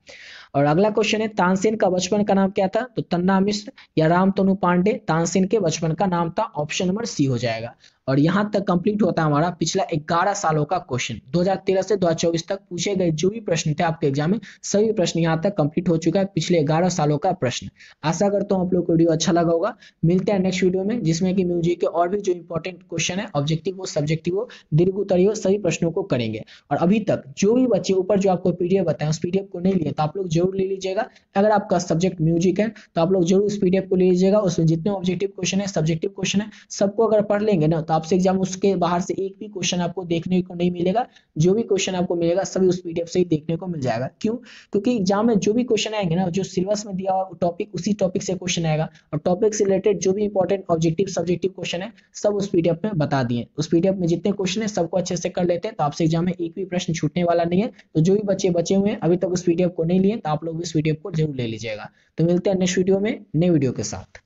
और अगला क्वेश्चन है, तानसेन का बचपन का नाम क्या था? तो तन्ना मिश्र या रामतनु पांडे तानसेन के बचपन का नाम था। ऑप्शन नंबर सी हो जाएगा। और यहां तक कंप्लीट होता है हमारा पिछला 11 सालों का क्वेश्चन। 2013 से 2024 तक पूछे गए जो भी प्रश्न थे आपके एग्जाम में, सभी प्रश्न यहां तक कंप्लीट हो चुका है, पिछले 11 सालों का प्रश्न। आशा करता हूं आप लोग को वीडियो अच्छा लगा होगा। मिलते हैं नेक्स्ट वीडियो में, जिसमें कि म्यूजिक के और भी जो इंपॉर्टेंट क्वेश्चन है, ऑब्जेक्टिव हो, सब्जेक्टिव हो, दीर्घ उत्तरीय हो, सभी प्रश्नों को करेंगे। और अभी तक जो भी बच्चे ऊपर जो आपको पीडीएफ बताए उस पीडीएफ को नहीं लिए तो आप लोग जरूर ले लीजिएगा। अगर आपका सब्जेक्ट म्यूजिक है तो आप लोग जरूर उस पीडीएफ को ले लीजिएगा। उसमें जितने ऑब्जेक्टिव क्वेश्चन है, सब्जेक्टिव क्वेश्चन है, सबको अगर पढ़ लेंगे ना तो आपसे एग्जाम उसके बाहर से एक भी क्वेश्चन आपको देखने को नहीं मिलेगा। जो भी क्वेश्चन आपको मिलेगा सभी उस पीडीएफ से ही देखने को मिल जाएगा। क्यों? क्योंकि एग्जाम में जो भी क्वेश्चन आएंगे ना, जो सिलेबस में दिया हुआ टॉपिक, उसी टॉपिक से क्वेश्चन आएगा। और टॉपिक से रिलेटेड जो भी इंपॉर्टेंट ऑब्जेक्टिव सब्जेक्टिव क्वेश्चन है सब उस पीडीएफ में बता दिए। उस पीडीएफ में जितने क्वेश्चन है सबको अच्छे से कर लेते हैं तो आपसे एग्जाम में एक भी प्रश्न छूटने वाला नहीं है। तो जो भी बच्चे बचे हुए हैं अभी तक उस पीडीएफ को नहीं लिए तो आप लोग इस पीडीएफ को जरूर ले लीजिएगा। तो मिलते हैं नेक्स्ट वीडियो में नए वीडियो के साथ।